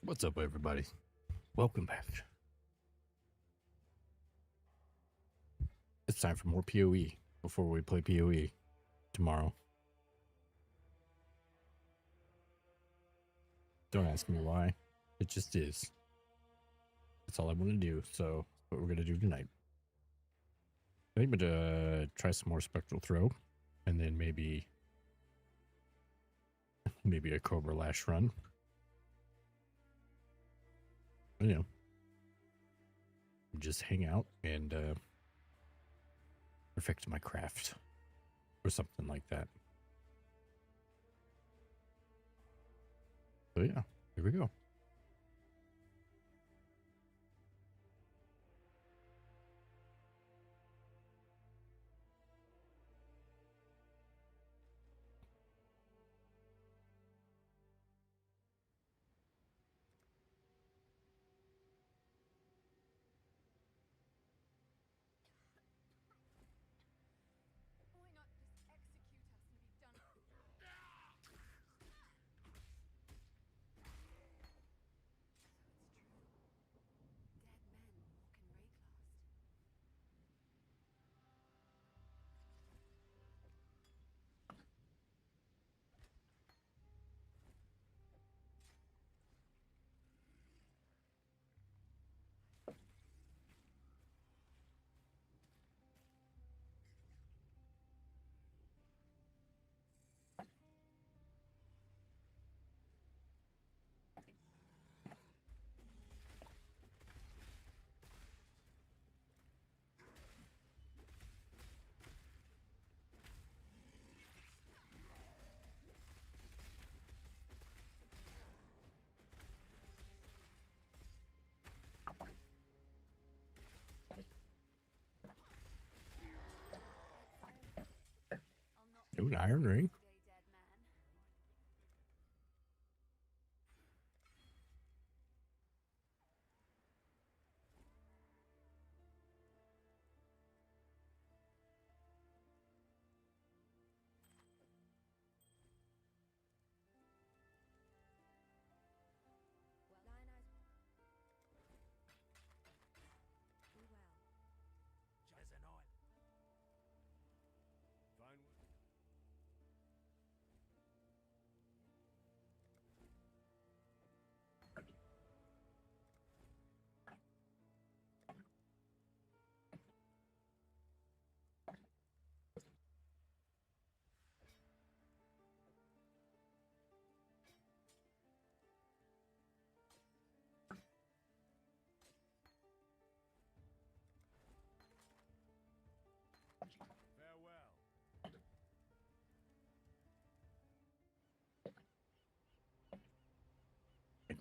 What's up, everybody? Welcome back. It's time for more PoE before we play PoE tomorrow. Don't ask me why. It just is. That's all I want to do, so what we're going to do tonight. I think I'm going to try some more Spectral Throw, and then maybe a Cobra Lash run. You know, just hang out and perfect my craft or something like that. So yeah, here we go. Ooh, an Iron Ring.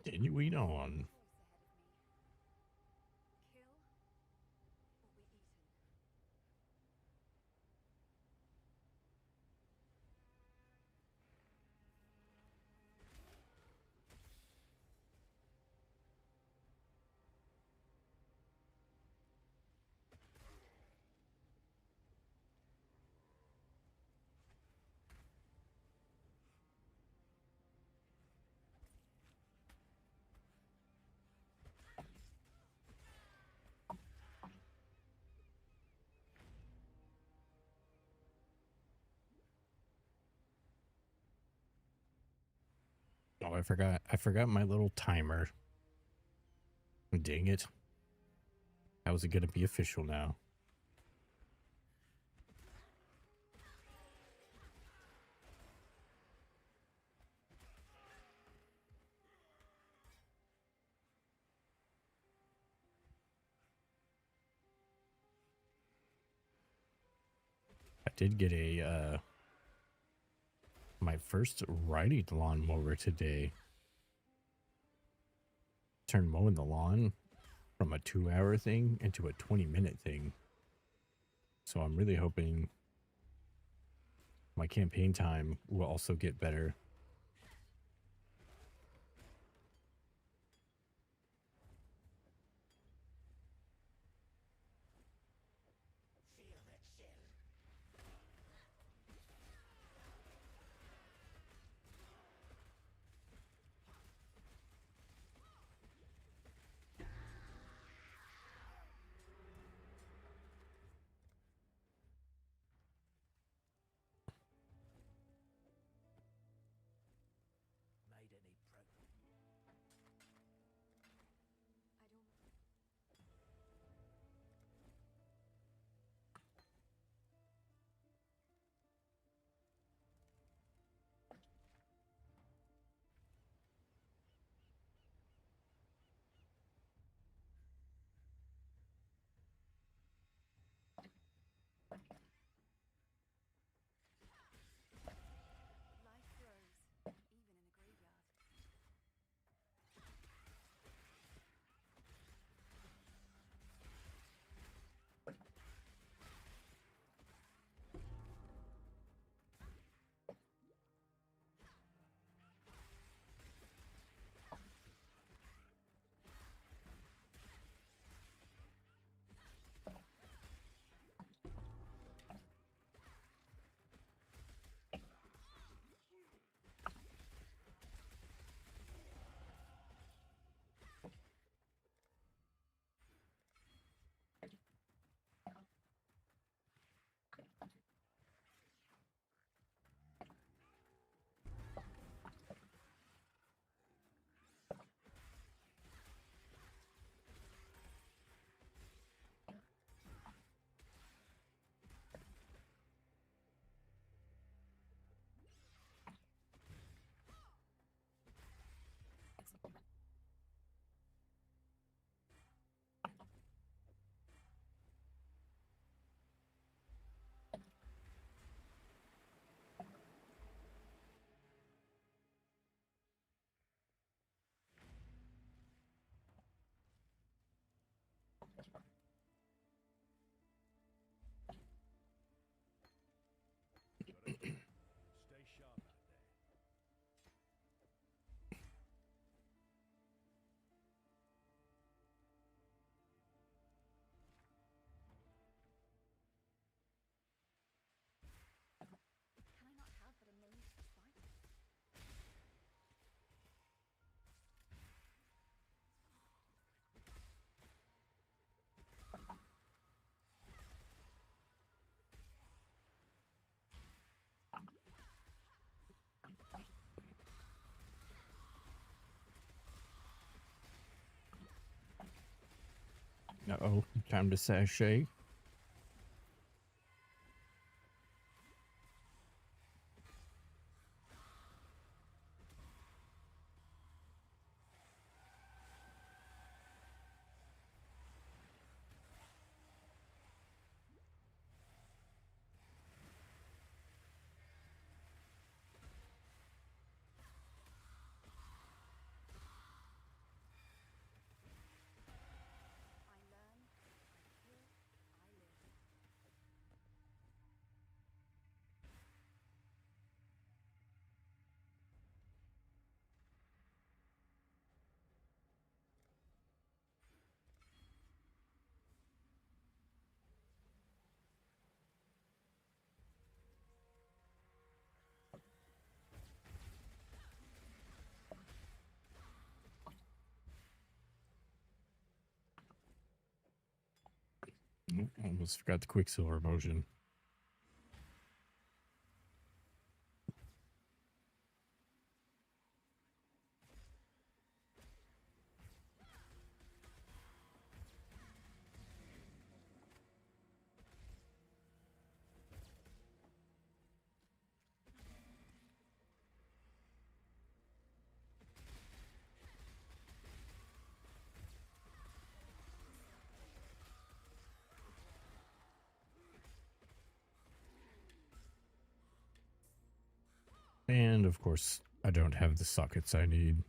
Continuing on. Oh, I forgot. I forgot my little timer. Dang it. How is it going to be official now? I did get a my first riding lawnmower today. Turned mowing the lawn from a 2-hour thing into a 20-minute thing. So I'm really hoping my campaign time will also get better. Can I not have but a moment to fight? Uh-oh, time to sashay. I learn, I heal, I live. Almost forgot the Quicksilver motion. And of course, I don't have the sockets I need.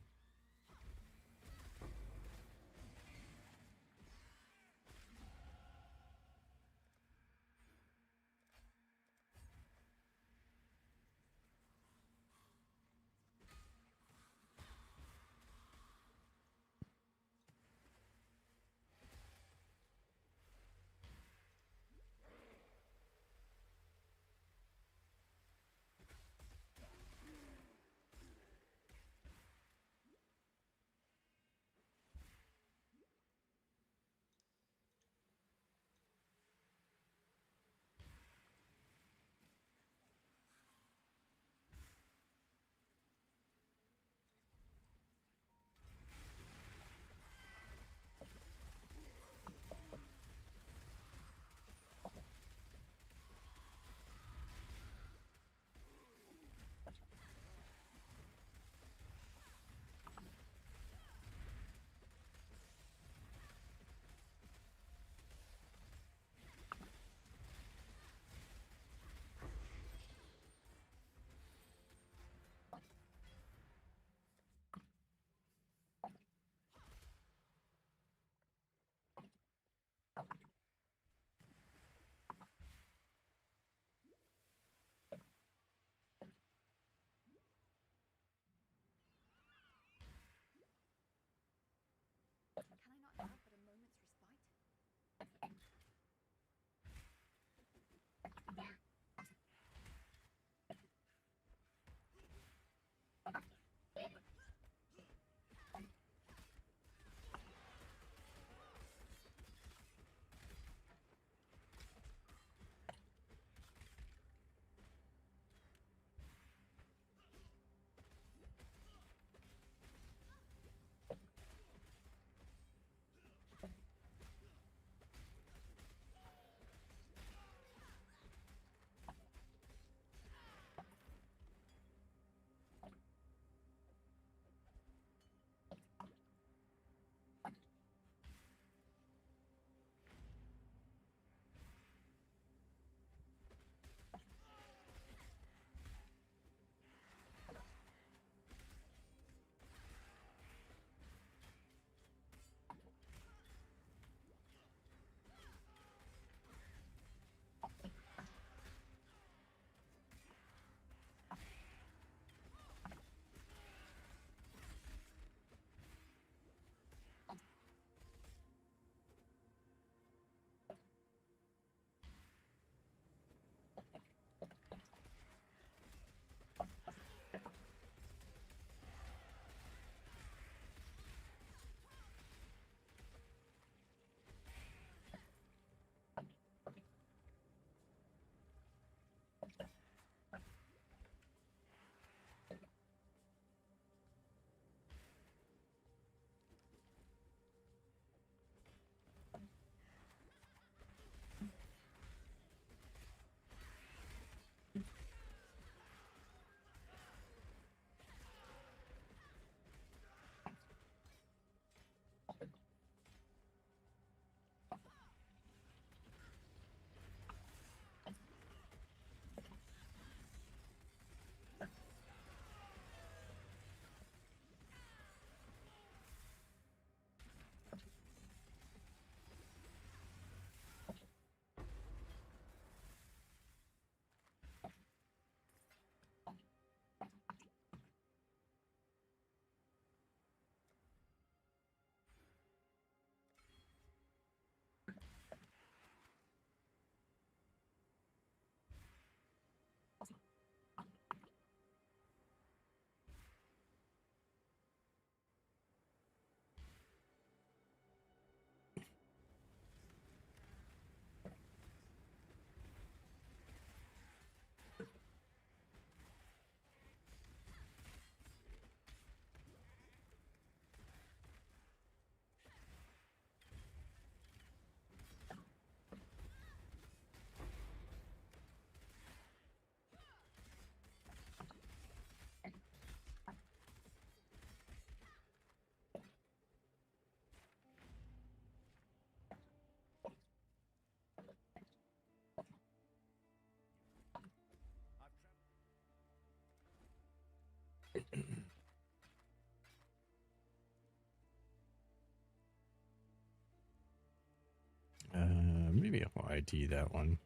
Maybe I'll ID that one.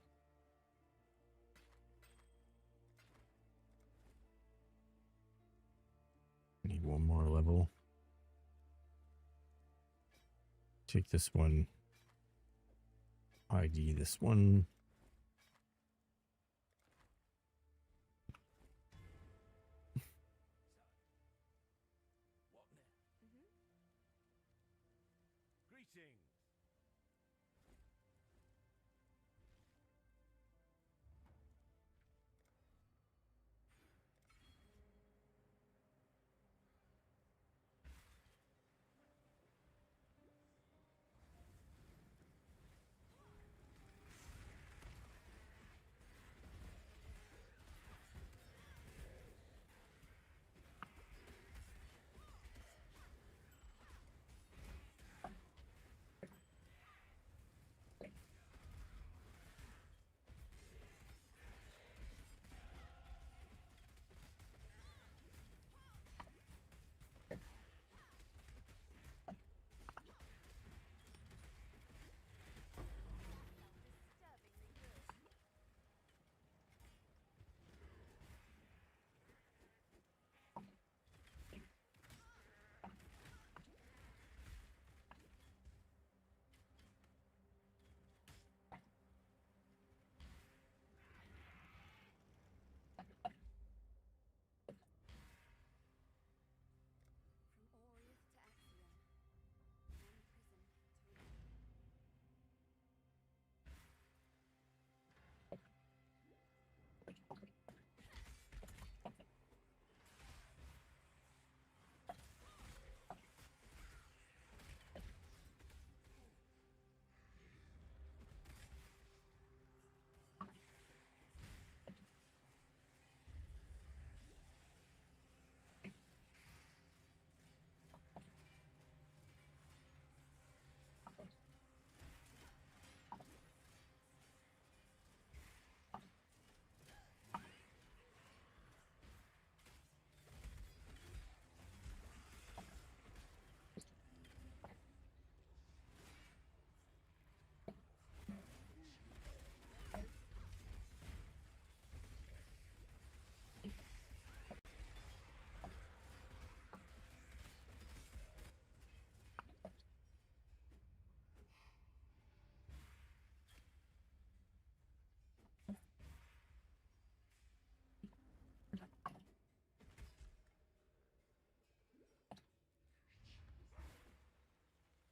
Need one more level. Take this one. ID this one. Greetings. From Orius to Exile, one prison to another.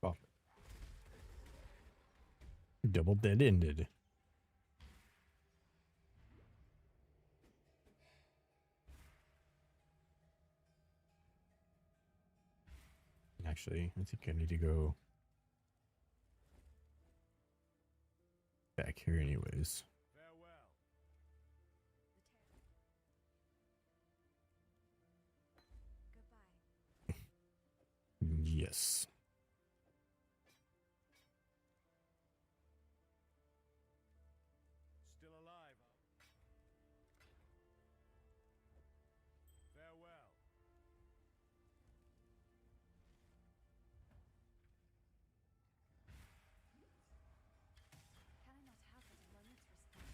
Oh. Double dead ended. Actually, I think I need to go back here anyways. Farewell. Goodbye. Yes. Still alive, Farewell. Can I not have it a moment's respite?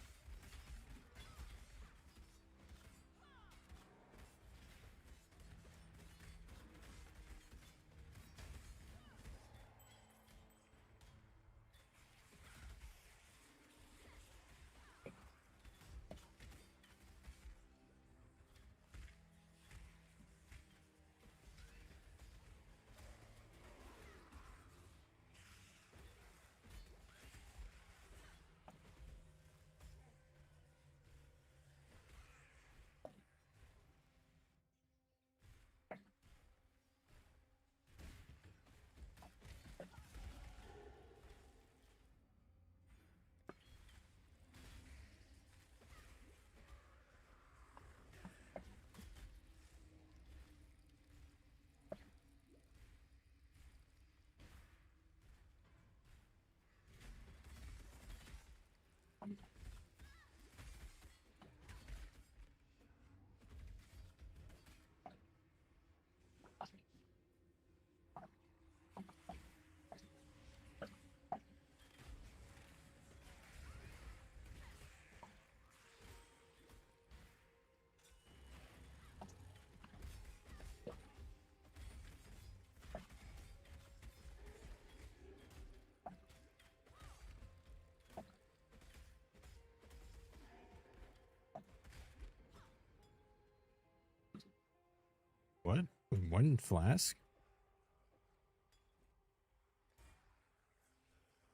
What? One flask?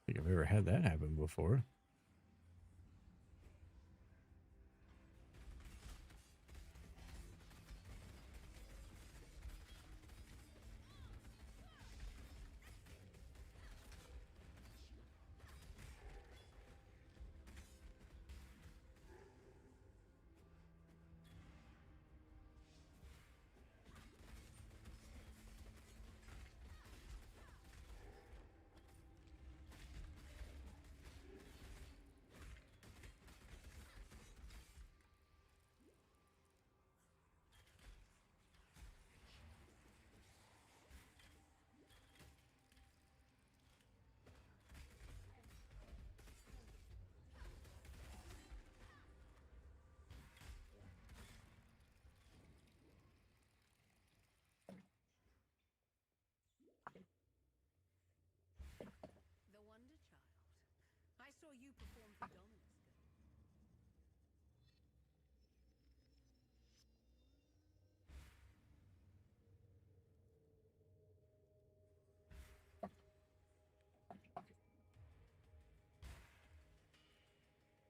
I think I've ever had that happen before. The Wonder Child. I saw you perform for Dominus.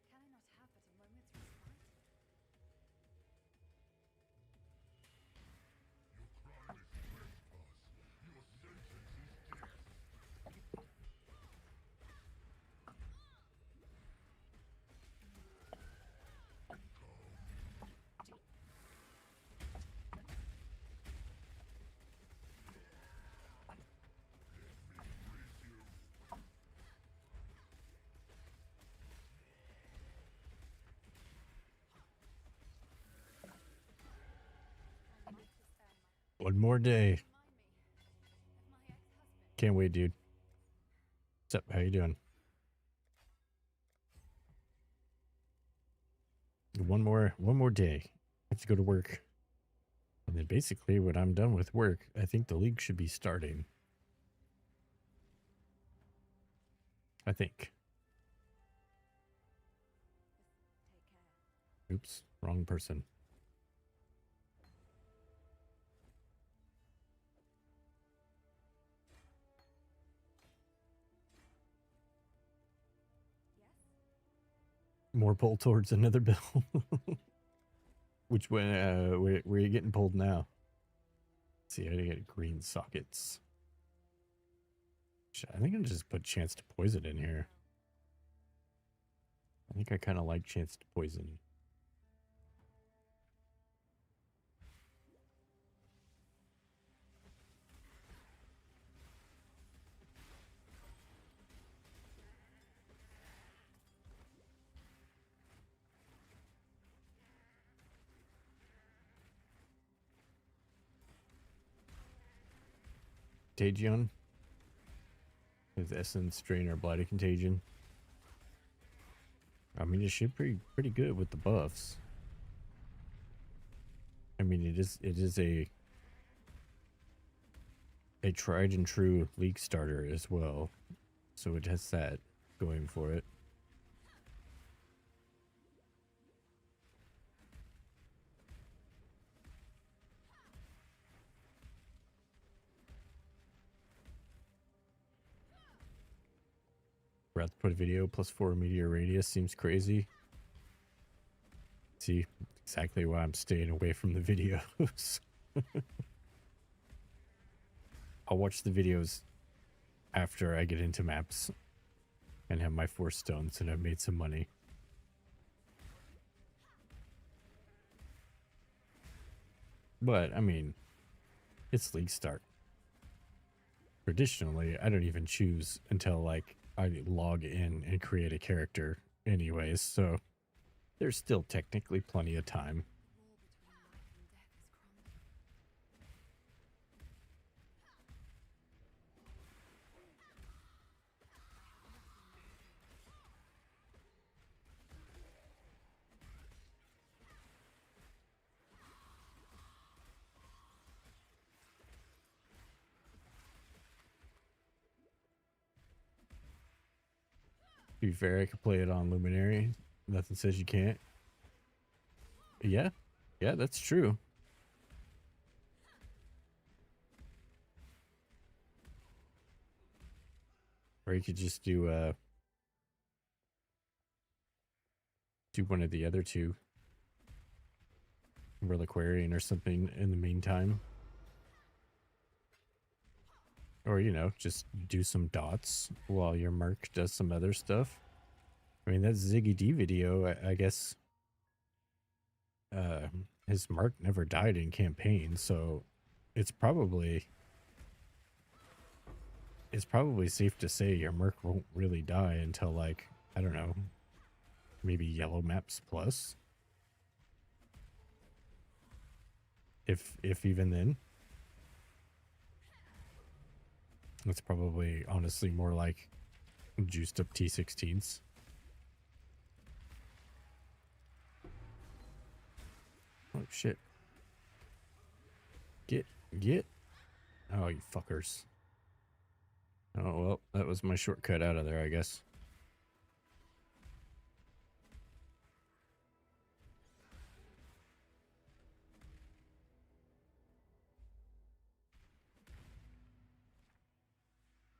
Can I not have but a moment's respite? I might just earn my... One more day. Remind me of my ex-husband. Can't wait, dude. What's up? How you doing? One more day. I have to go to work. And then basically when I'm done with work, I think the league should be starting. I think. Take care. Oops, wrong person. Yes? More pull towards another bill. Which way, where are you getting pulled now? Let's see, how do you get green sockets? I think I'll just put chance to poison in here. I think I kind of like chance to poison. Contagion. His essence, drain, or blighted contagion. I mean, it should be pretty good with the buffs. I mean, it is a tried and true league starter as well, so it has that going for it. Breath put video plus 4 meteor radius seems crazy. See, exactly why I'm staying away from the videos. I'll watch the videos after I get into maps and have my 4 stones and I've made some money. But, I mean, it's league start. Traditionally, I don't even choose until, like, I log in and create a character anyways, so there's still technically plenty of time. The wall between life and death is crumbling. To be fair, I could play it on Luminary. Nothing says you can't. Yeah, that's true. Or you could just do one of the other two. Reliquarian or something in the meantime. Or, you know, just do some dots while your merc does some other stuff. I mean, that Ziggy D video, I guess, his merc never died in campaign, so it's probably safe to say your merc won't really die until, like, I don't know, maybe yellow maps plus. If even then. It's probably honestly more like juiced up T16s. Oh shit. Get. Oh, you fuckers. Oh, well, that was my shortcut out of there, I guess.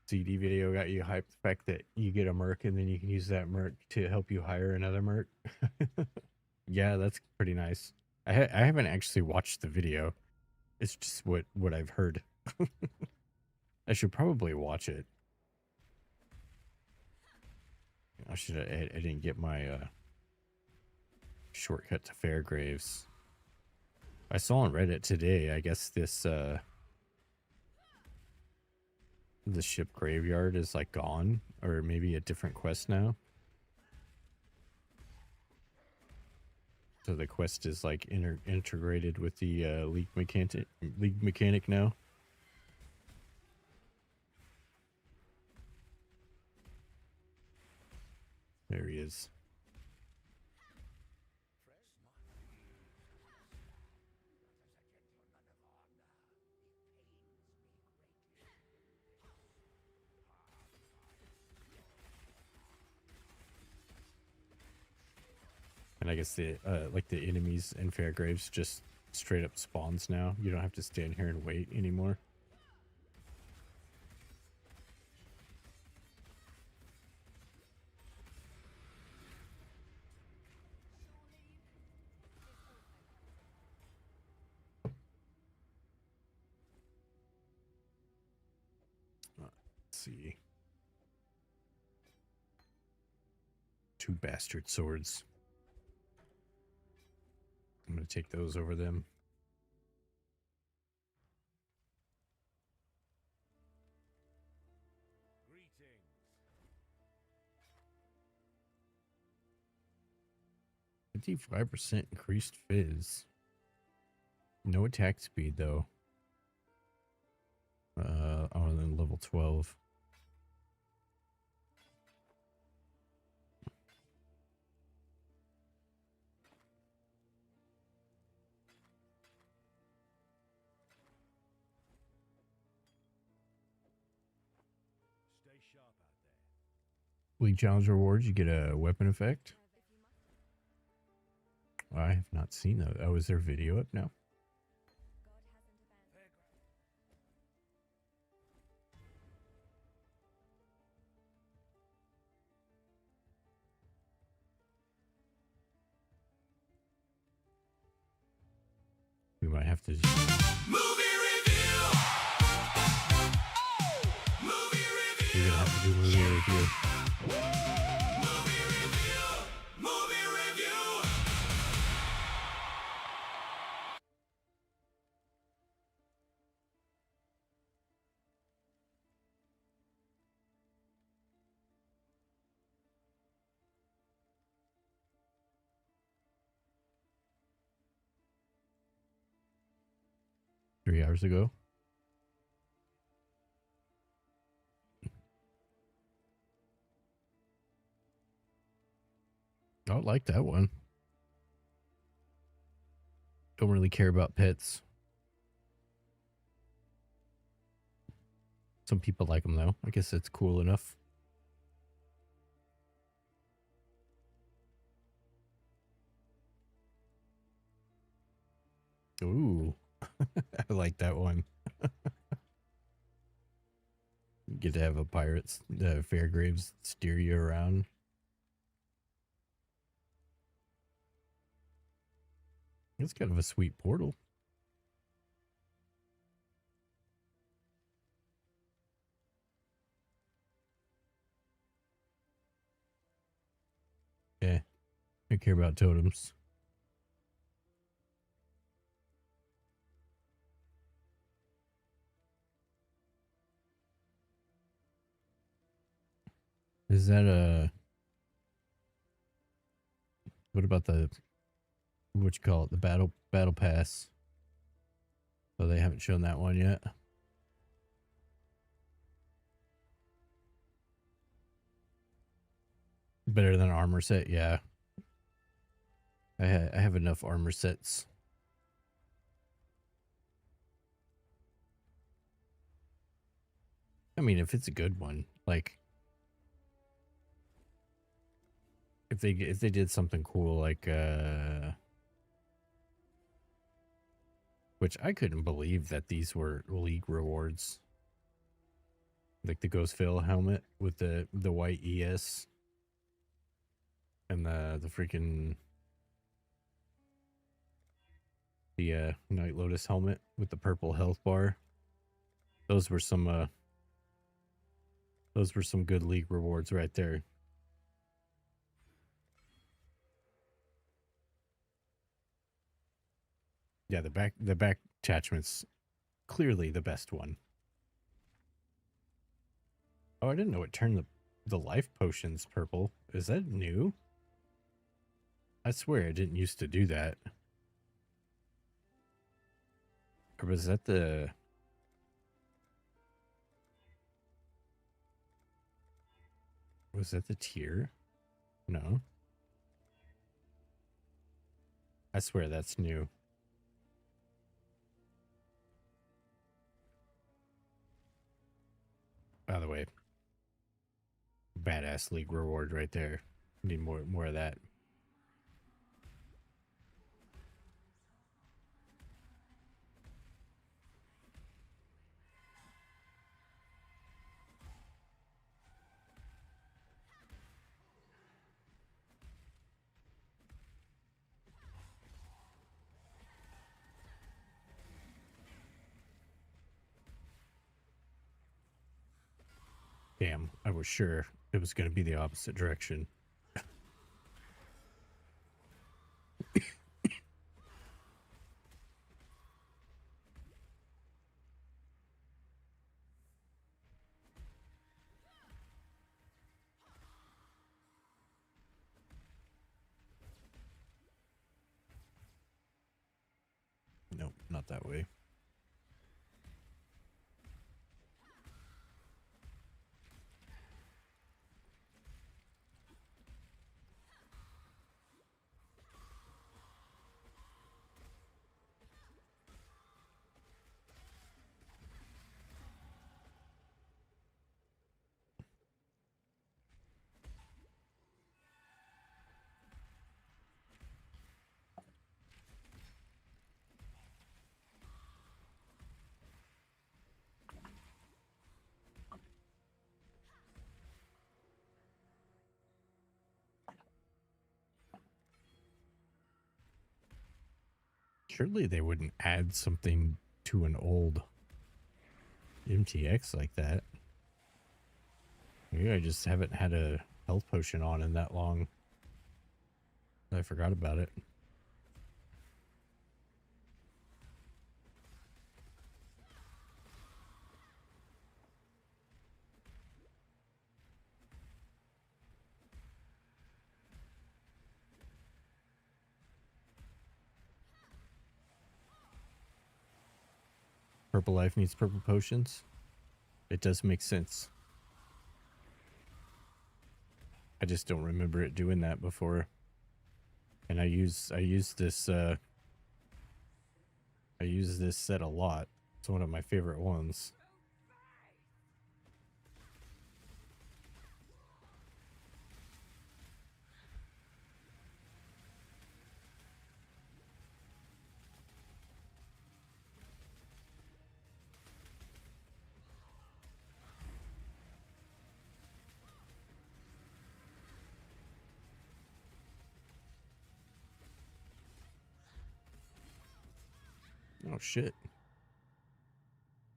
CD video got you hyped the fact that you get a merc and then you can use that merc to help you hire another merc. Yeah, that's pretty nice. I haven't actually watched the video. It's just what I've heard. I should probably watch it. I didn't get my shortcut to Fairgraves. I saw on Reddit today, I guess this the ship graveyard is like gone, or maybe a different quest now. So the quest is like integrated with the league mechanic now. There he is. And I guess the like the enemies in Fairgraves just straight up spawns now. You don't have to stand here and wait anymore. Let's see. 2 bastard swords. I'm going to take those over them. Greetings. 55% increased fizz. No attack speed though. Other than level 12. Stay sharp out there. League challenge rewards, you get a weapon effect. I have not seen that. Oh, is there video up now? We might have to just... You're gonna have to do movie review. Three hours ago. I like that one. Don't really care about pets. Some people like them though. I guess it's cool enough. Ooh. I like that one. Get to have a pirate's Fairgraves steer you around. It's kind of a sweet portal. Yeah, I care about totems. Is that a... What about the... What you call it? The battle pass. Oh, they haven't shown that one yet. Better than armor set, yeah. I have enough armor sets. I mean, if it's a good one, like if they did something cool, like which I couldn't believe that these were league rewards, like the Ghost Veil helmet with the white ES and the freaking the Night Lotus helmet with the purple health bar. Those were some good league rewards right there. Yeah, the back attachment's clearly the best one. Oh, I didn't know it turned the life potions purple. Is that new? I swear it didn't used to do that. Or was that the... Was that the tier? No. I swear that's new. By the way, badass league reward right there. Need more of that. Damn, I was sure it was going to be the opposite direction. Nope, not that way. Surely they wouldn't add something to an old MTX like that. Maybe I just haven't had a health potion on in that long. I forgot about it. Purple life needs purple potions. It does make sense. I just don't remember it doing that before. And I use this set a lot. It's one of my favorite ones. Oh shit.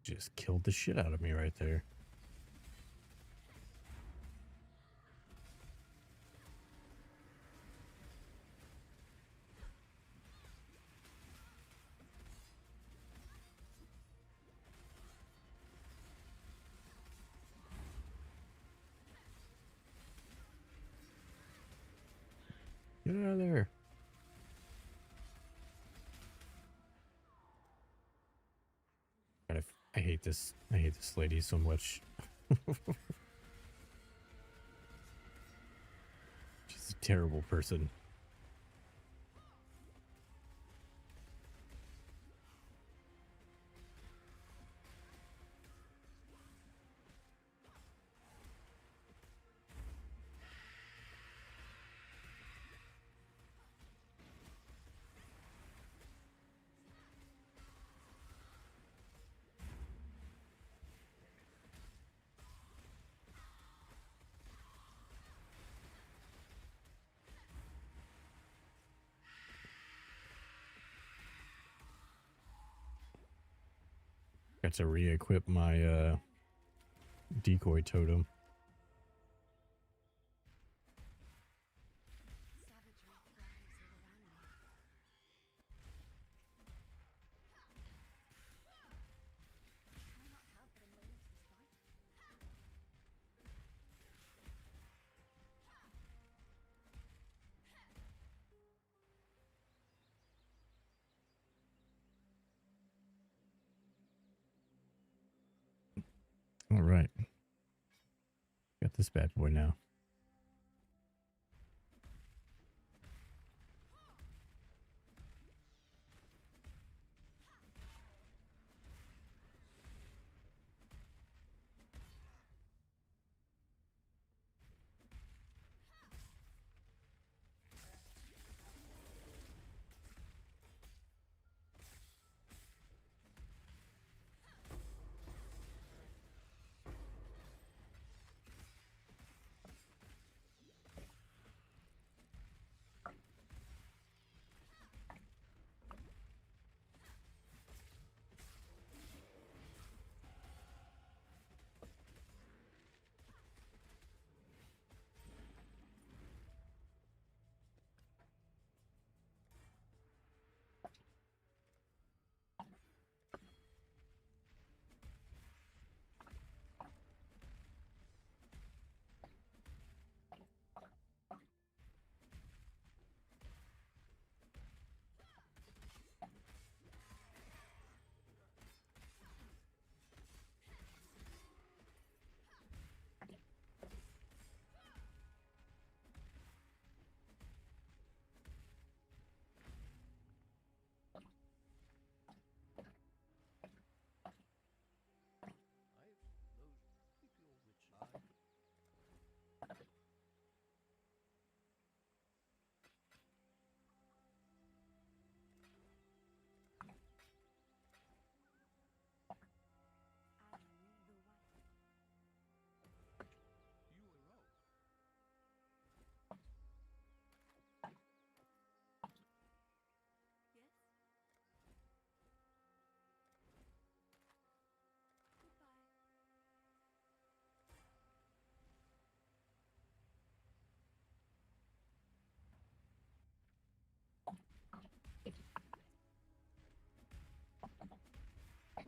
Just killed the shit out of me right there. Get out of there. God, I hate this. I hate this lady so much. She's a terrible person. Got to re-equip my decoy totem. All right. Got this bad boy now.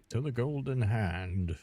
To the golden hand.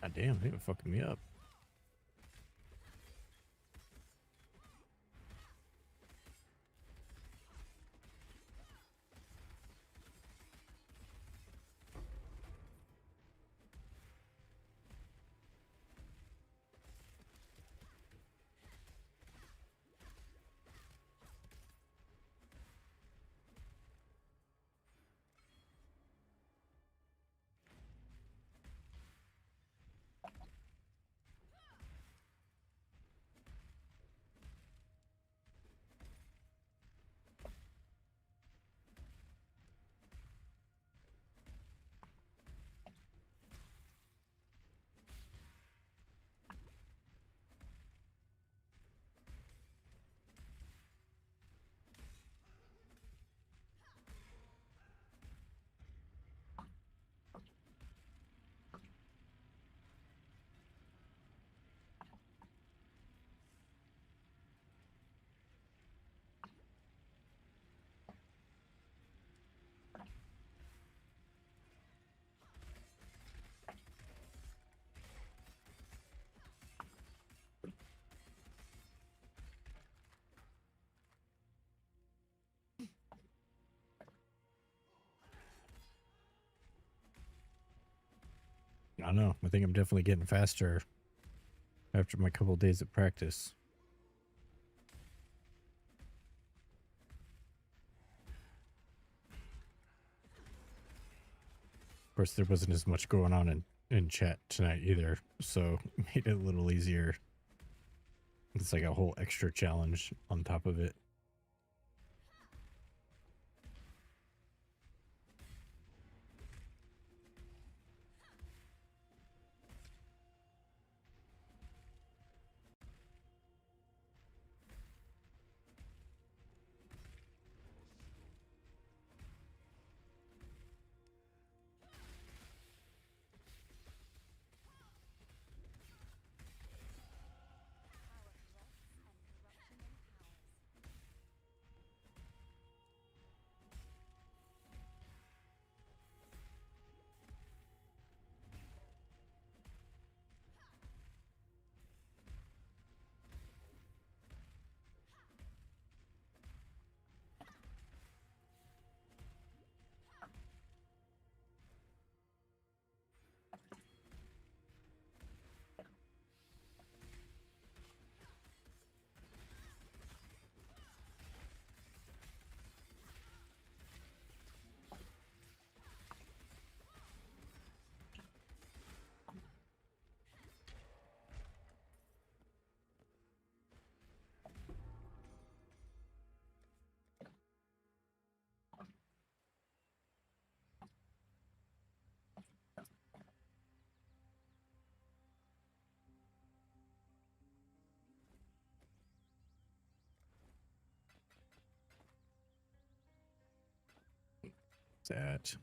God damn, they were fucking me up. I don't know. I think I'm definitely getting faster after my couple days of practice. Of course, there wasn't as much going on in chat tonight either, so it made it a little easier. It's like a whole extra challenge on top of it. That.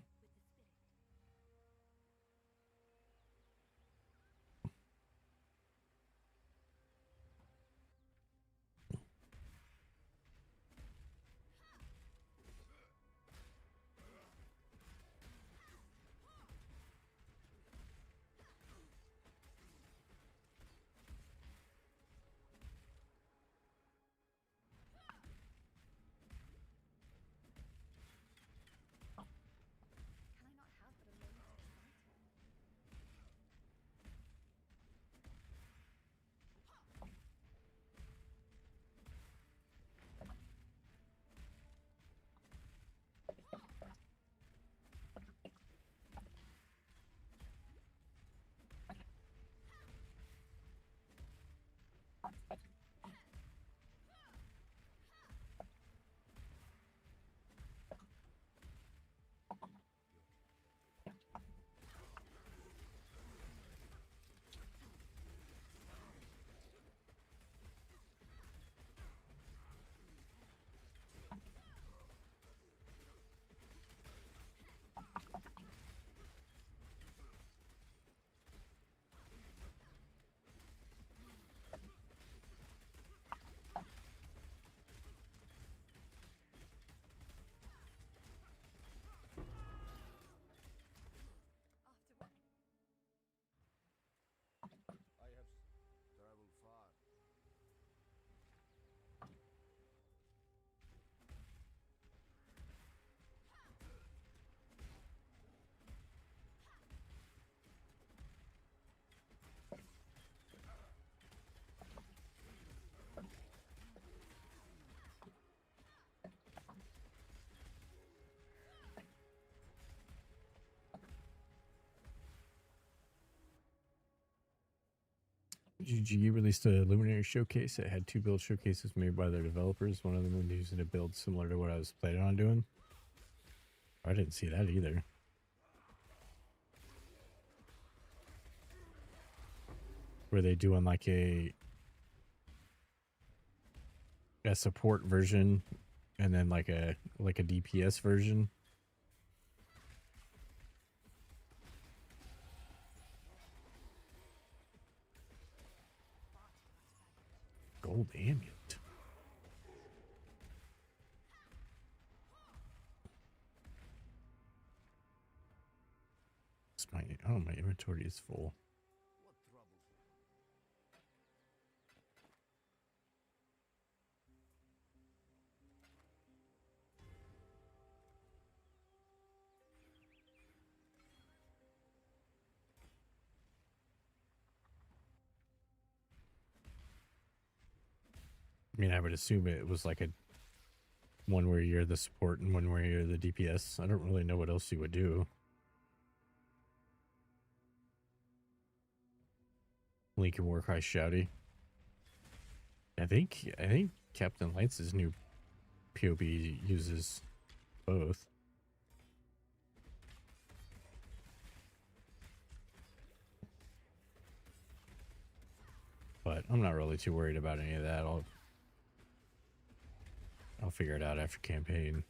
GG released a Luminary showcase. It had 2 build showcases made by their developers. One of them was using a build similar to what I was planning on doing. I didn't see that either. Were they doing like a support version and then like a DPS version? Gold amulet. It's my inventory is full. What trouble? I mean, I would assume it was like a one where you're the support and one where you're the DPS. I don't really know what else you would do. Link can work high shouty. I think Captain Lights' new POB uses both. But I'm not really too worried about any of that. I'll figure it out after campaign.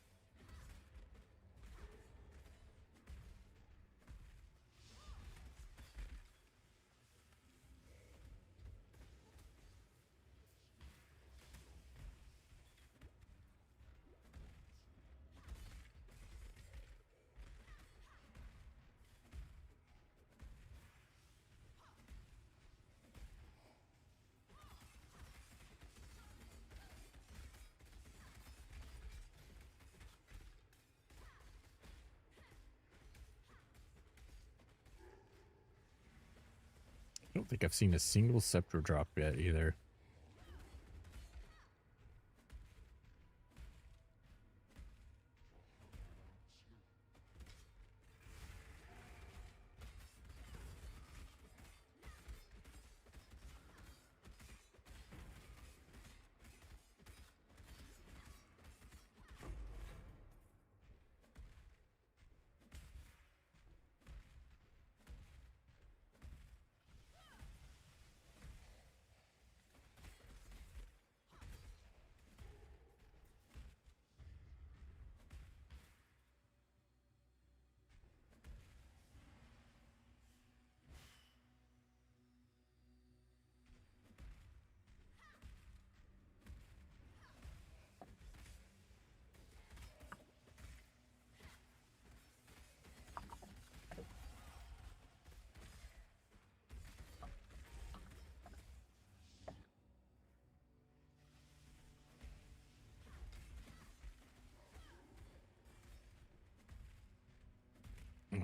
I don't think I've seen a single scepter drop yet either.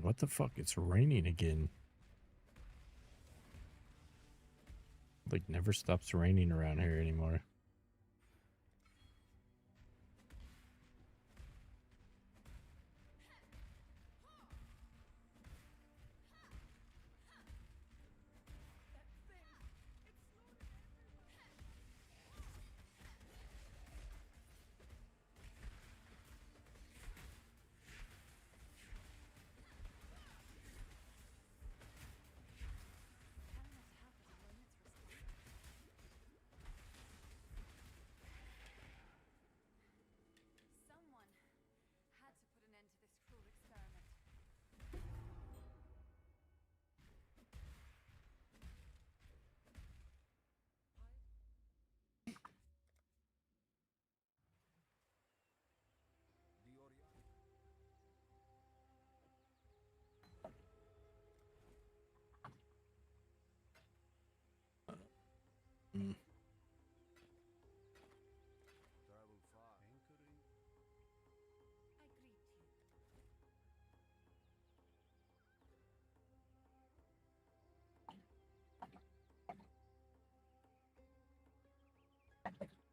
What the fuck? It's raining again. Like, never stops raining around here anymore. Someone had to put an end to this cruel experiment. The Orion. Mm. Travel far. Anchoring. I greet you.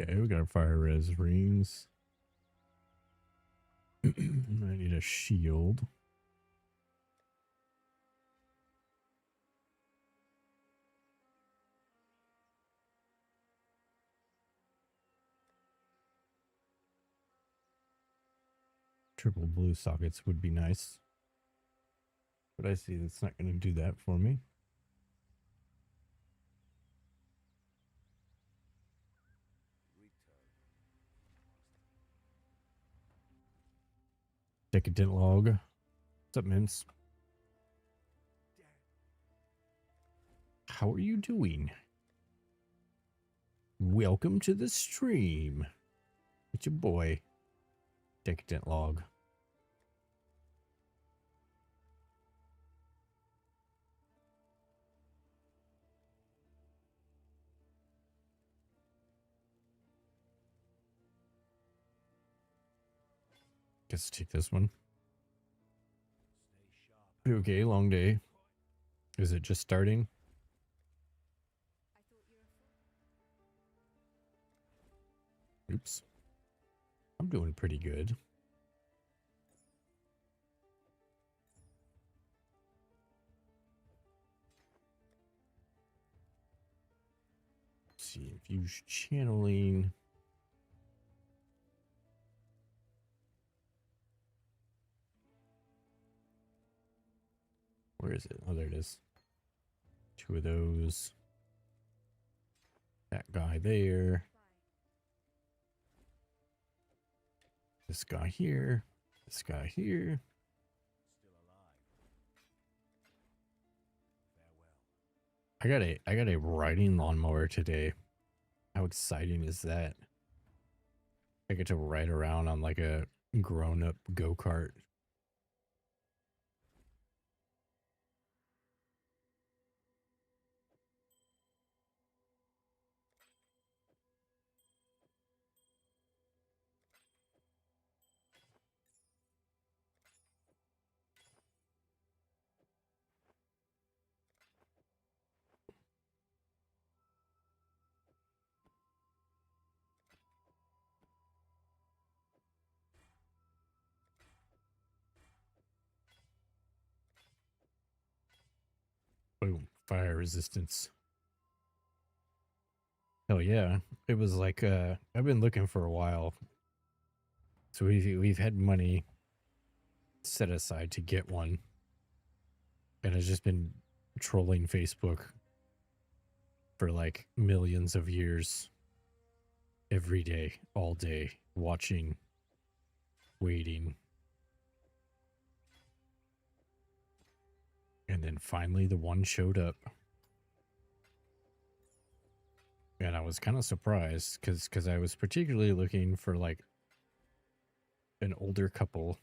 Okay, we got fire res rings. I need a shield. Triple blue sockets would be nice. But I see that's not going to do that for me. Decadent log. What's up, Mims? How are you doing? Welcome to the stream. It's your boy, Decadent log. Guess take this one. Okay, long day. Is it just starting? Oops. I'm doing pretty good. Let's see, infuse channeling. Where is it? Oh, there it is. 2 of those. That guy there. This guy here. This guy here. I got a riding lawnmower today. How exciting is that? I get to ride around on like a grown-up go-kart. Boom, fire resistance. Hell yeah. It was like I've been looking for a while. So we've had money set aside to get one. And I've just been trolling Facebook for like millions of years. Every day, all day, watching, waiting. And then finally the one showed up. And I was kind of surprised because I was particularly looking for like an older couple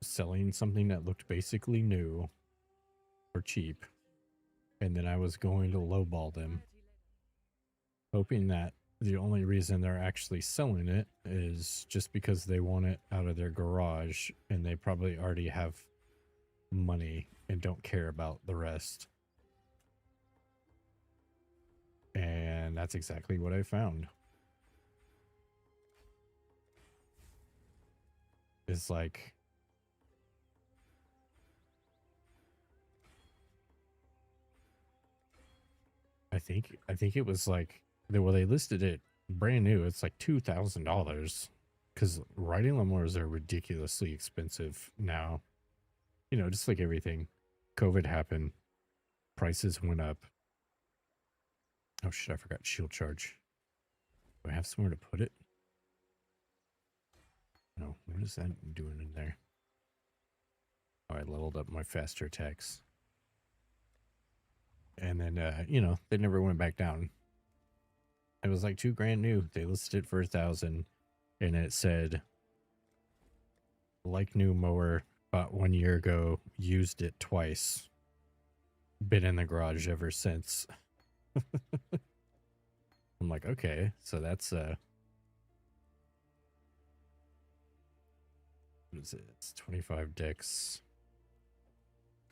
selling something that looked basically new or cheap. And then I was going to lowball them, hoping that the only reason they're actually selling it is just because they want it out of their garage and they probably already have money and don't care about the rest. And that's exactly what I found. It's like, I think it was like, they listed it brand new. It's like $2,000 because riding lawnmowers are ridiculously expensive now. You know, just like everything. COVID happened. Prices went up. Oh shit, I forgot shield charge. Do I have somewhere to put it? No, what is that doing in there? Oh, I leveled up my faster attacks. And then, you know, they never went back down. It was like $2,000 new. They listed it for 1,000, and it said, like new mower, bought 1 year ago, used it twice, been in the garage ever since. I'm like, okay, so that's what is it? It's 25 decks.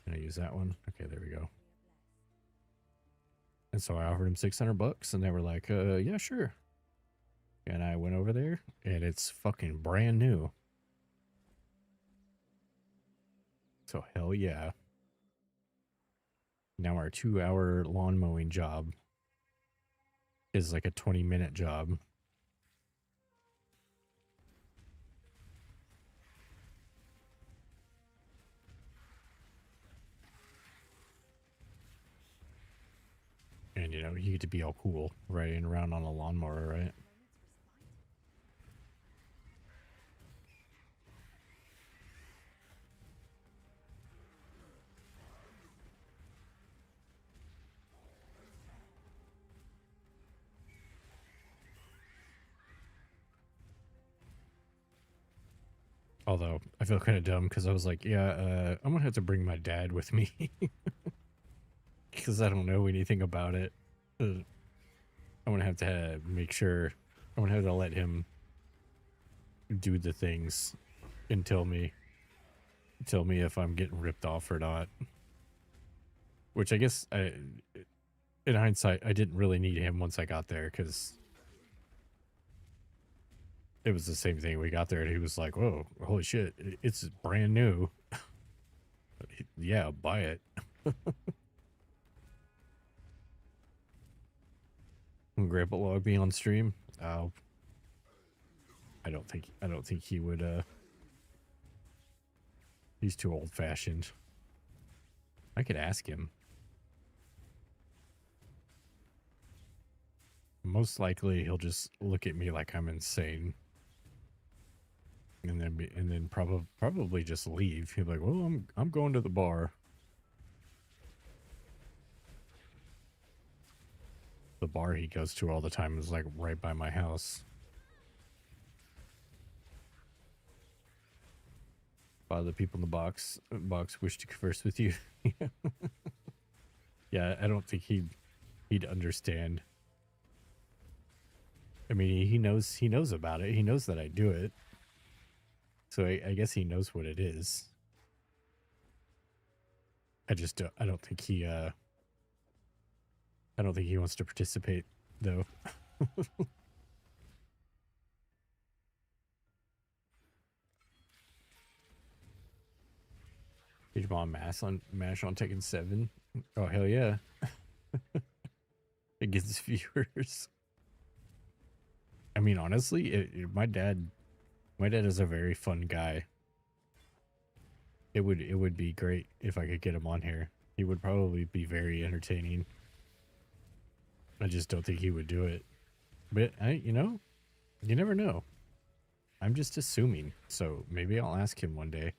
Can I use that one? Okay, there we go. And so I offered him $600 and they were like, yeah, sure. And I went over there and it's fucking brand new. So hell yeah. Now our 2-hour lawn mowing job is like a 20-minute job. And you know, you get to be all cool riding around on a lawnmower, right? Although I feel kind of dumb because I was like, yeah, I'm gonna have to bring my dad with me because I don't know anything about it. I'm gonna have to make sure. I'm gonna have to let him do the things and tell me if I'm getting ripped off or not. Which I guess in hindsight, I didn't really need him once I got there because it was the same thing. We got there and he was like, whoa, holy shit, it's brand new. Yeah, buy it. Will Grandpa Log be on stream? Oh, I don't think he would. He's too old fashioned. I could ask him. Most likely he'll just look at me like I'm insane. And then probably just leave. He'll be like, well, I'm going to the bar. The bar he goes to all the time is like right by my house. The people in the box wish to converse with you. Yeah, I don't think he'd understand. I mean, he knows about it. He knows that I do it. So I guess he knows what it is. I don't think he wants to participate though. Did you want mash on Tekken 7? Oh hell yeah. Against viewers. I mean, honestly, my dad is a very fun guy. It would be great if I could get him on here. He would probably be very entertaining. I just don't think he would do it. But you know, you never know. I'm just assuming. So maybe I'll ask him one day.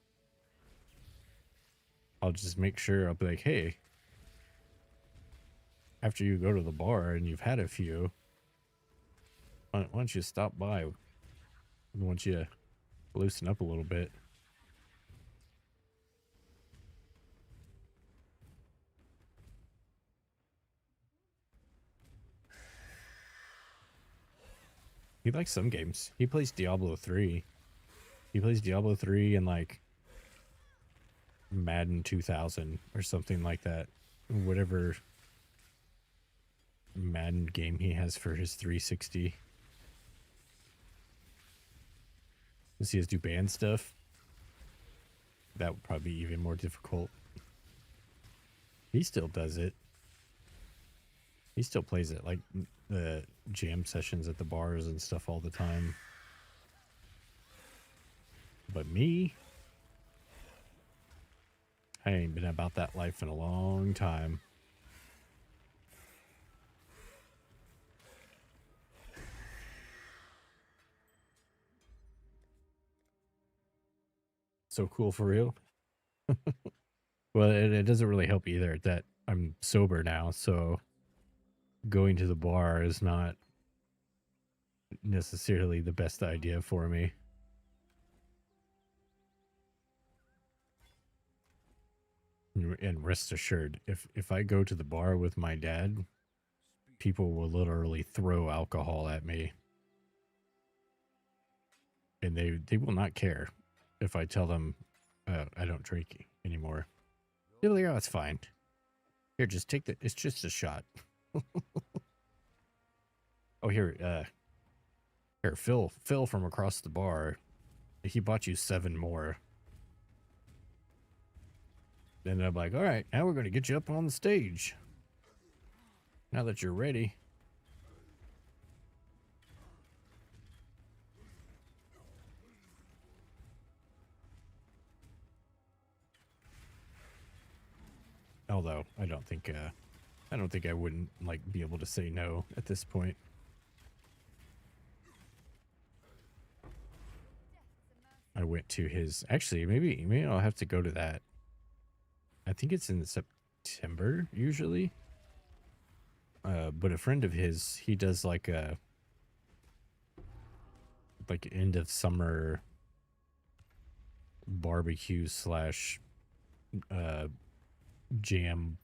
I'll just make sure. I'll be like, hey, after you go to the bar and you've had a few, why don't you stop by? I want you to loosen up a little bit. He likes some games. He plays Diablo 3. He plays Diablo 3 and like Madden 2000 or something like that. Whatever Madden game he has for his 360. Does he do band stuff? That would probably be even more difficult. He still does it. He still plays it, like the jam sessions at the bars and stuff all the time. But me, I ain't been about that life in a long time. So cool for real. Well, it doesn't really help either that I'm sober now, so going to the bar is not necessarily the best idea for me. And rest assured, if I go to the bar with my dad, people will literally throw alcohol at me. And they will not care if I tell them I don't drink anymore. They're like, oh, it's fine. Here, just take it's just a shot. Oh, here, Phil from across the bar, he bought you 7 more. Then I'm like, all right, now we're going to get you up on the stage. Now that you're ready. Although I don't think I wouldn't like be able to say no at this point. I went to his, actually, maybe I'll have to go to that. I think it's in September usually. But a friend of his, he does like a end of summer barbecue slash jam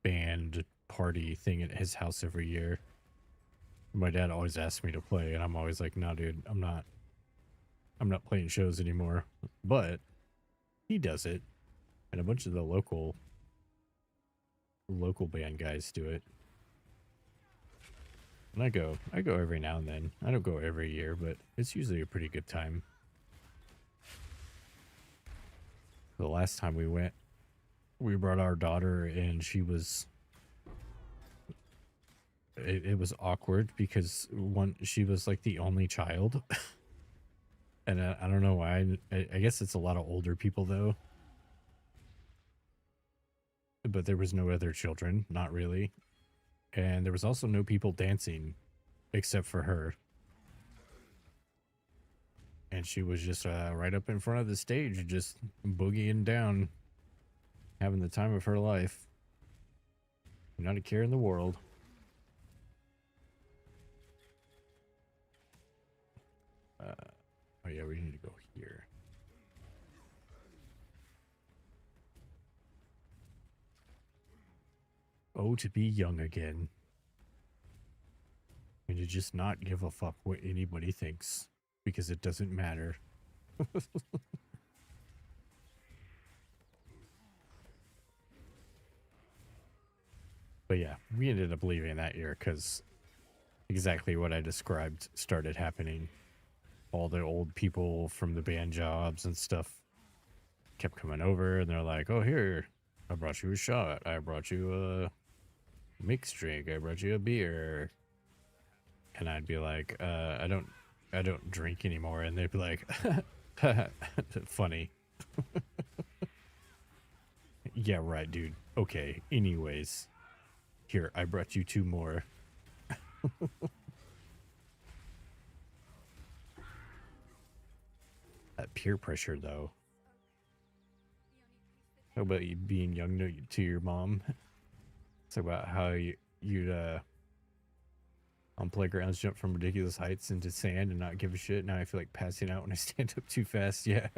band party thing at his house every year. My dad always asks me to play, and I'm always like, "No, dude, I'm not playing shows anymore." But he does it, and a bunch of the local band guys do it. And I go every now and then. I don't go every year, but it's usually a pretty good time. The last time we went, we brought our daughter, and she was it was awkward because she was like the only child. And I don't know why. I guess it's a lot of older people though. But there was no other children, not really. And there was also no people dancing except for her. And she was just right up in front of the stage, just boogieing down, having the time of her life. Not a care in the world. Oh yeah, we need to go here. Oh, to be young again. And to just not give a fuck what anybody thinks, because it doesn't matter. But yeah, we ended up leaving that year because exactly what I described started happening. All the old people from the band jobs and stuff kept coming over, and they're like, "Oh, here, I brought you a shot. I brought you a mixed drink. I brought you a beer." And I'd be like, I don't drink anymore." And they'd be like, "Funny." Yeah, right, dude. Okay. Anyways, here, I brought you 2 more. That peer pressure, though. How about you being young to your mom? It's about how you'd on playgrounds jump from ridiculous heights into sand and not give a shit. Now I feel like passing out when I stand up too fast. Yeah.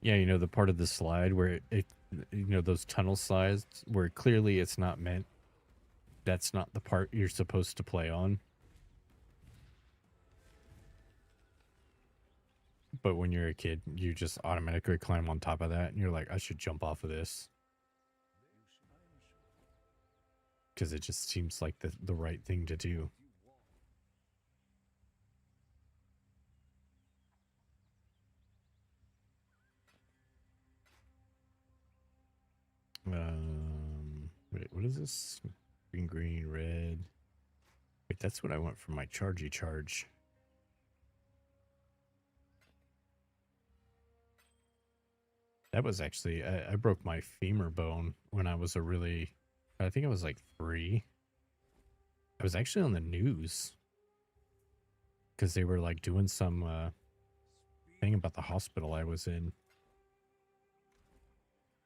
Yeah, you know, the part of the slide where it you know, those tunnel slides where clearly it's not meant. That's not the part you're supposed to play on. But when you're a kid, you just automatically climb on top of that, and you're like, I should jump off of this. Because it just seems like the right thing to do. Wait, what is this? Green, red. Wait, that's what I want for my chargy charge. That was actually, I broke my femur bone when I was I think I was like 3. I was actually on the news. Because they were like doing some thing about the hospital I was in.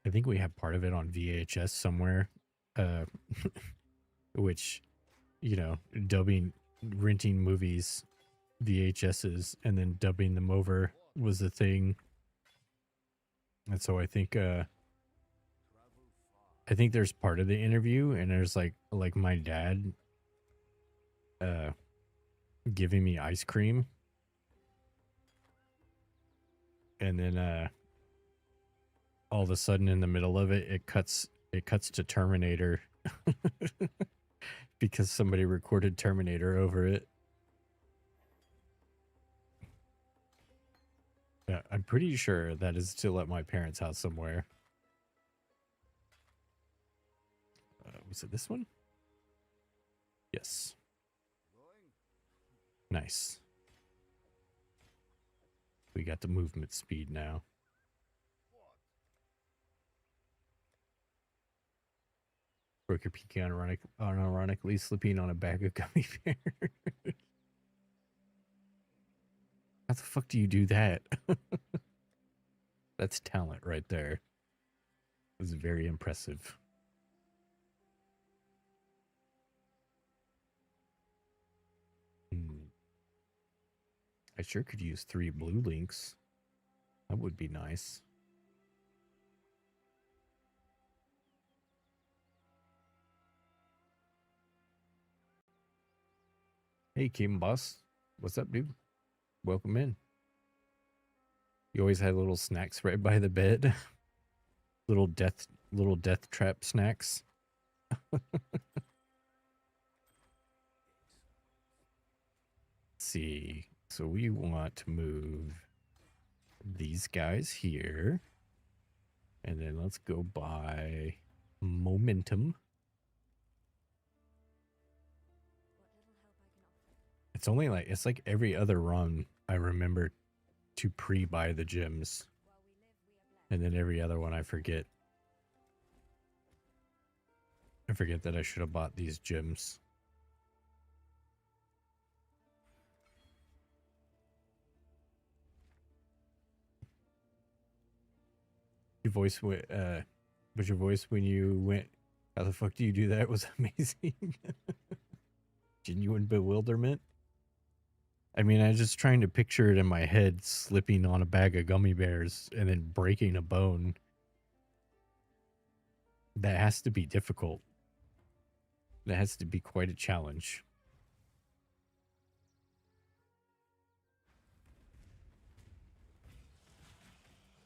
I think we have part of it on VHS somewhere. Which, you know, renting movies, VHSs, and then dubbing them over was the thing. And so I think there's part of the interview, and there's like my dad giving me ice cream, and then all of a sudden in the middle of it, it cuts to Terminator, because somebody recorded Terminator over it. Yeah, I'm pretty sure that is still at my parents' house somewhere. Was it this one? Yes. Going? Nice. We got the movement speed now. Broke your peak unironically slipping on a bag of gummy bears. How the fuck do you do that? That's talent right there. It was very impressive. I sure could use 3 blue links. That would be nice. Hey, Kim Boss. What's up, dude? Welcome in. You always had little snacks right by the bed. little death trap snacks. Let's see. So we want to move these guys here. And then let's go by momentum. It's only like, it's like every other run I remember to pre-buy the gems. And then every other one I forget. I forget that I should have bought these gems. Your voice went, but your voice when you went, how the fuck do you do that, was amazing. Genuine bewilderment. I mean, I was just trying to picture it in my head, slipping on a bag of gummy bears and then breaking a bone. That has to be difficult. That has to be quite a challenge.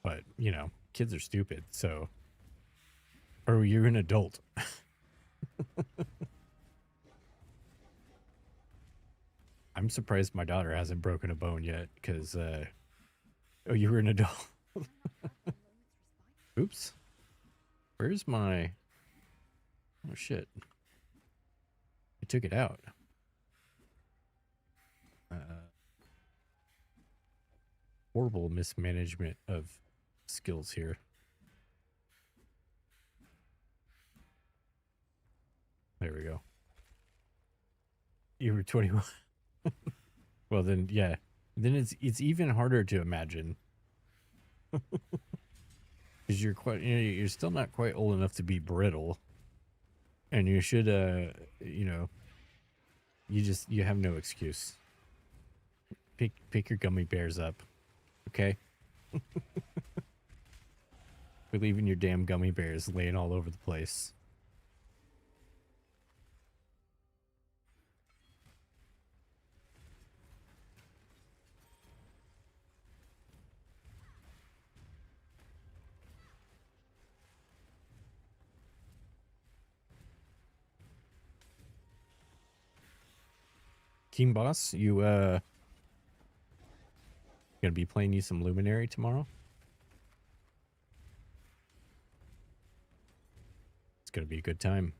But, you know, kids are stupid, so... Or you're an adult. I'm surprised my daughter hasn't broken a bone yet, because, oh, you were an adult. Oops. Where's my... Oh, shit. I took it out. Horrible mismanagement of skills here. There we go. You were 21. Well, then, yeah. Then it's even harder to imagine. Because you're quite, you know, you're still not quite old enough to be brittle. And you should, you know, you have no excuse. Pick your gummy bears up. Okay? We're leaving your damn gummy bears laying all over the place. Team Boss, you gonna be playing you some Luminary tomorrow? It's gonna be a good time.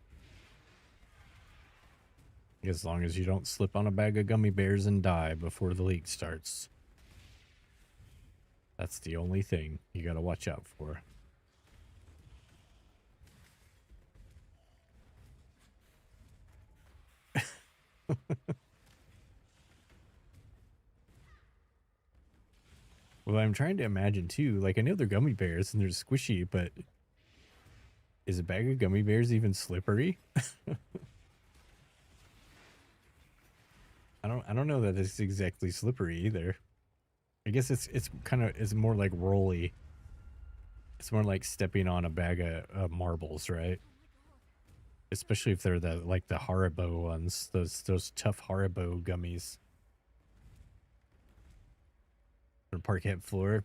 As long as you don't slip on a bag of gummy bears and die before the league starts. That's the only thing you gotta watch out for. Well, I'm trying to imagine too, like I know they're gummy bears and they're squishy, but is a bag of gummy bears even slippery? I don't know that it's exactly slippery either. I guess it's more like rolly. It's more like stepping on a bag of marbles, right? Especially if they're the Haribo ones, those tough Haribo gummies. On parquet floor.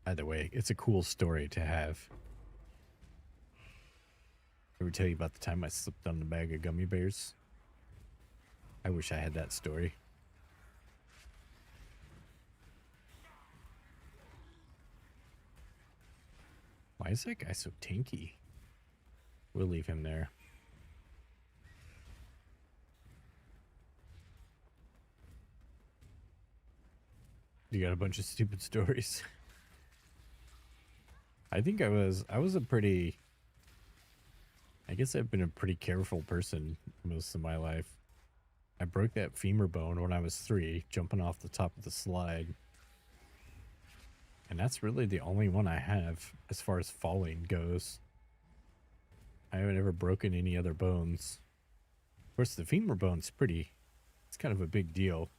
Either way, it's a cool story to have. Ever tell you about the time I slipped on a bag of gummy bears? I wish I had that story. Why is that guy so tanky? We'll leave him there. You got a bunch of stupid stories. I think I was a pretty, I guess I've been a pretty careful person most of my life. I broke that femur bone when I was 3, jumping off the top of the slide. And that's really the only one I have as far as falling goes. I haven't ever broken any other bones. Of course, the femur bone's pretty, it's kind of a big deal.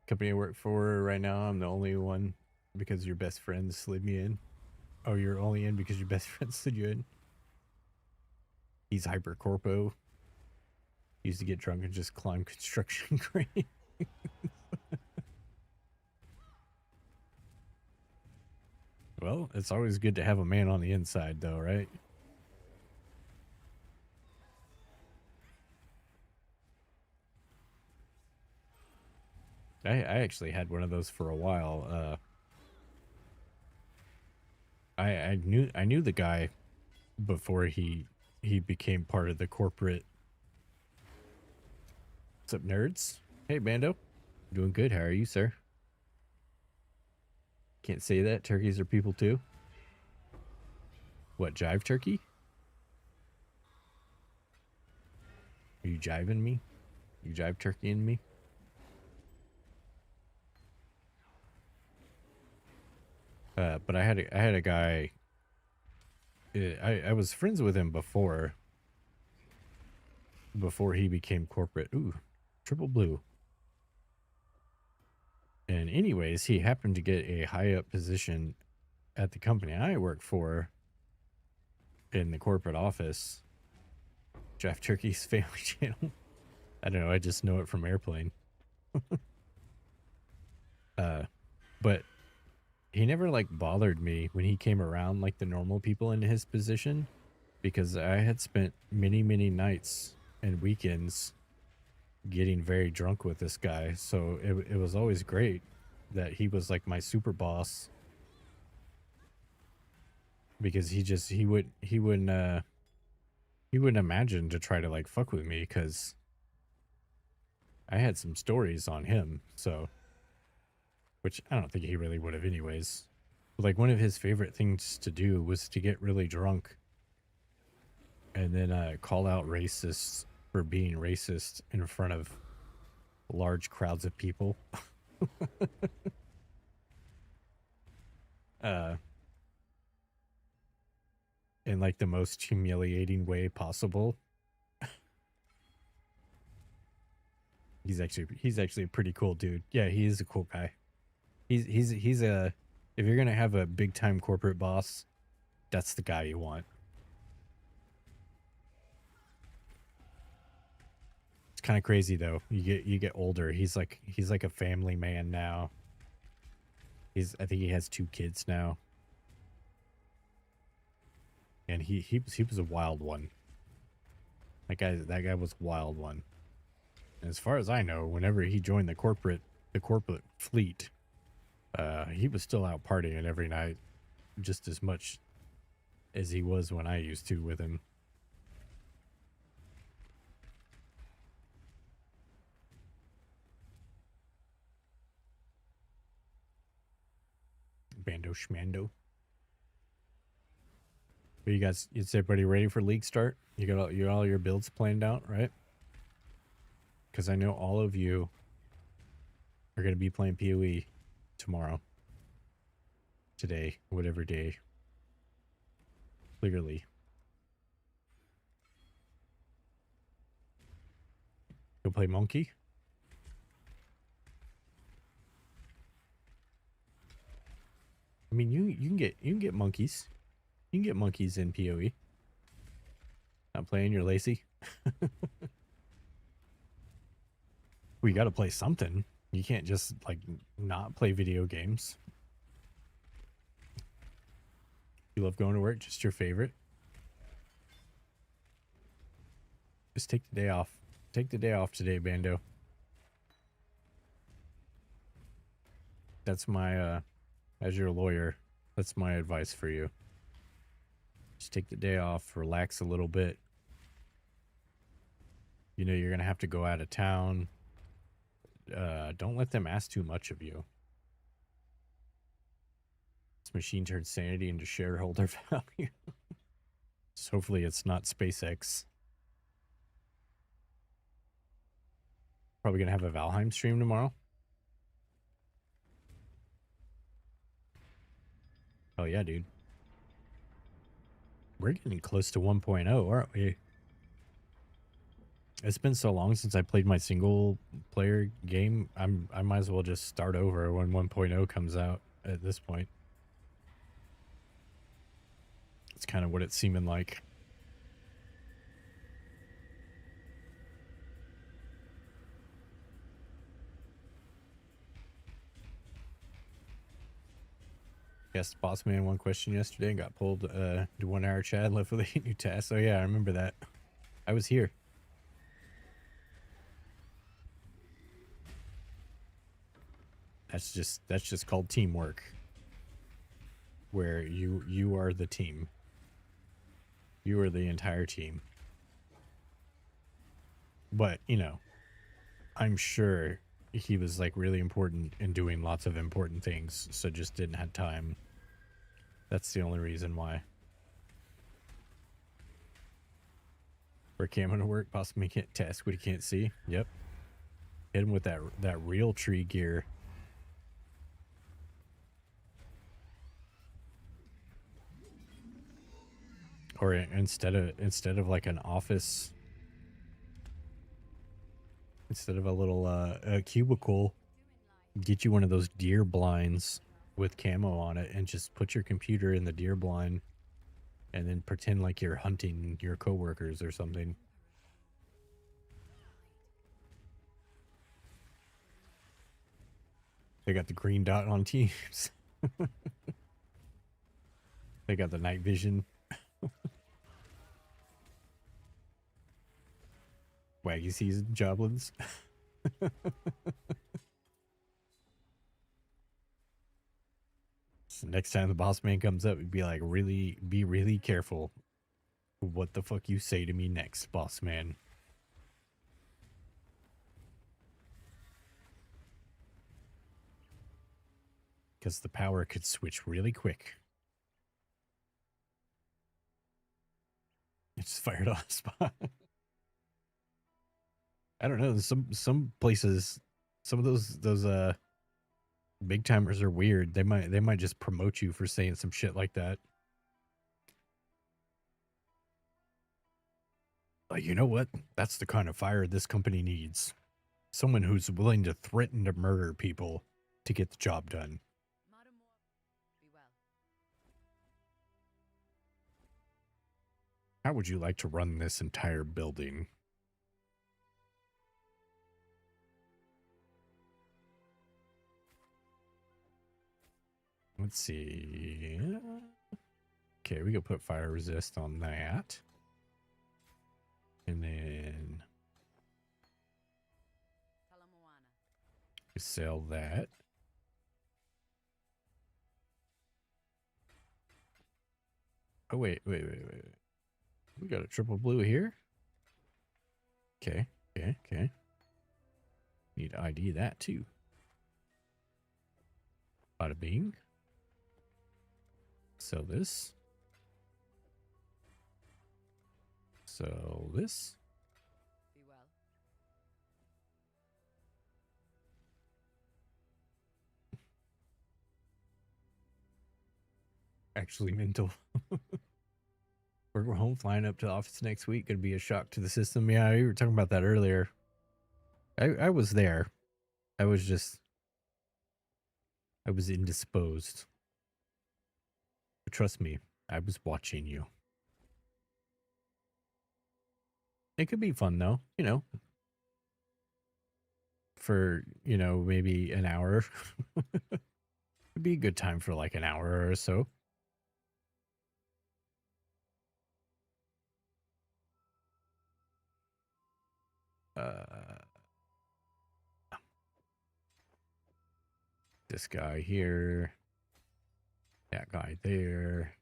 Company I work for right now, I'm the only one because your best friend slid me in. Oh, you're only in because your best friend slid you in? He's hyper corpo. He used to get drunk and just climb construction cranes. Well, it's always good to have a man on the inside, though, right? I actually had one of those for a while. I knew the guy before he became part of the corporate. What's up, nerds? Hey, Bando. Doing good. How are you, sir? Can't say that. Turkeys are people too. What, jive turkey? Are you jiving me? You jive turkeying me? But I had a guy. I was friends with him before he became corporate. Ooh, triple blue. And anyways, he happened to get a high up position at the company I work for in the corporate office. Jeff Turkey's family channel. I don't know, I just know it from Airplane. But he never like bothered me when he came around like the normal people in his position, because I had spent many nights and weekends getting very drunk with this guy, so it was always great that he was like my super boss, because he wouldn't imagine to try to like fuck with me, because I had some stories on him, so, which I don't think he really would have anyways. But like one of his favorite things to do was to get really drunk and then call out racists for being racist in front of large crowds of people. In like the most humiliating way possible. He's actually a pretty cool dude. Yeah, he is a cool guy. He's a, if you're gonna have a big time corporate boss, that's the guy you want. It's kind of crazy though. You get older. He's like a family man now. I think he has 2 kids now. And he was a wild one. That guy was a wild one. And as far as I know, whenever he joined the corporate fleet, he was still out partying every night, just as much as he was when I used to with him. Bando schmando. Are you guys, is everybody ready for league start? You got all your builds planned out, right? Because I know all of you are going to be playing PoE tomorrow, today, whatever day. Clearly. Go play Monkey? I mean, you can get monkeys. You can get monkeys in PoE. Not playing, you're lazy. We got to play something. You can't just like not play video games. You love going to work, just your favorite. Just take the day off. Take the day off today, Bando. That's my as your lawyer, that's my advice for you. Just take the day off, relax a little bit. You know you're gonna have to go out of town. Don't let them ask too much of you. This machine turns sanity into shareholder value. So hopefully it's not SpaceX. Probably gonna have a Valheim stream tomorrow. Oh yeah, dude. We're getting close to 1.0, aren't we? It's been so long since I played my single player game. I might as well just start over when 1.0 comes out at this point. It's kind of what it's seeming like. Asked Boss Man one question yesterday and got pulled to 1 hour chat left with a new task. Oh yeah, I remember that. I was here. That's just called teamwork. Where you are the team. You are the entire team. But, you know, I'm sure he was like really important and doing lots of important things, so just didn't have time. That's the only reason why. For Camo to work, possibly can't task what he can't see. Yep. Hit him with that real tree gear. Or instead of like an office, instead of a little a cubicle, get you one of those deer blinds with camo on it and just put your computer in the deer blind and then pretend like you're hunting your coworkers or something. They got the green dot on Teams. They got the night vision. Waggy season joblins. So next time the boss man comes up, it'd be like, be really careful what the fuck you say to me next, boss man. Because the power could switch really quick. It just fired off spot. I don't know. Some places, some of those big timers are weird. They might just promote you for saying some shit like that. You know what? That's the kind of fire this company needs. Someone who's willing to threaten to murder people to get the job done. Be well. How would you like to run this entire building? Let's see. Okay, we can put fire resist on that. And then we sell that. Oh, wait. We got a triple blue here. Okay. Need to ID that too. Bada bing. Sell this. Sell this. Be well. Actually mental. We're home flying up to the office next week. Gonna be a shock to the system. Yeah, we were talking about that earlier. I was there. I was indisposed. But trust me, I was watching you. It could be fun though, you know. for, you know, maybe an hour. It'd be a good time for like an hour or so. This guy here, that guy there.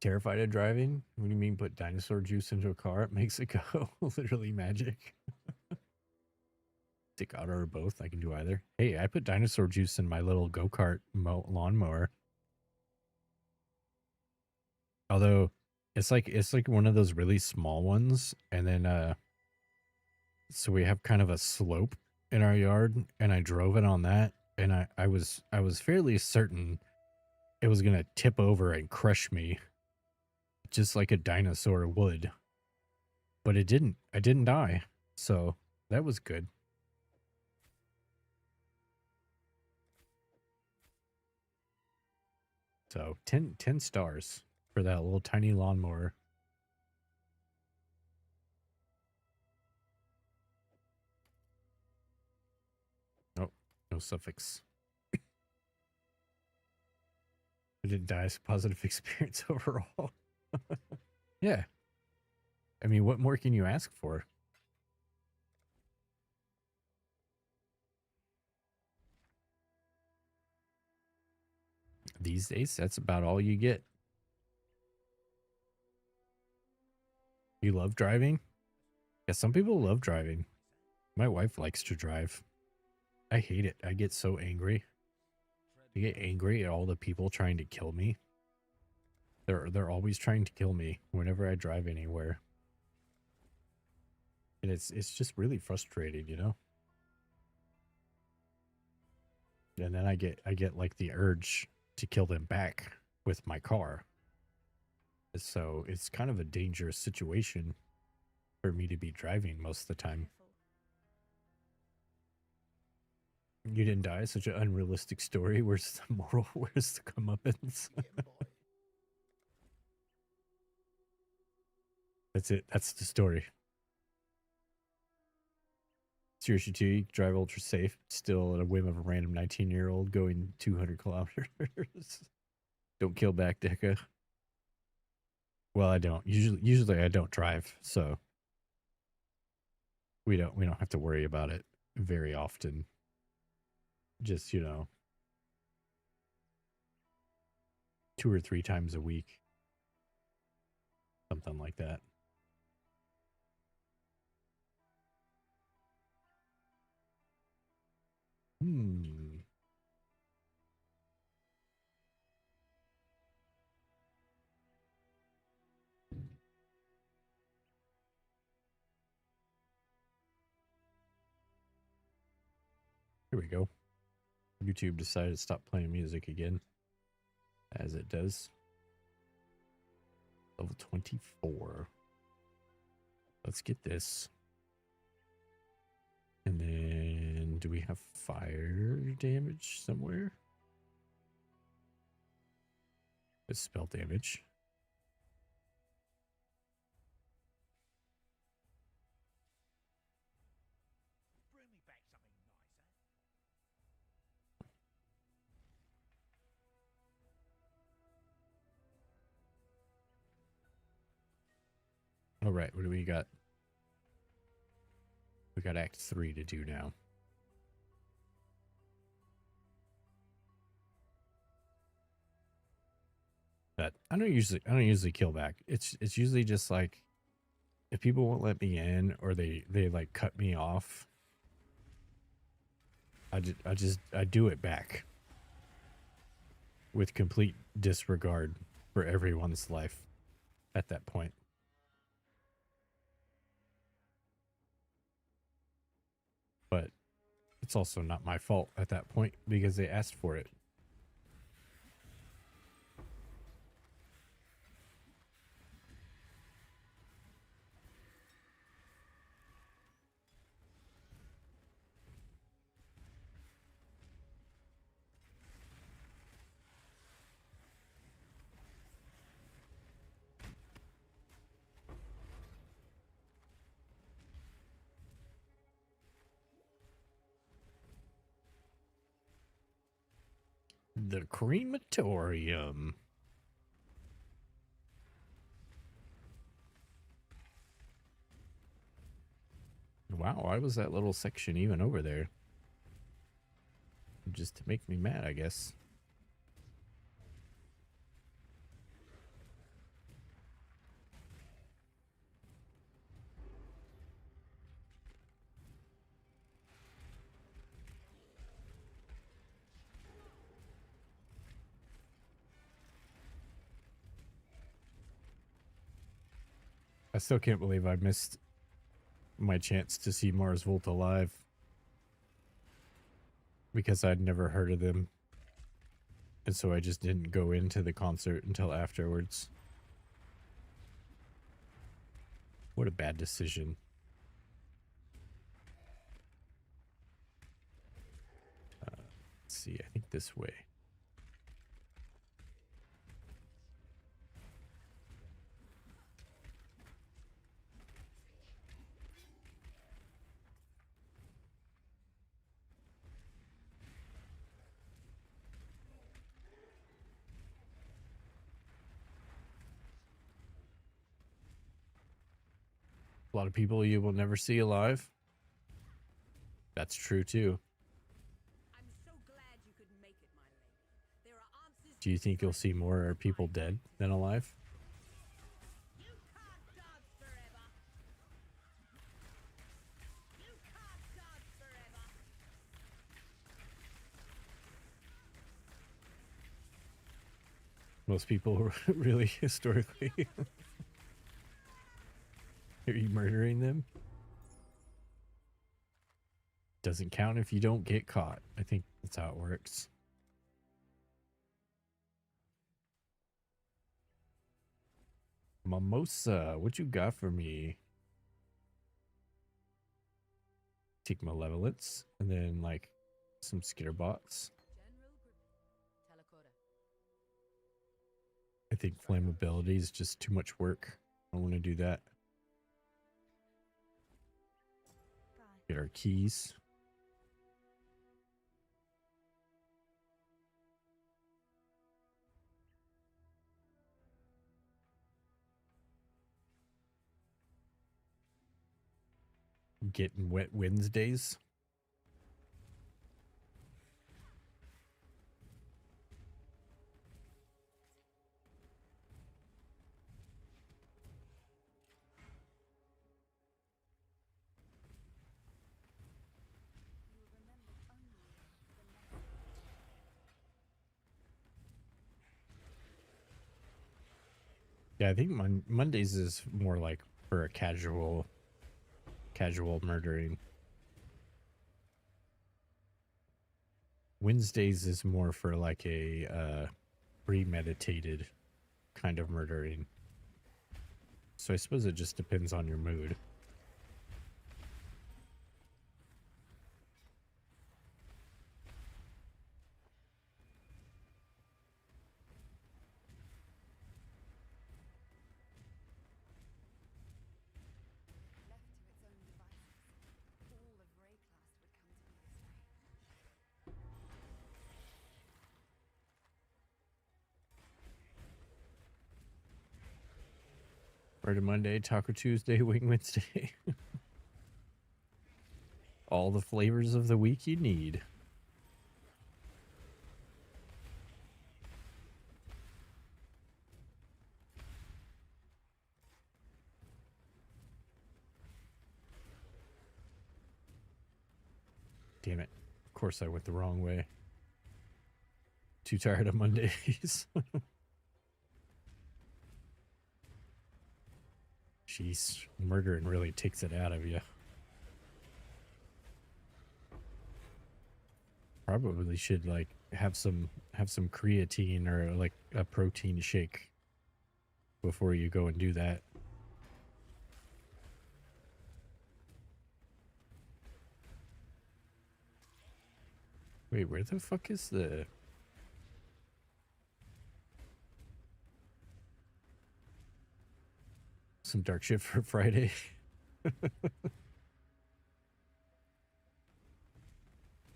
Terrified of driving? What do you mean put dinosaur juice into a car? It makes it go. Literally magic. Stick out or both. I can do either. Hey, I put dinosaur juice in my little go-kart lawnmower. Although it's like one of those really small ones, and then so we have kind of a slope in our yard, and I drove it on that, and I was fairly certain it was gonna tip over and crush me, just like a dinosaur would. But it didn't. I didn't die, so that was good. So 10 stars for that little tiny lawnmower. Oh, no suffix. I didn't die. It's a positive experience overall. Yeah. I mean, what more can you ask for? These days, that's about all you get. You love driving? Yeah, some people love driving. My wife likes to drive. I hate it. I get so angry. I get angry at all the people trying to kill me. They're always trying to kill me whenever I drive anywhere. And it's just really frustrating, you know? And then I get like the urge to kill them back with my car. So it's kind of a dangerous situation for me to be driving most of the time. You didn't die. Such an unrealistic story. Where's the moral? Where's the comeuppance? That's it. That's the story. Seriously, too, you drive ultra safe, still at a whim of a random 19-year-old going 200 kilometers. Don't kill back, Deca. Well, I don't. Usually I don't drive, so we don't have to worry about it very often. Just, you know, 2 or 3 times a week. Something like that. Here we go. YouTube decided to stop playing music again, as it does. Level 24. Let's get this. And then, do we have fire damage somewhere? It's spell damage. Bring me back something nicer. All right, what do we got? We got Act 3 to do now. But I don't usually kill back. It's usually just like if people won't let me in or they like cut me off, I do it back with complete disregard for everyone's life at that point. But it's also not my fault at that point because they asked for it. The crematorium. Wow, why was that little section even over there? Just to make me mad, I guess. I still can't believe I missed my chance to see Mars Volta live because I'd never heard of them. And so I just didn't go into the concert until afterwards. What a bad decision. Let's see, I think this way. A lot of people you will never see alive. That's true too. I'm so glad you could make it, my lady. There are answers. Do you think you'll see more people dead than alive? You can't dance forever. You can't dance forever. Most people really historically. Are you murdering them? Doesn't count if you don't get caught. I think that's how it works. Mimosa, what you got for me? Take malevolence and then like some skitter bots. General Griffin. Telekora. I think flammability is just too much work. I don't want to do that. Get our keys. Getting wet Wednesdays. Yeah, I think Mondays is more like for a casual murdering. Wednesdays is more for like a premeditated kind of murdering. So I suppose it just depends on your mood. Left to its own devices, all of Rayclast would come to be this way. Murder Monday, Taco Tuesday, Wing Wednesday. All the flavors of the week you need. Damn it. Of course I went the wrong way. Too tired of Mondays. Jeez, murdering really takes it out of you. Probably should like have some creatine or like a protein shake before you go and do that. Wait, where the fuck is the... Some dark shit for Friday?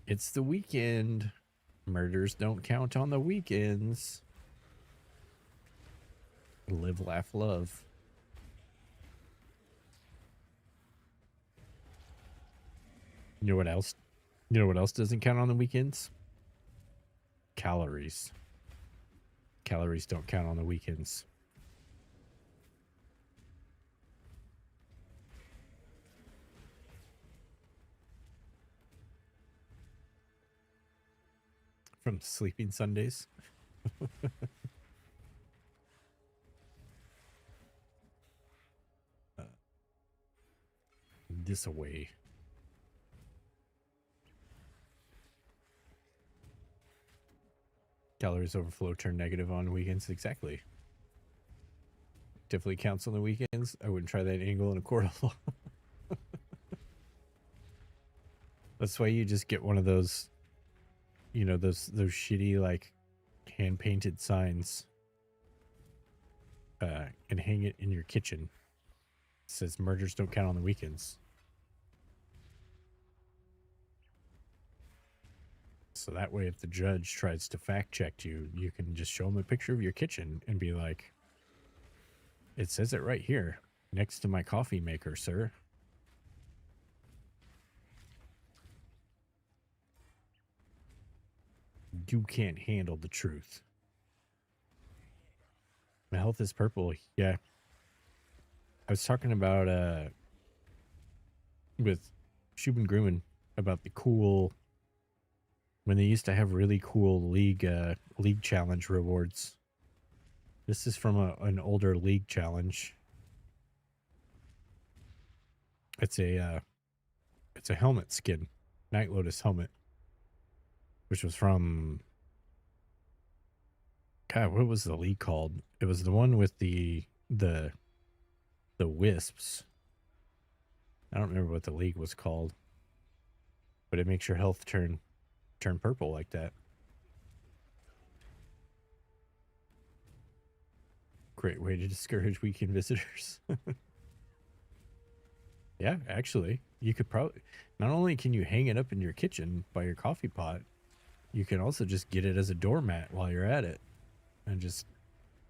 It's the weekend. Murders don't count on the weekends. Live, laugh, love. You know what else? You know what else doesn't count on the weekends? Calories. Calories don't count on the weekends. From Sleeping Sundays. This away. Calories overflow turn negative on weekends. Exactly. Definitely counts on the weekends. I wouldn't try that angle in a court of law. That's why you just get one of those, you know, those shitty like hand painted signs, and hang it in your kitchen. It says murders don't count on the weekends. So that way, if the judge tries to fact check you, you can just show him a picture of your kitchen and be like, it says it right here next to my coffee maker, sir. You can't handle the truth. My health is purple. Yeah. I was talking about, with Shubin Grumman about the cool, when they used to have really cool league challenge rewards. This is from an older league challenge. It's a helmet skin, Night Lotus helmet, which was from, God, what was the league called? It was the one with the wisps. I don't remember what the league was called, but it makes your health turn purple like that. Great way to discourage weekend visitors. Yeah, actually, you could probably, not only can you hang it up in your kitchen by your coffee pot, you can also just get it as a doormat while you're at it and just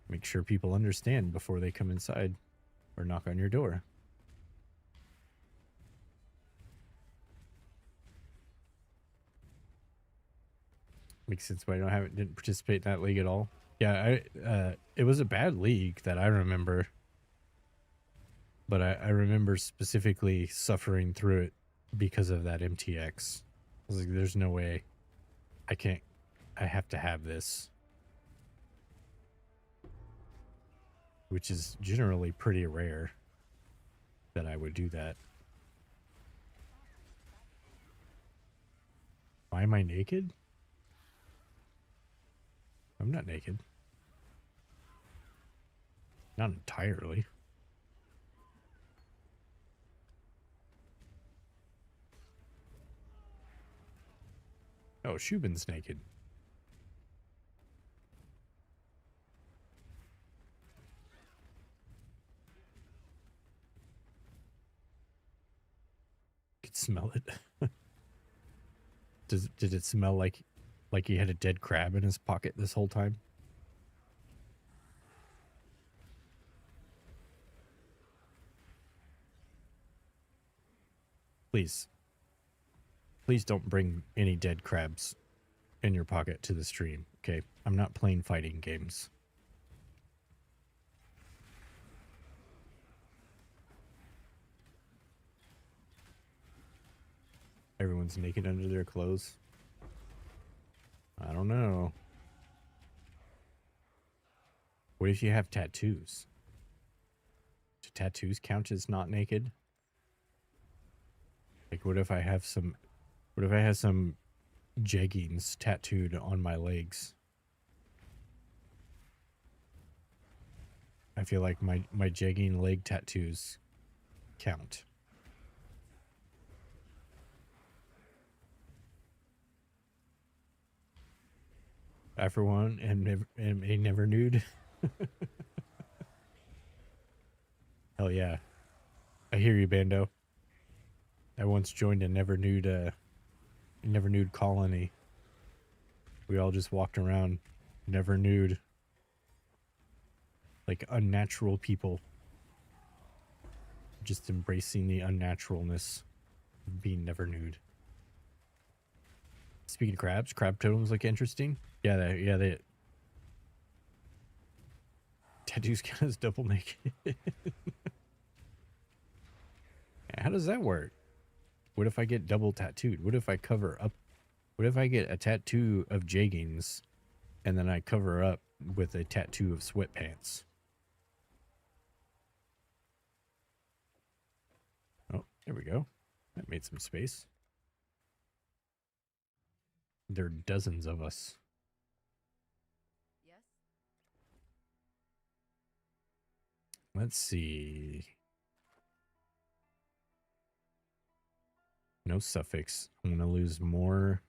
make sure people understand before they come inside or knock on your door. Makes sense why I didn't participate in that league at all. Yeah, it was a bad league that I remember. But I remember specifically suffering through it because of that MTX. I was like, there's no way I have to have this. Which is generally pretty rare that I would do that. Why am I naked? I'm not naked. Not entirely. Oh, Shubin's naked. Could smell it. Did it smell like he had a dead crab in his pocket this whole time? Please. Please don't bring any dead crabs in your pocket to the stream, okay? I'm not playing fighting games. Everyone's naked under their clothes. I don't know. What if you have tattoos? Do tattoos count as not naked? Like, what if I have some jeggings tattooed on my legs? I feel like my jegging leg tattoos count. I, for one, am a never nude. Hell yeah. I hear you, Bando. I once joined a never nude colony We all just walked around, never nude. Like unnatural people. Just embracing the unnaturalness of being never nude. Speaking of crabs, crab totems look interesting. Yeah, they tattoos count as double naked. How does that work? What if I get double tattooed? What if I cover up? What if I get a tattoo of jeggings and then I cover up with a tattoo of sweatpants? Oh, there we go. That made some space. There are dozens of us. Yes? Let's see. No suffix. I'm going to lose more.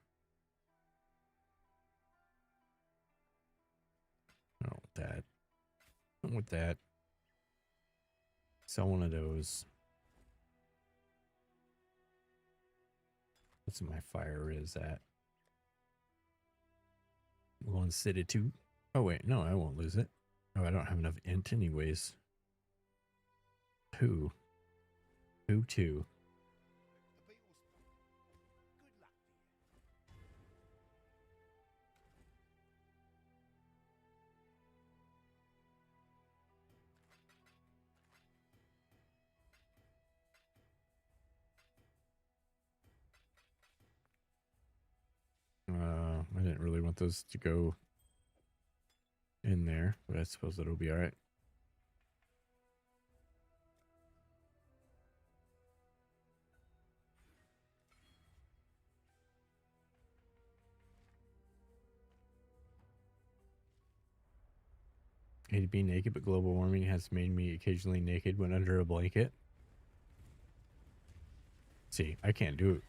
I don't want that. I don't want that. Sell one of those. What's my fire is at? One city two. Oh wait, no, I won't lose it. Oh, I don't have enough int anyways. Two. Two. The beetle's good luck to you. I didn't really want those to go in there, but I suppose it'll be all right. I hate to be naked, but global warming has made me occasionally naked when under a blanket. See, I can't do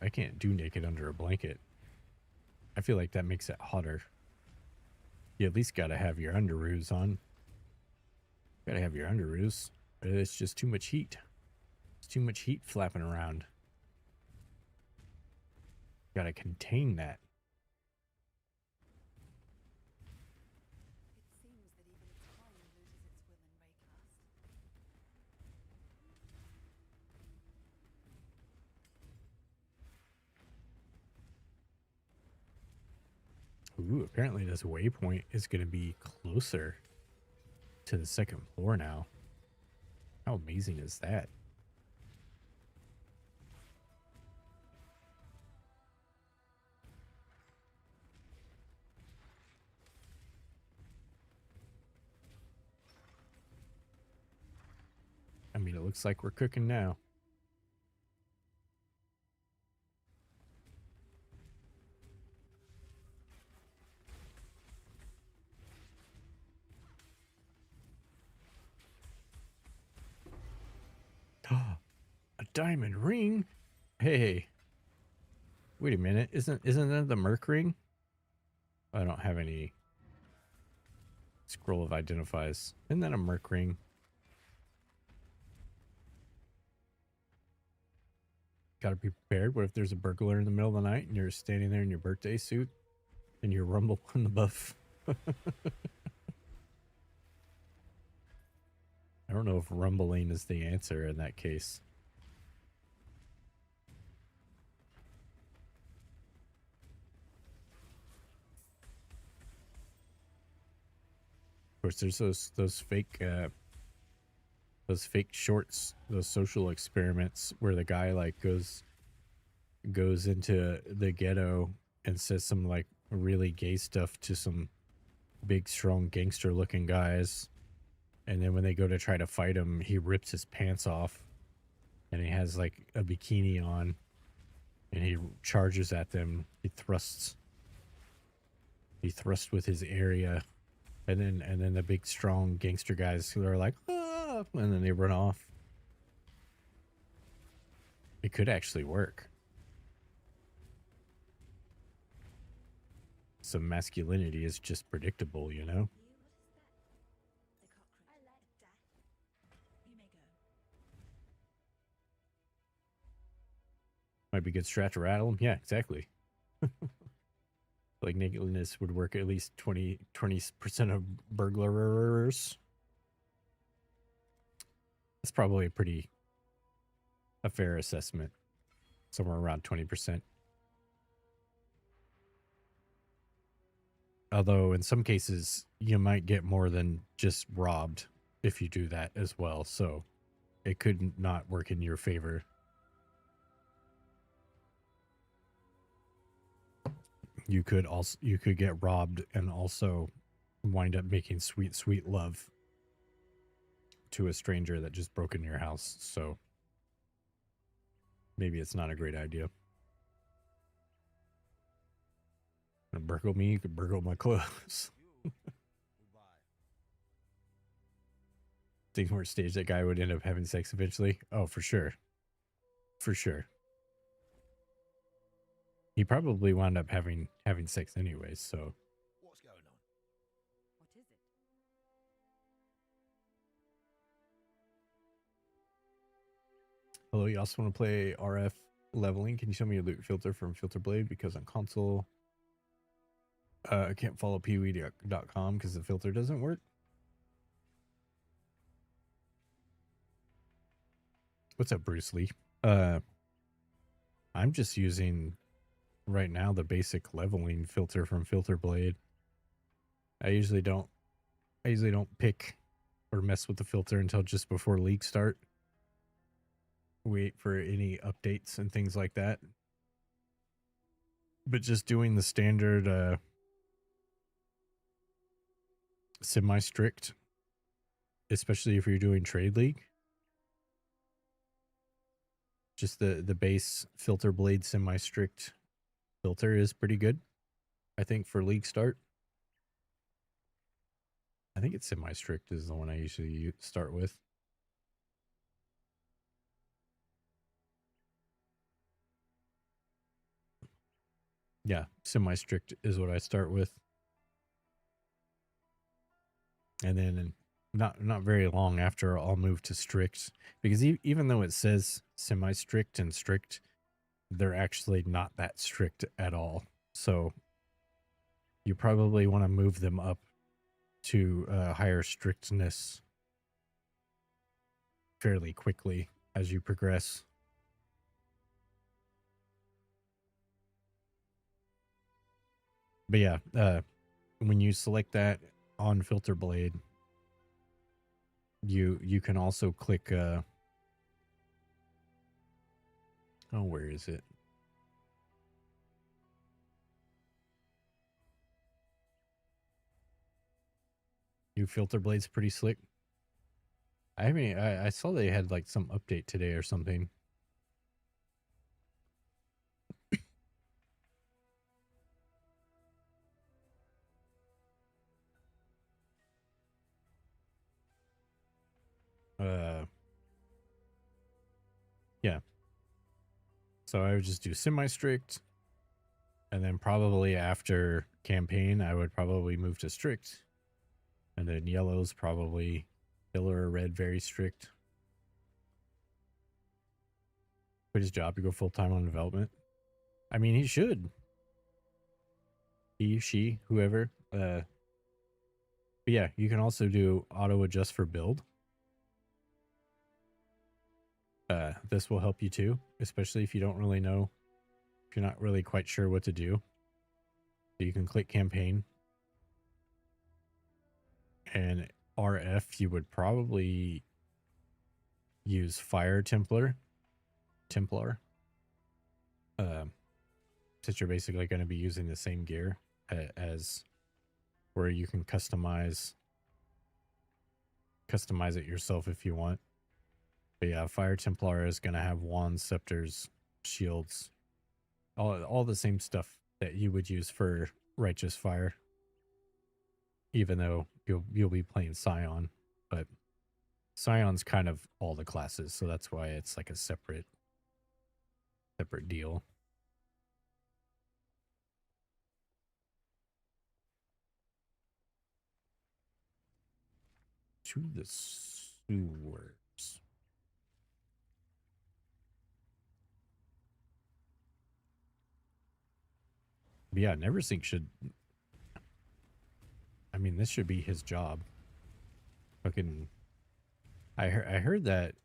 naked under a blanket. I feel like that makes it hotter. You at least gotta have your underoos on. Gotta have your underoos. But it's just too much heat. It's too much heat flapping around. Gotta contain that. It seems that even time loses its will in Raycast. Ooh, apparently this waypoint is gonna be closer to the second floor now. How amazing is that? I mean, it looks like we're cooking now. A diamond ring? Hey. Wait a minute. Isn't that the Merc ring? I don't have any scroll of identifies. Isn't that a Merc ring? Gotta be prepared. What if there's a burglar in the middle of the night and you're standing there in your birthday suit and you're rumbling the buff? I don't know if rumbling is the answer in that case. Of course, there's those fake shorts, those social experiments where the guy like goes into the ghetto and says some like really gay stuff to some big strong gangster looking guys, and then when they go to try to fight him, he rips his pants off and he has like a bikini on and he charges at them. He thrusts with his area, and then the big strong gangster guys who are like, ah, and then they run off. It could actually work. Some masculinity is just predictable, you know? Might be good strat to rattle them. Yeah, exactly. Like nakedness would work at least 20% of burglars. That's probably a fair assessment. Somewhere around 20%. Although in some cases you might get more than just robbed if you do that as well. So it could not work in your favor. You could get robbed and also wind up making sweet, sweet love to a stranger that just broke into your house. So maybe it's not a great idea. Burgle me, you could burgle my clothes. Think more stage that guy would end up having sex eventually? Oh, for sure. For sure. He probably wound up having sex anyways, so. What's going on? What is it? Hello, you also want to play RF leveling? Can you show me a loot filter from Filter Blade? Because on console, I can't follow pwe.com because the filter doesn't work. What's up, Bruce Lee? I'm just using right now the basic leveling filter from Filter Blade. I usually don't pick or mess with the filter until just before league start. Wait for any updates and things like that. But just doing the standard semi-strict, especially if you're doing trade league. Just the base Filter Blade semi-strict filter is pretty good, I think, for league start. I think it's semi-strict is the one I usually start with. Yeah, semi-strict is what I start with. And then not very long after, I'll move to strict. Because even though it says semi-strict and strict, they're actually not that strict at all. So you probably want to move them up to higher strictness fairly quickly as you progress. But yeah, when you select that on Filter Blade, you can also click oh, where is it? New Filter Blade's pretty slick. I mean, I saw they had like some update today or something. Yeah. So I would just do semi-strict, and then probably after campaign, I would probably move to strict, and then yellow's probably killer or red, very strict. Quit his job to go full-time on development. I mean, he should. He, she, whoever. But yeah, you can also do auto adjust for build. This will help you too, especially if you don't really know, if you're not really quite sure what to do. So you can click campaign, and RF, you would probably use Fire Templar. Since you're basically going to be using the same gear as where you can customize it yourself if you want. But yeah, Fire Templar is going to have wands, scepters, shields, all the same stuff that you would use for Righteous Fire. Even though you'll be playing Scion, but Scion's kind of all the classes, so that's why it's like a separate deal. To the sewers. But yeah, Neversink should. I mean, this should be his job. Fucking. I heard that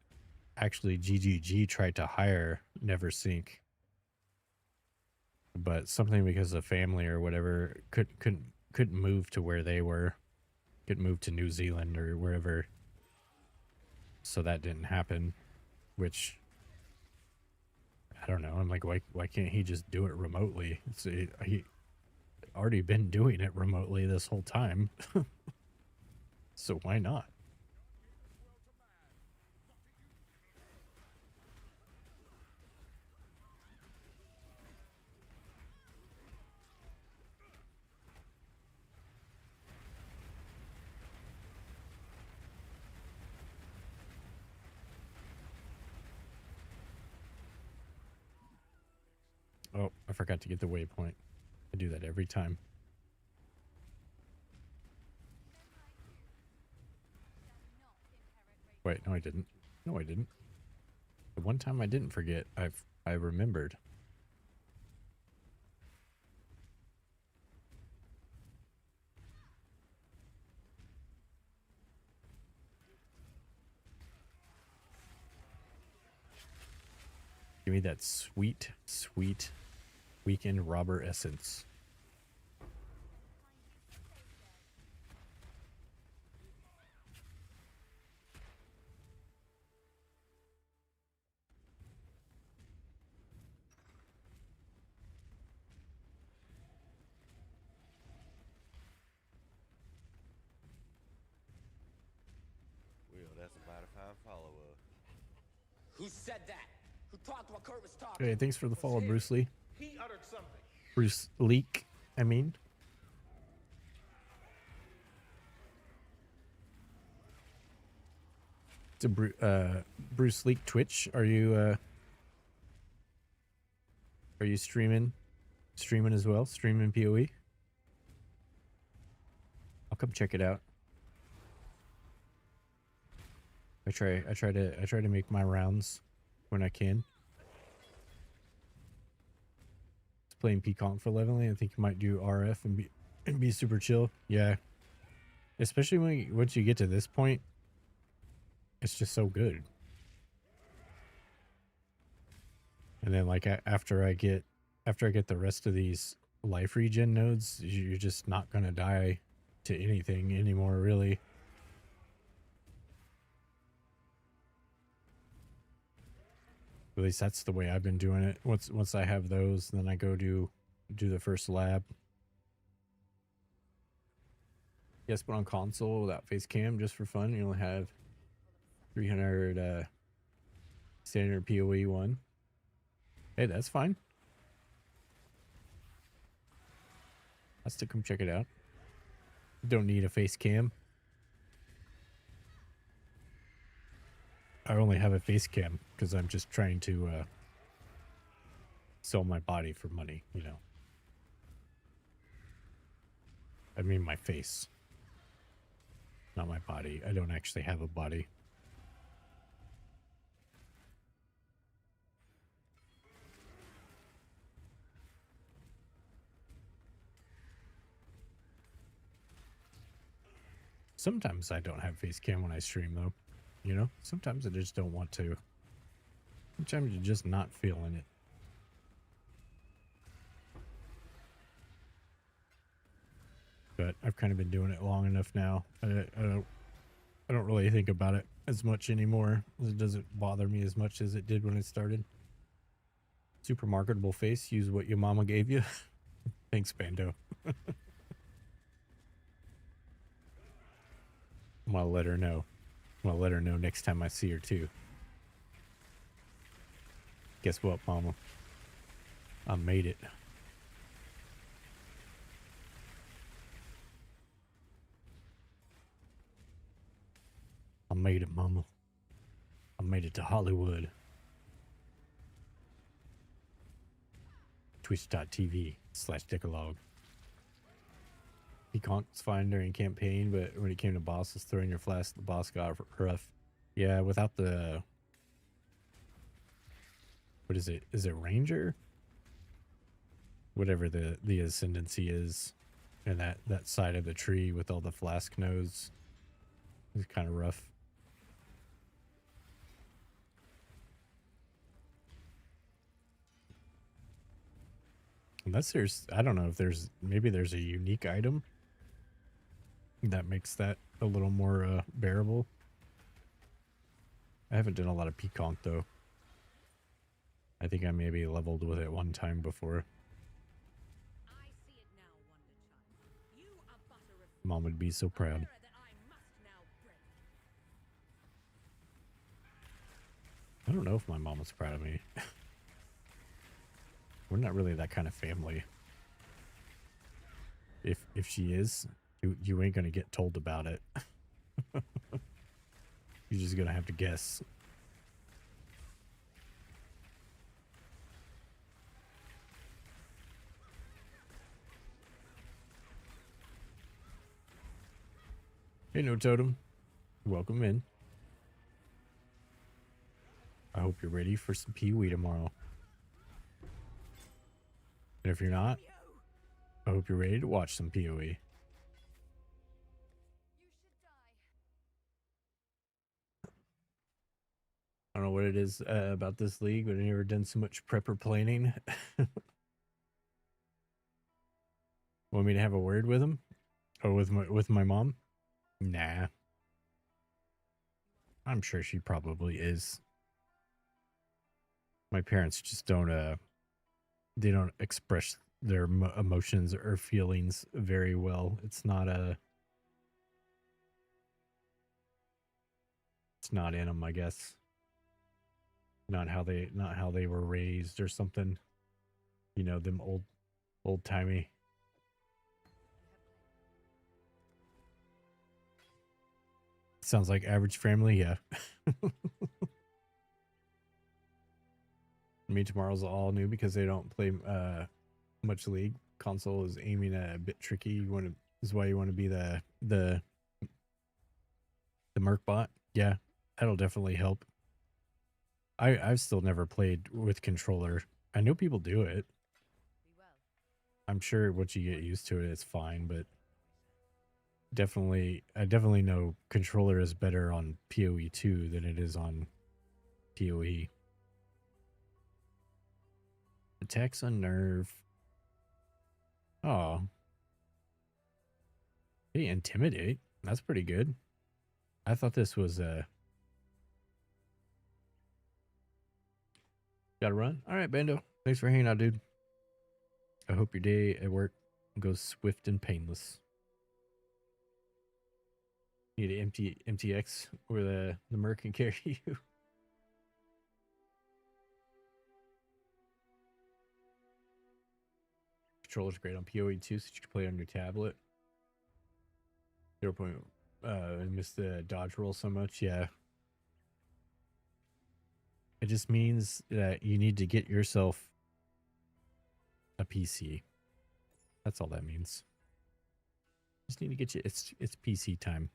actually GGG tried to hire Neversink, but something because of family or whatever couldn't move to where they were. Couldn't move to New Zealand or wherever. So that didn't happen, which I don't know. I'm like, why can't he just do it remotely? He already been doing it remotely this whole time. So why not? Oh, I forgot to get the waypoint. I do that every time. Wait, no I didn't. No I didn't. The one time I didn't forget, I remembered. Give me that sweet, sweet weekend robber essence. Well, that's about a fine follow-up. Who said that? Who talked while Kurt was talking? Hey, thanks for the follow, him. Bruce Lee. He uttered something. Bruce Leak, I mean. It's a Bruce Leak Twitch. Are you streaming as well? Streaming PoE? I'll come check it out. I try to make my rounds when I can. It's playing Peacock for Leveling. I think you might do RF and be super chill. Yeah. Especially once you get to this point, it's just so good. And then like after I get the rest of these life regen nodes, you're just not gonna die to anything anymore, really. At least that's the way I've been doing it. Once I have those, then I go do the first lab. Yes, but on console without face cam, just for fun, you only have 300 standard PoE 1. Hey, that's fine. I'll still come check it out. Don't need a face cam. I only have a face cam because I'm just trying to sell my body for money, you know. I mean my face. Not my body. I don't actually have a body. Sometimes I don't have face cam when I stream though. You know? Sometimes I just don't want to. Sometimes you're just not feeling it. But I've kind of been doing it long enough now. I don't really think about it as much anymore. It doesn't bother me as much as it did when it started. Super marketable face. Use what your mama gave you. Thanks, Bando. I'm gonna let her know. I'm gonna let her know next time I see her too. Guess what, mama? I made it. I made it, mama. I made it to Hollywood. Twitch.tv/Decalogue. Peacock's fine during campaign, but when it came to bosses, throwing your flask, the boss got rough. Yeah, without the... What is it? Is it Ranger? whatever the ascendancy is, and that side of the tree with all the flask nodes is kind of rough. Unless there's, I don't know if there's, maybe there's a unique item that makes that a little more bearable. I haven't done a lot of Peaconk though. I think I maybe leveled with it one time before. I see it now, Wonder Child. You are but a reflection, Mom would be so a proud. mirror that I must now break. I don't know if my mom was proud of me. We're not really that kind of family. If she is, you ain't gonna get told about it. You're just gonna have to guess. Hey, No Totem. Welcome in. I hope you're ready for some PoE tomorrow. And if you're not, I hope you're ready to watch some PoE. You should die. I don't know what it is about this league, but I've never done so much prepper planning. Want me to have a word with him? Or with my mom? Nah. I'm sure she probably is. My parents just don't they don't express their emotions or feelings very well. It's not it's not in them, I guess. Not how they were raised or something. You know, them old timey. Sounds like average family, yeah. Me tomorrow's all new because they don't play much League. Console is aiming a bit tricky. You want to, is why you want to be the Merc bot. Yeah, that'll definitely help. I've still never played with controller. I know people do it. I'm sure once you get used to it, it's fine, but I definitely know controller is better on PoE 2 than it is on PoE. Attacks on nerve. Oh. Hey, intimidate. That's pretty good. I thought this was gotta run. All right, Bando. Thanks for hanging out, dude. I hope your day at work goes swift and painless. Need an MTX where the Merc can carry you. Controller's great on PoE 2, so you can play on your tablet. 0. I missed the dodge roll so much. Yeah. It just means that you need to get yourself a PC. That's all that means. Just need to get you. It's PC time.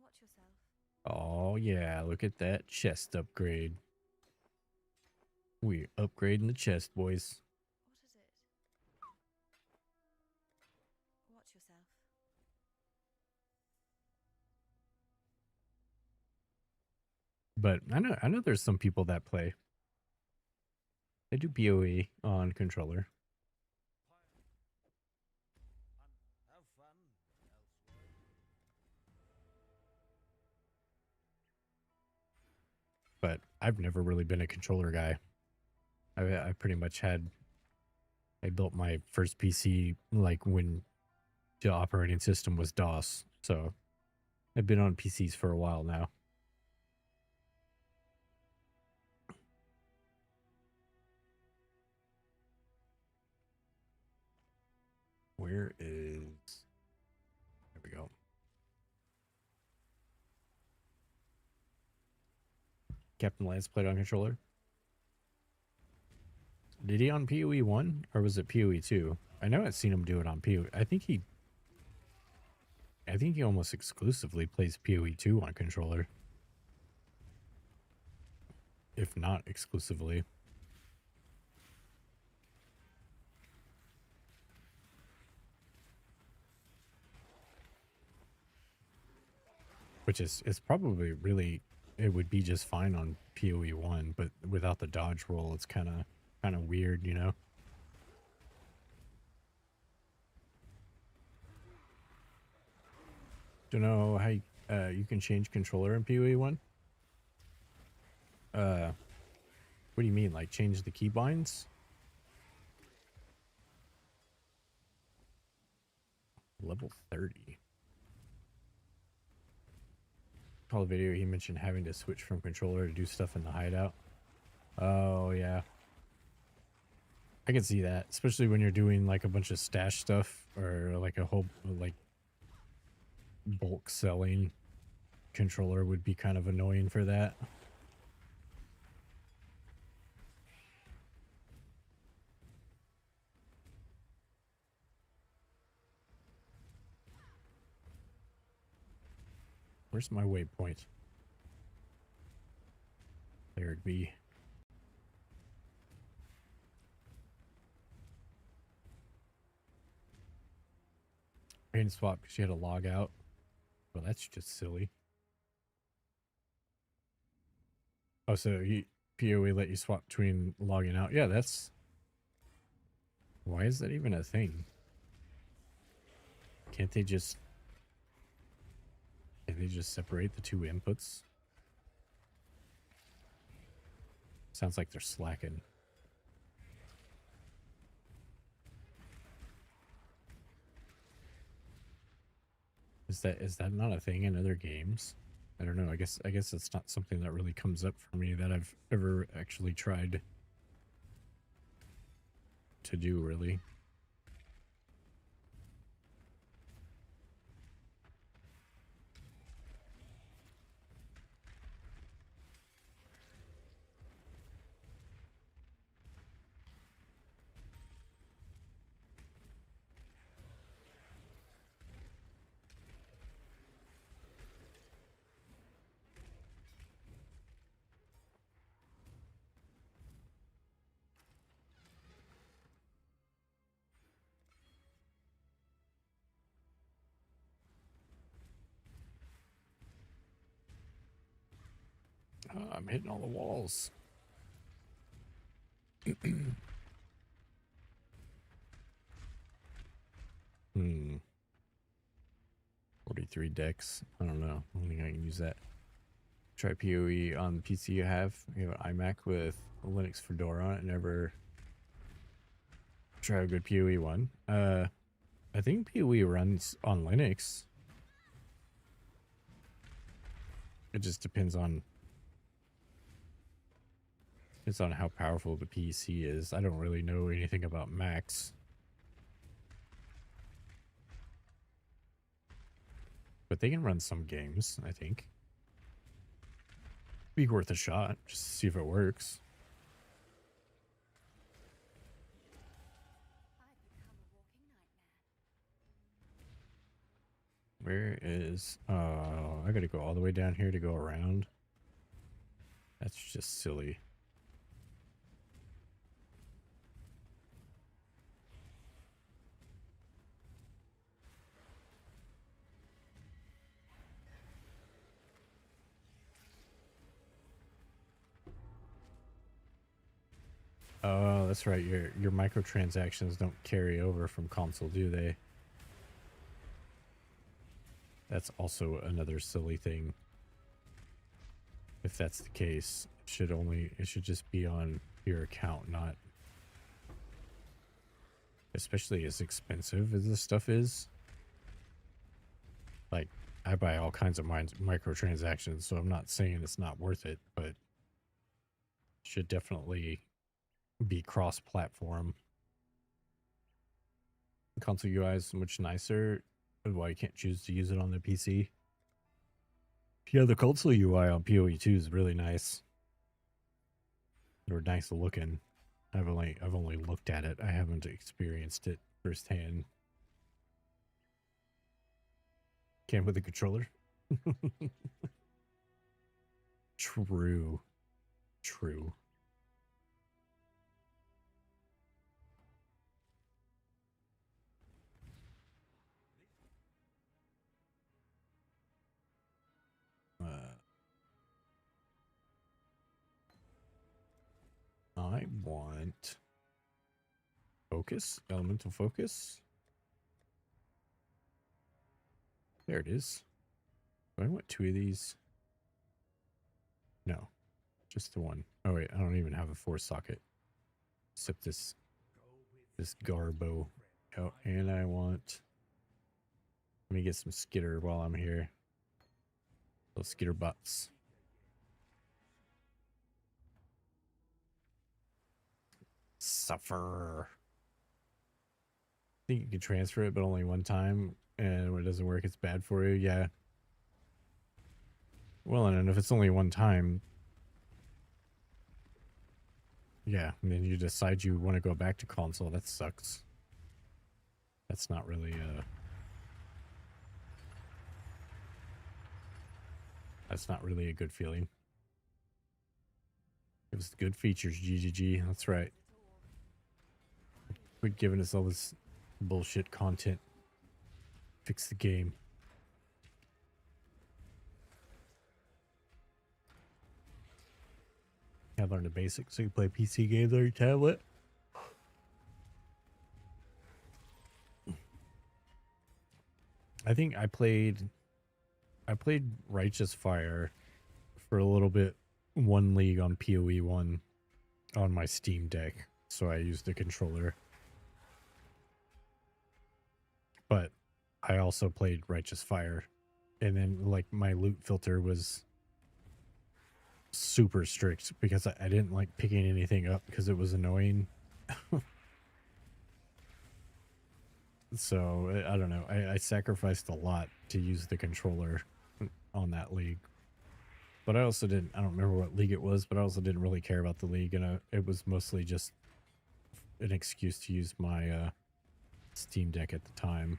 Watch yourself. Oh yeah, look at that chest upgrade. We're upgrading the chest, boys. What is it? Watch yourself. But I know there's some people that play. They do PoE on controller. Have fun elsewhere. But I've never really been a controller guy. I pretty much I built my first PC like when the operating system was DOS. So I've been on PCs for a while now. Where is... There we go. Captain Lance played on controller. Did he on PoE 1 or was it PoE 2? I know I've seen him do it on PoE. I think he I think he almost exclusively plays PoE 2 on controller. If not exclusively. Which is probably really, it would be just fine on PoE 1, but without the dodge roll, it's kind of weird, you know? Don't know how you can change controller in PoE 1? What do you mean, like change the keybinds? Level 30. Call the video, he mentioned having to switch from controller to do stuff in the hideout. Oh, yeah. I can see that, especially when you're doing like a bunch of stash stuff or like a whole like bulk selling. Controller would be kind of annoying for that. Where's my waypoint? There it be. Pain swap because she had to log out. Well, that's just silly. Oh, so PoE let you swap between logging out? Yeah, that's... Why is that even a thing? Can't they just... Can they just separate the two inputs? Sounds like they're slacking. Is that not a thing in other games? I don't know. I guess it's not something that really comes up for me that I've ever actually tried to do, really. I'm hitting all the walls. 43 decks. I don't know. I don't think I can use that. Try PoE on the PC you have. You have an iMac with Linux Fedora on it. Never try a good PoE one. I think PoE runs on Linux. It just depends on how powerful the PC is. I don't really know anything about Macs. But they can run some games, I think. Be worth a shot, just to see if it works. Where is... Oh, I gotta go all the way down here to go around. That's just silly. Oh, that's right. Your microtransactions don't carry over from console, do they? That's also another silly thing. If that's the case, it should just be on your account, not... Especially as expensive as this stuff is. Like, I buy all kinds of microtransactions, so I'm not saying it's not worth it, but should definitely be cross-platform. Console UI is much nicer. Why you can't choose to use it on the PC? Yeah, the console UI on PoE 2 is really nice. Or nice looking. I've only looked at it. I haven't experienced it firsthand. Can with a controller. True. True. I want focus, elemental focus. There it is. Do I want 2 of these? No, just the one. Oh wait, I don't even have a 4 socket. Except this garbo. Oh, and I want. Let me get some skitter while I'm here. Those skitter butts. Suffer. I think you can transfer it, but only one time. And when it doesn't work, it's bad for you. Yeah. Well, and if it's only one time, yeah, and then you decide you want to go back to console, that sucks. That's not really that's not really a good feeling. It was good features, GGG. That's right. Quit giving us all this bullshit content. Fix the game. I learned the basics so you play PC games on your tablet. I think I played Righteous Fire for a little bit, one league on PoE 1 on my Steam Deck, so I used the controller. But I also played Righteous Fire, and then like my loot filter was super strict because I didn't like picking anything up because it was annoying. So I don't know. I sacrificed a lot to use the controller on that league. But I also didn't, I don't remember what league it was, but I also didn't really care about the league. And it was mostly just an excuse to use my Steam Deck at the time.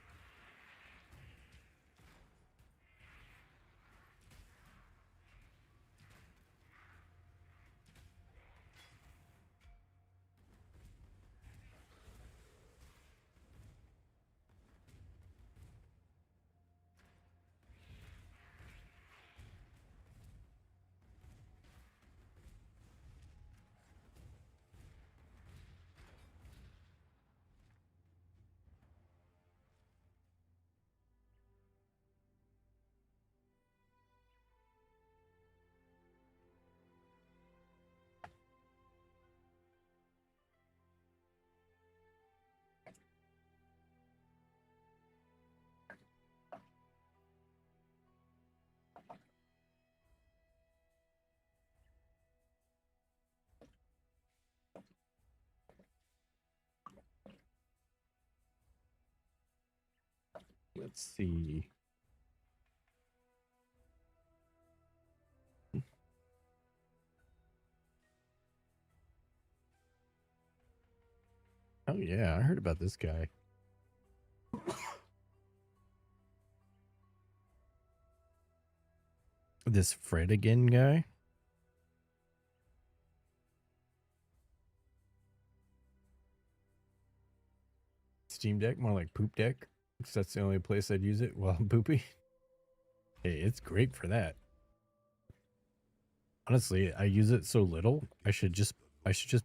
Let's see. Oh yeah, I heard about this guy. This Fred again guy? Steam Deck, more like Poop Deck. Because that's the only place I'd use it while I'm poopy. Hey, it's great for that. Honestly, I use it so little, I should just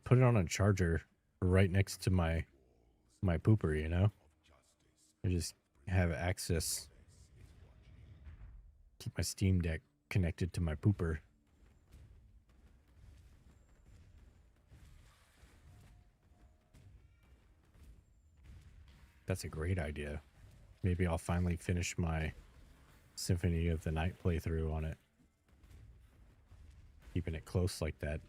put it on a charger right next to my pooper, you know? I just have access. Keep my Steam Deck connected to my pooper. That's a great idea. Maybe I'll finally finish my Symphony of the Night playthrough on it. Keeping it close like that.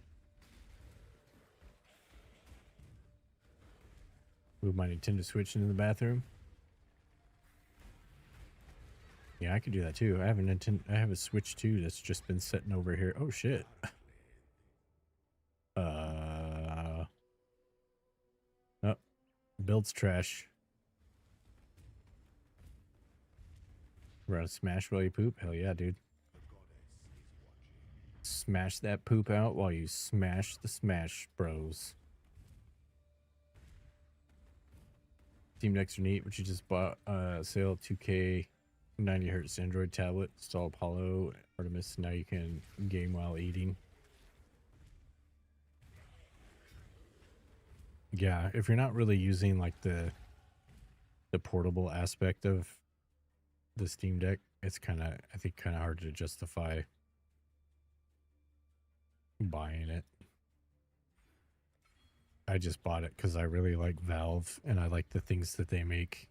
Move my Nintendo Switch into the bathroom. Yeah, I could do that too. I have a Switch 2 that's just been sitting over here. Oh shit. Oh, build's trash. We're gonna smash while you poop? Hell yeah, dude. Smash that poop out while you smash the Smash Bros. Steam Decks are neat, but you just bought sale 2K 90 hertz Android tablet, install Apollo, Artemis. Now you can game while eating. Yeah, if you're not really using like the portable aspect of the Steam Deck, it's kind of, I think, kind of hard to justify buying it. I just bought it because I really like Valve and I like the things that they make.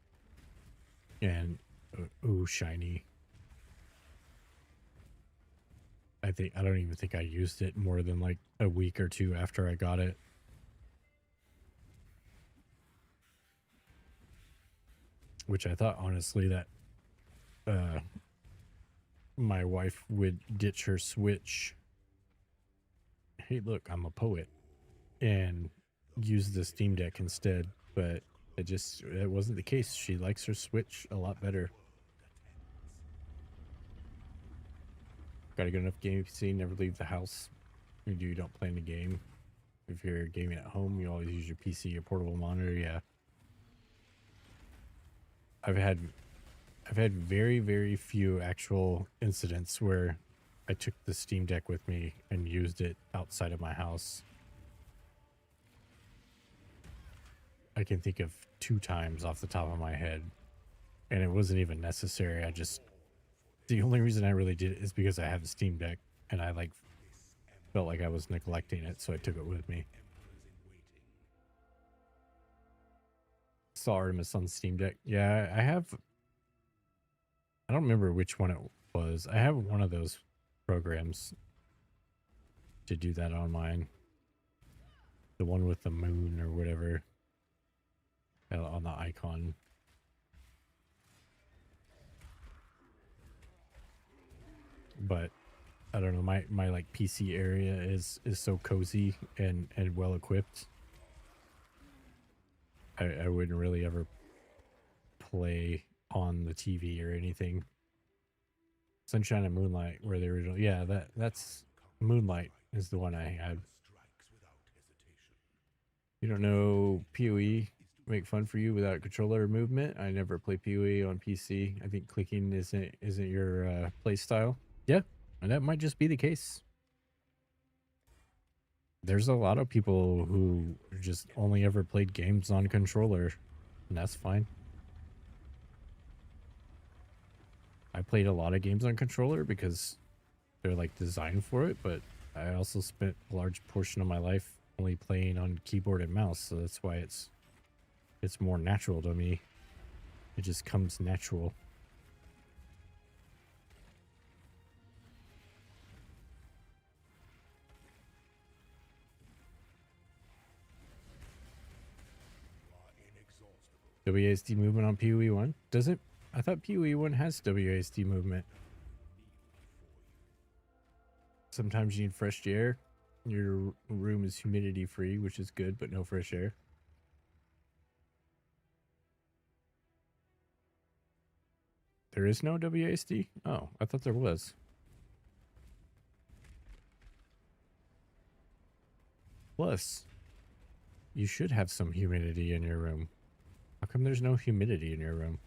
And ooh, shiny. I don't even think I used it more than like a week or two after I got it. Which I thought honestly that my wife would ditch her Switch. Hey, look, I'm a poet, and use the Steam Deck instead. But it wasn't the case. She likes her Switch a lot better. Got a good enough game PC, never leave the house. You don't plan to game. If you're gaming at home, you always use your PC, your portable monitor. Yeah. I've had very, very few actual incidents where I took the Steam Deck with me and used it outside of my house. I can think of 2 times off the top of my head, and it wasn't even necessary. The only reason I really did it is because I have the Steam Deck and I like felt like I was neglecting it, so I took it with me. Saw Artemis on Steam Deck. Yeah, I don't remember which one it was. I have one of those programs to do that on mine. The one with the moon or whatever on the icon. But I don't know, my like PC area is so cozy and well equipped. I wouldn't really ever play on the TV or anything. Sunshine and Moonlight were the original. Yeah, that's Moonlight is the one I had. You don't know PoE make fun for you without controller movement? I never play PoE on PC. I think clicking isn't your play style. Yeah, and that might just be the case. There's a lot of people who just only ever played games on controller, and that's fine. I played a lot of games on controller because they're like designed for it, but I also spent a large portion of my life only playing on keyboard and mouse, so that's why it's more natural to me. It just comes natural. WASD movement on PoE 1? Does it? I thought PoE 1 has WASD movement. Sometimes you need fresh air. Your room is humidity free, which is good, but no fresh air. There is no WASD? Oh, I thought there was. Plus, you should have some humidity in your room. How come there's no humidity in your room?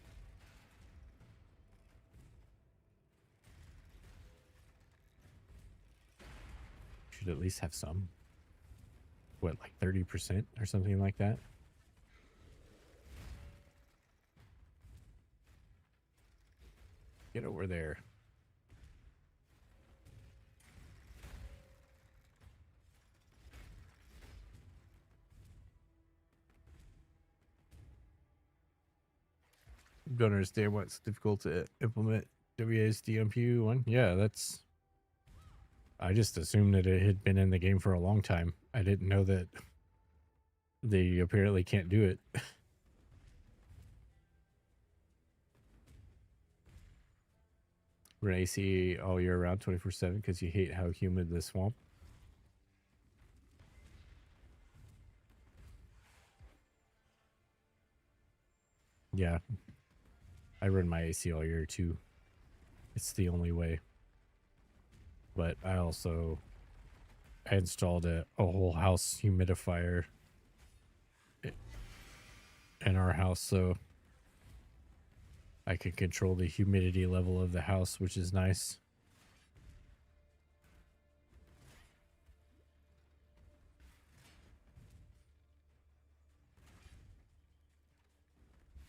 Should at least have some. What, like 30% or something like that? Get over there. Don't understand why it's difficult to implement WASD on PoE 1. Yeah, that's... I just assumed that it had been in the game for a long time. I didn't know that they apparently can't do it. Run AC all year round, 24/7, because you hate how humid the swamp. Yeah. I run my AC all year too. It's the only way. But I installed a whole house humidifier in our house, so I can control the humidity level of the house, which is nice.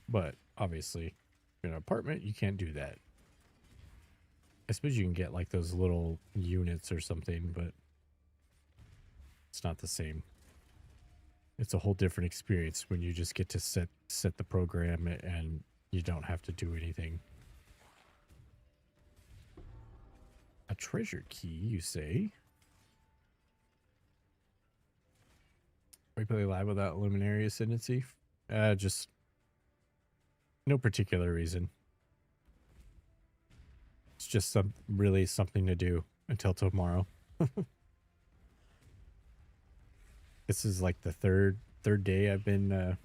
But obviously, in an apartment, you can't do that. I suppose you can get like those little units or something, but it's not the same. It's a whole different experience when you just get to set the program and you don't have to do anything. A treasure key, you say? We play live without Luminary Ascendancy? Just no particular reason. It's just really something to do until tomorrow. This is like the third day I've been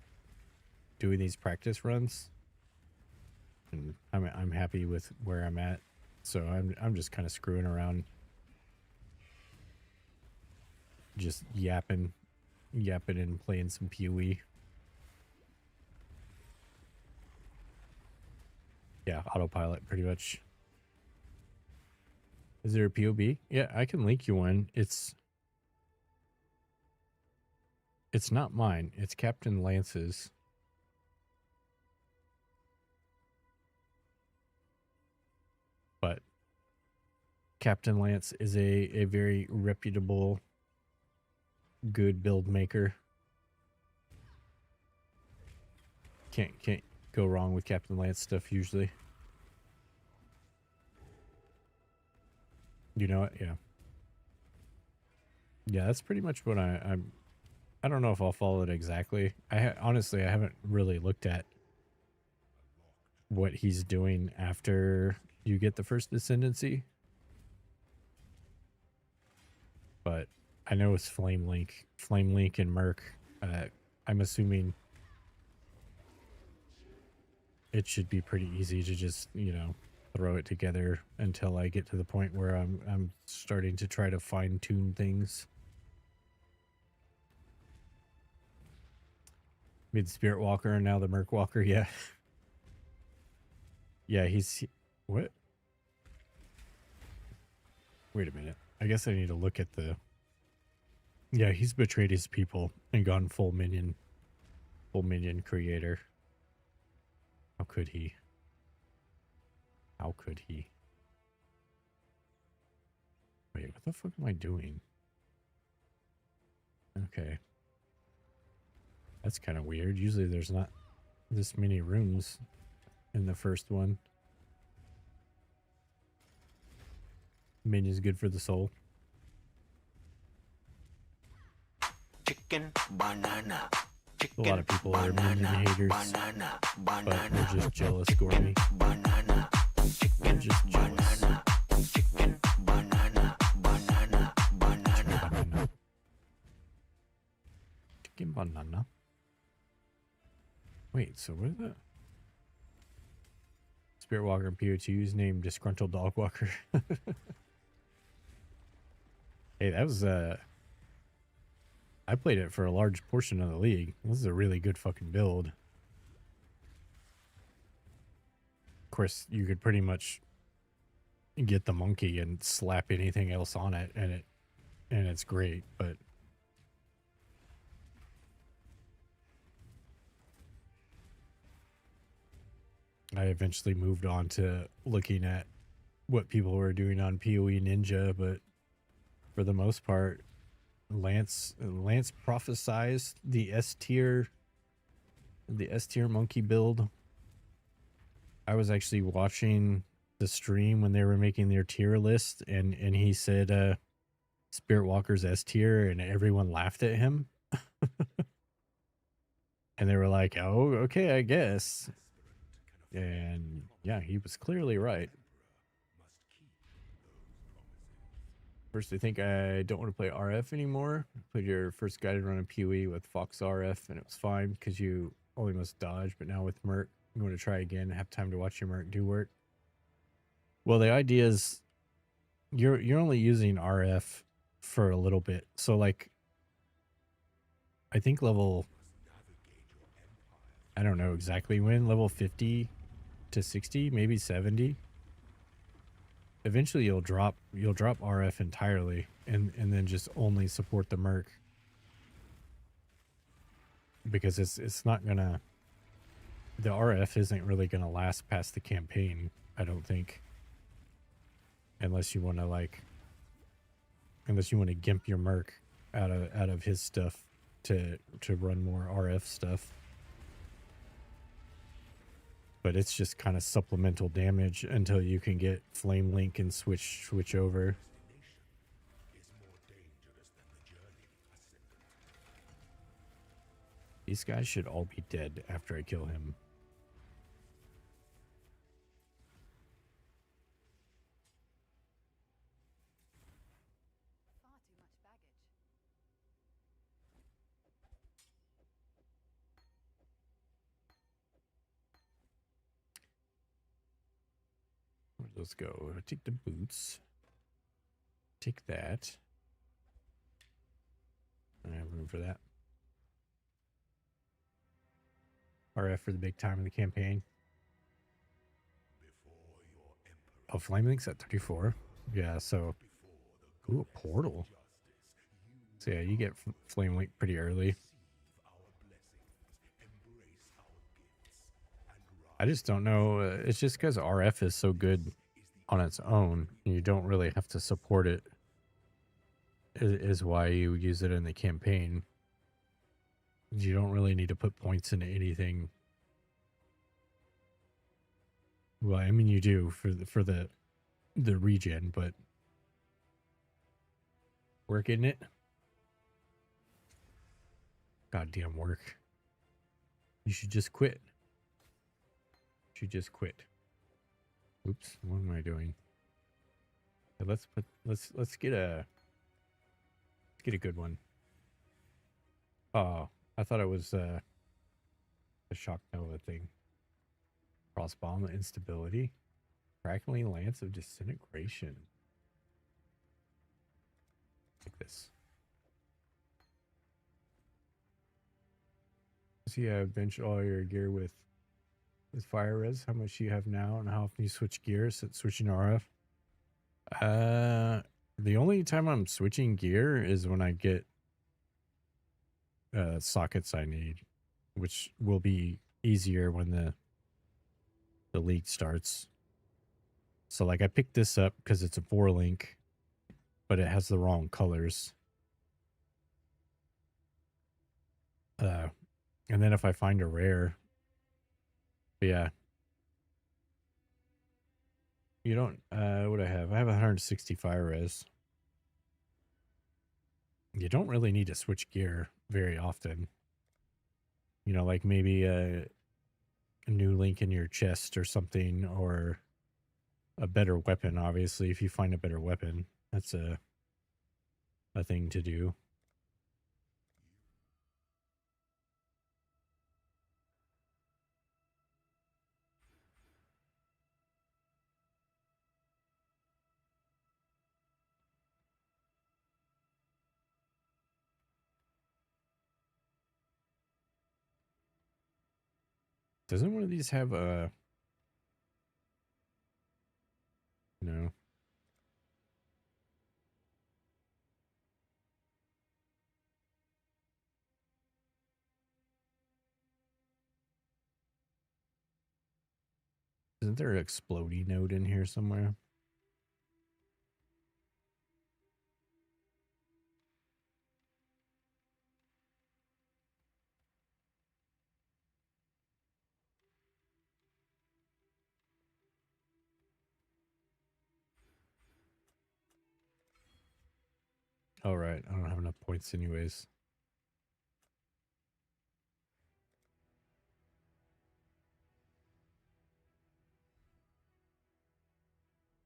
doing these practice runs, and I'm happy with where I'm at. So I'm just kind of screwing around, just yapping and playing some PoE. Yeah, autopilot pretty much. Is there a POB? Yeah, I can link you one. It's not mine. It's Captain Lance's. But Captain Lance is a very reputable, good build maker. Can't go wrong with Captain Lance stuff usually. You know it? Yeah. Yeah, that's pretty much what I don't know if I'll follow it exactly. Honestly, I haven't really looked at what he's doing after you get the first ascendancy. But I know it's Flame Link and Merc. I'm assuming it should be pretty easy to just, you know, throw it together until I get to the point where I'm starting to try to fine tune things. Made Spirit Walker and now the Merc Walker, yeah. Yeah, what? Wait a minute. I guess I need to look at the... Yeah, he's betrayed his people and gone full minion creator. How could he? How could he? Wait, what the fuck am I doing? Okay. That's kind of weird. Usually there's not this many rooms in the first one. Minion's good for the soul. Chicken banana. A lot of people are minion haters, but they're just jealous, Gormy. Banana. They're just jealous. Chicken banana. Banana. Banana. Chicken banana. Wait, so what is that? Spirit Walker and PO2's named Disgruntled Dog Walker. Hey, that was I played it for a large portion of the league. This is a really good fucking build. Of course, you could pretty much get the monkey and slap anything else on it, and it's great, but I eventually moved on to looking at what people were doing on PoE Ninja, but for the most part, Lance prophesized the S tier monkey build. I was actually watching the stream when they were making their tier list, and he said Spirit Walker's S tier, and everyone laughed at him. And they were like, "Oh, okay, I guess." And yeah, he was clearly right. First, I think I don't want to play RF anymore. I played your first guided run of PoE with Fox RF, and it was fine because you only must dodge. But now with Merc, I'm going to try again. Have time to watch your Merc do work. Well, the idea is you're only using RF for a little bit. So like I think level, I don't know exactly when, level 50 to 60, maybe 70. Eventually you'll drop RF entirely and then just only support the Merc. Because it's not gonna, the RF isn't really gonna last past the campaign, I don't think. Unless you want to gimp your Merc out of his stuff to run more RF stuff. But it's just kind of supplemental damage until you can get Flame Link and switch over. These guys should all be dead after I kill him. Far too much baggage. Let's go. Take the boots. Take that. I have room for that. RF for the big time of the campaign. Oh, Flame Link's at 34. Yeah, so... Ooh, a portal. So yeah, you get Flame Link pretty early. I just don't know. It's just because RF is so good on its own. You don't really have to support it. Is why you use it in the campaign. You don't really need to put points into anything. Well, I mean you do for the regen, but work in it. Goddamn work. You should just quit. You should just quit. Oops, what am I doing? Let's get a good one. Oh, I thought it was a shock nova thing. Crossbomb instability. Crackling lance of disintegration. Like this. So yeah, bench all your gear with fire res. How much do you have now, and how often you switch gears? Switching to RF. The only time I'm switching gear is when I get sockets I need, which will be easier when the league starts. So like I picked this up because it's a 4-link, but it has the wrong colors. And then if I find a rare, yeah. You don't, what do I have? I have 160 fire res. You don't really need to switch gear very often. You know, like maybe a new link in your chest or something, or a better weapon. Obviously, if you find a better weapon, that's a thing to do. Doesn't one of these have a, no? Isn't there an exploding node in here somewhere? All right, I don't have enough points anyways.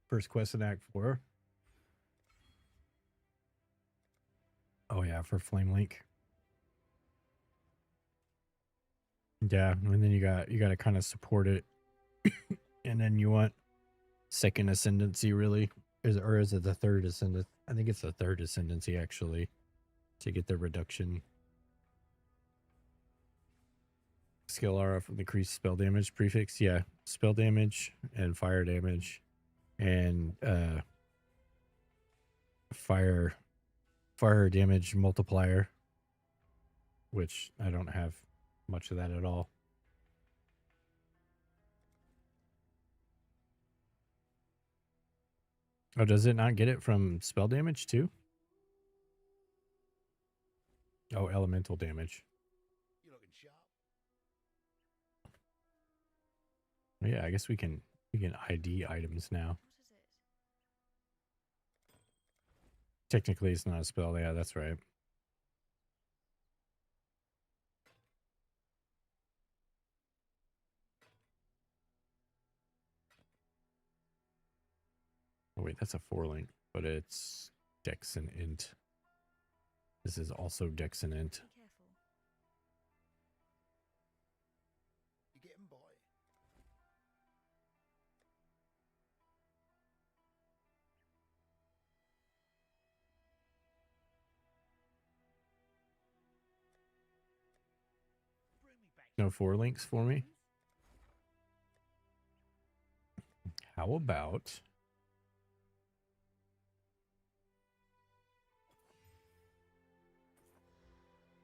First quest in Act 4. Oh yeah, for Flame Link. Yeah, and then you got to kind of support it, and then you want second ascendancy, really. Or is it the third ascendant? I think it's the third ascendancy, actually, to get the reduction. Skill aura from increased spell damage prefix. Yeah, spell damage and fire damage and fire damage multiplier, which I don't have much of that at all. Oh, does it not get it from spell damage too? Oh, elemental damage. You looking sharp? Yeah, I guess we can ID items now. What is it? Technically, it's not a spell. Yeah, that's right. Oh wait, that's a 4-link, but it's Dex and Int. This is also Dex and Int. Be careful. You getting by? Bring me back. No 4-links for me? How about...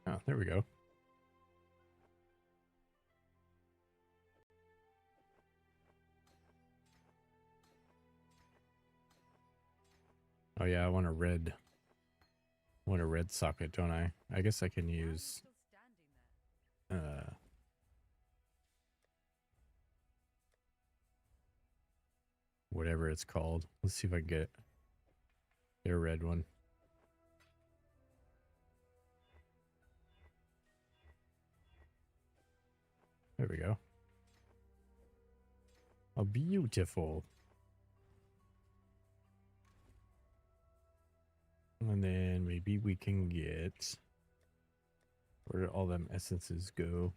Oh, there we go. Oh yeah, I want a red socket, don't I? I guess I can Why are you use still standing there? whatever it's called. Let's see if I can get a red one. There we go. Oh, beautiful. And then maybe we can get... Where did all them essences go?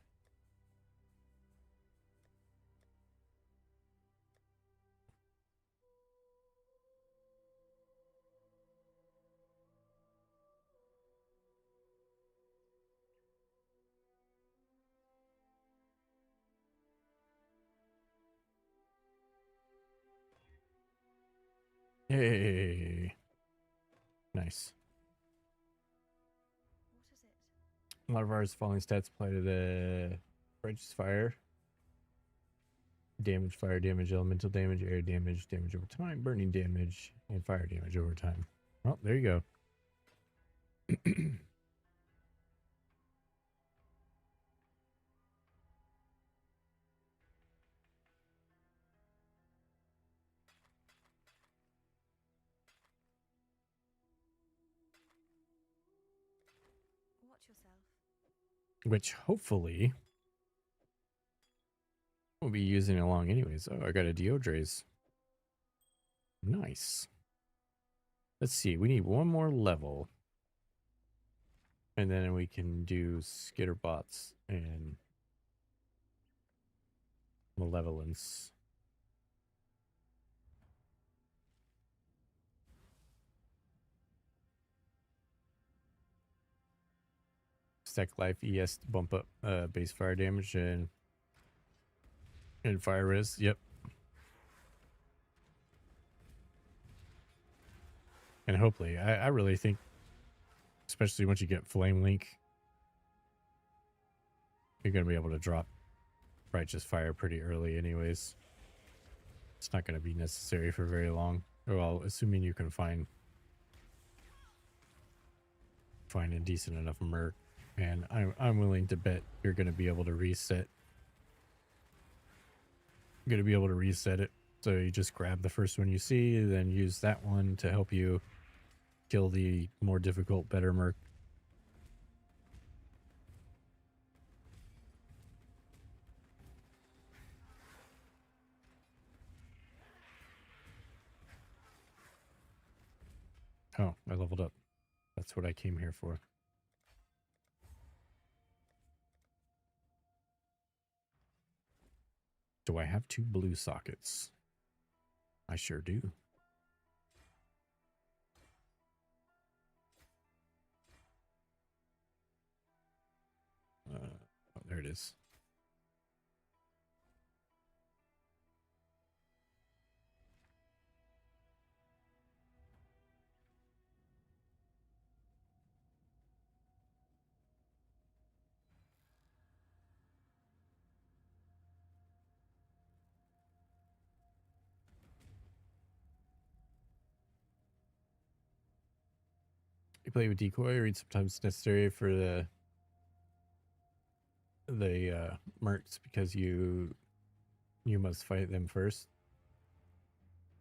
Hey. Nice. What is it? A lot of ours falling stats apply to the righteous fire. Damage, fire damage, elemental damage, air damage, damage over time, burning damage, and fire damage over time. Well, there you go. Watch yourself. Which hopefully we'll be using along anyways. Oh, I got a Deodres. Nice. Let's see. We need one more level. And then we can do Skitterbots and Malevolence. Stack life, ES bump up base fire damage and fire res. Yep. And hopefully, I really think, especially once you get Flame Link, you're going to be able to drop Righteous Fire pretty early anyways. It's not going to be necessary for very long. Well, assuming you can find a decent enough merc. And I'm willing to bet you're going to be able to reset. You're going to be able to reset it. So you just grab the first one you see, then use that one to help you kill the more difficult, better merc. Oh, I leveled up. That's what I came here for. Do I have 2 blue sockets? I sure do. Oh, there it is. You play with decoy, or it's sometimes necessary for the mercs because you must fight them first.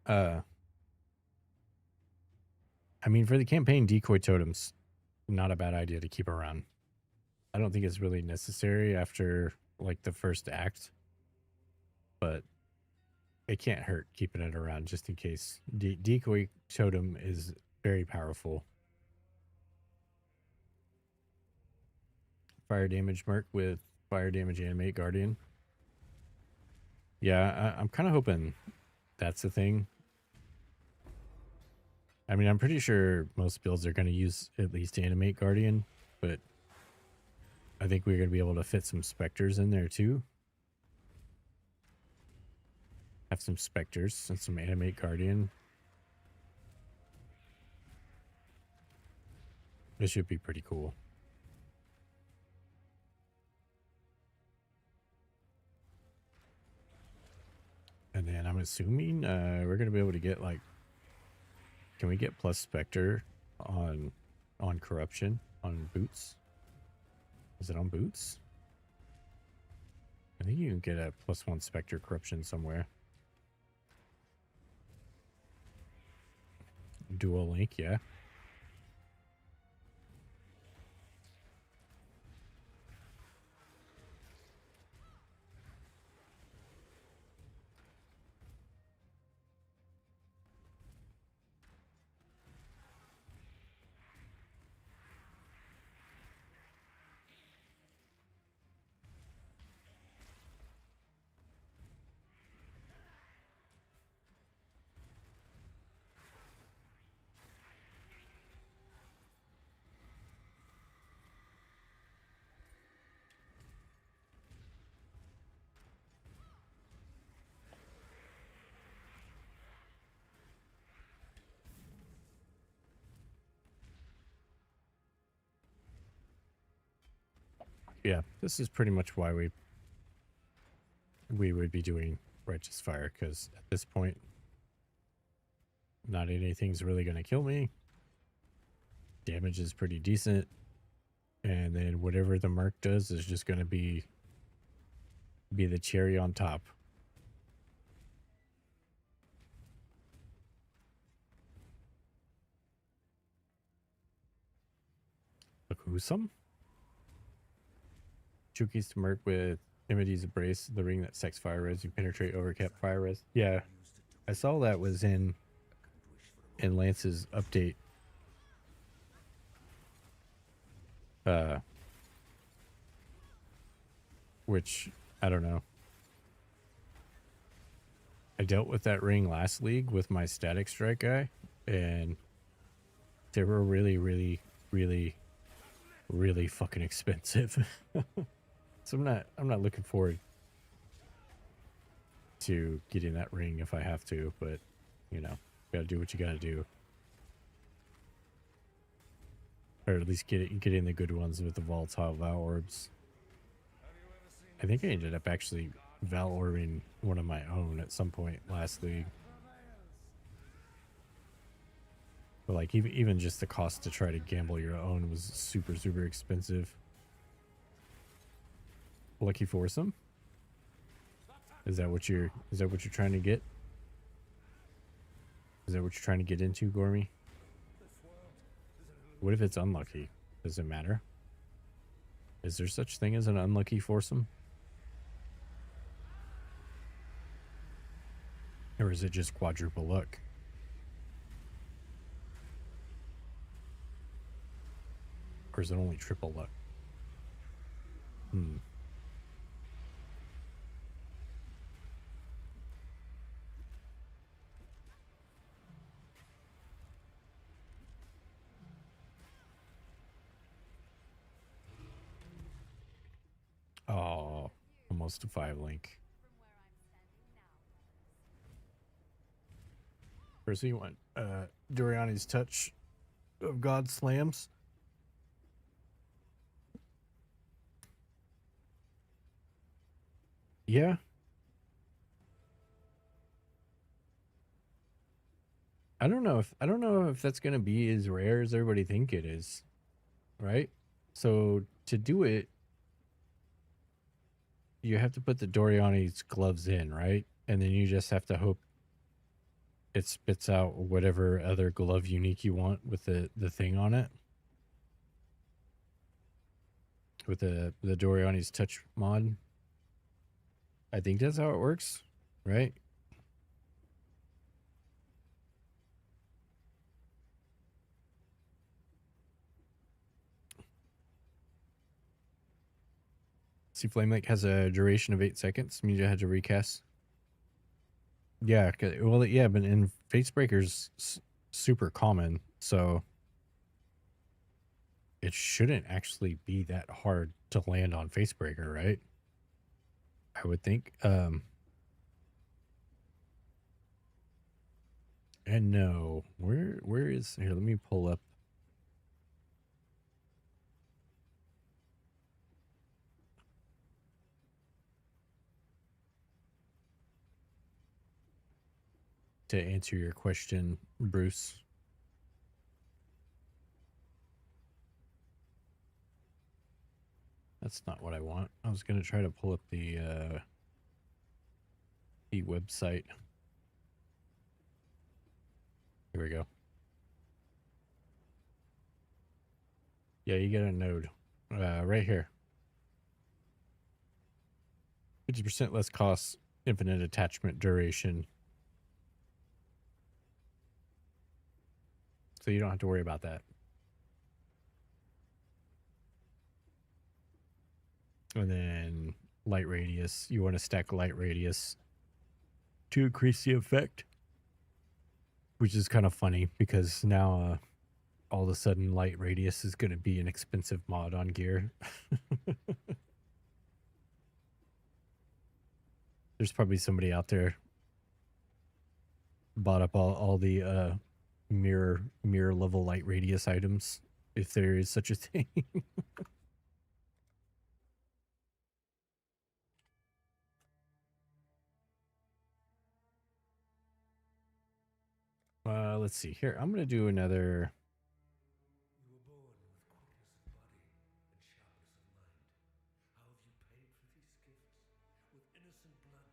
I mean, for the campaign, decoy totems, not a bad idea to keep around. I don't think it's really necessary after like the first act, but it can't hurt keeping it around just in case. Decoy totem is very powerful. Fire damage merc with fire damage animate guardian. Yeah, I'm kind of hoping that's the thing. I mean, I'm pretty sure most builds are going to use at least animate guardian, but I think we're going to be able to fit some specters in there too. Have some specters and some animate guardian. This should be pretty cool. And then I'm assuming we're going to be able to get like, can we get plus specter on corruption on boots? Is it on boots? I think you can get a +1 specter corruption somewhere. Dual link, yeah. Yeah, this is pretty much why we would be doing Righteous Fire, because at this point, not anything's really going to kill me. Damage is pretty decent. And then whatever the merc does is just going to be the cherry on top. Look who's some? Chuki's to merc with Imity's Embrace, the ring that sex fire res, you penetrate overcap fire res. Yeah, I saw that was in Lance's update. Which, I don't know. I dealt with that ring last league with my static strike guy, and they were really, really, really, really fucking expensive. So I'm not looking forward to getting that ring if I have to, but you know, gotta do what you gotta do. Or at least getting the good ones with the volatile Val orbs. I think I ended up actually Val orbing one of my own at some point last league. But like even just the cost to try to gamble your own was super, super expensive. Lucky foursome? Is that what you're trying to get? Is that what you're trying to get into, Gormy? What if it's unlucky? Does it matter? Is there such thing as an unlucky foursome? Or is it just quadruple luck? Or is it only triple luck? almost to 5 link. From where I'm standing now. First, you want Doriani's touch of God slams. Yeah. I don't know if that's gonna be as rare as everybody think it is, right? So to do it, you have to put the Doriani's gloves in, right? And then you just have to hope it spits out whatever other glove unique you want with the thing on it. With the Doriani's touch mod. I think that's how it works, right? See, Flame Lake has a duration of 8 seconds. Means you had to recast. Yeah, well, yeah, but in Facebreaker's super common, so it shouldn't actually be that hard to land on Facebreaker, right? I would think. And no, where is here? Let me pull up. To answer your question, Bruce. That's not what I want. I was going to try to pull up the website. Here we go. Yeah, you get a node right here. 50% less cost, infinite attachment duration. So you don't have to worry about that. And then light radius. You want to stack light radius to increase the effect. Which is kind of funny because now all of a sudden light radius is going to be an expensive mod on gear. There's probably somebody out there bought up all the mirror level light radius items, if there is such a thing. Let's see here. I'm gonna do another. You were born with quickness of body and sharpness of mind. How have you paid for these gifts? With innocent blood.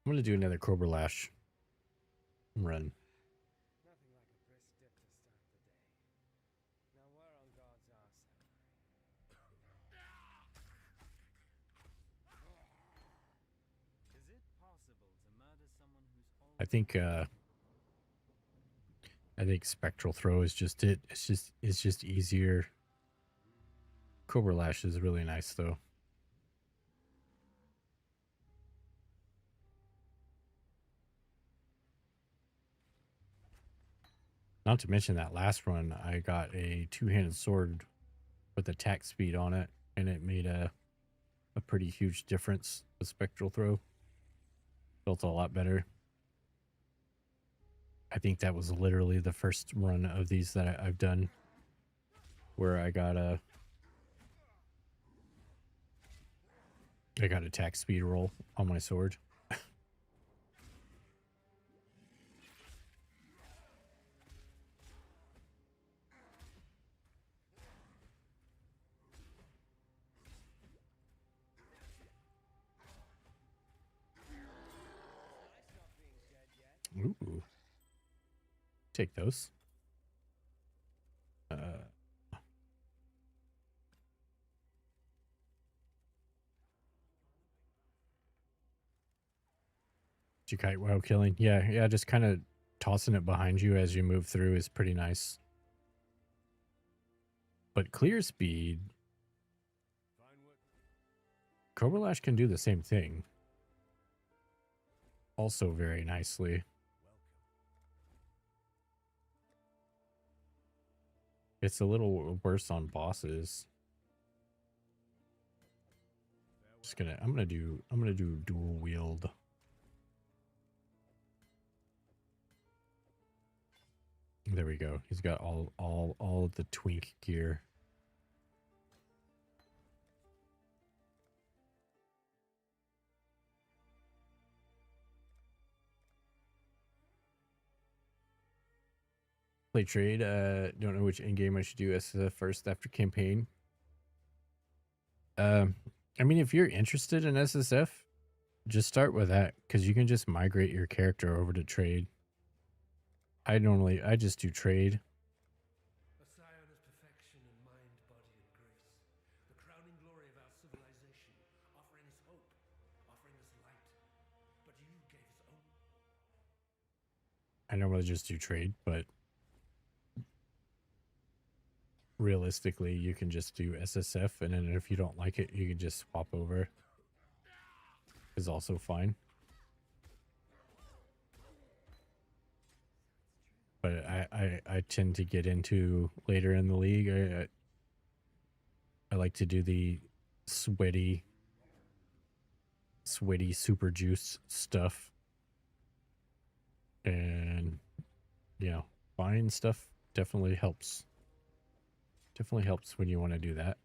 I'm gonna do another Cobra Lash run. Nothing like a brisk dip to start the day. Now where on God's arse am I? Is it possible to murder someone who's already... I think Spectral Throw is just it. It's just easier. Cobra Lash is really nice though. Not to mention that last run, I got a two-handed sword with attack speed on it, and it made a pretty huge difference with Spectral Throw. Felt a lot better. I think that was literally the first run of these that I've done where I got attack speed roll on my sword. Ooh. Take those. Kite while killing. Yeah, just kind of tossing it behind you as you move through is pretty nice. But clear speed, Cobra Lash can do the same thing. Also very nicely. It's a little worse on bosses. I'm gonna do dual wield. There we go. He's got all of the twink gear. Play trade. Don't know which end game I should do SSF first after campaign. I mean, if you're interested in SSF, just start with that because you can just migrate your character over to trade. I just do trade. A scion is perfection in mind, body, and grace. The crowning glory of our civilization, offering us hope, offering us light. But you gave us only. I normally just do trade, but realistically, you can just do SSF, and then if you don't like it, you can just swap over. Is also fine. But I tend to get into later in the league. I like to do the sweaty super juice stuff, and yeah, buying stuff definitely helps. Definitely helps when you want to do that.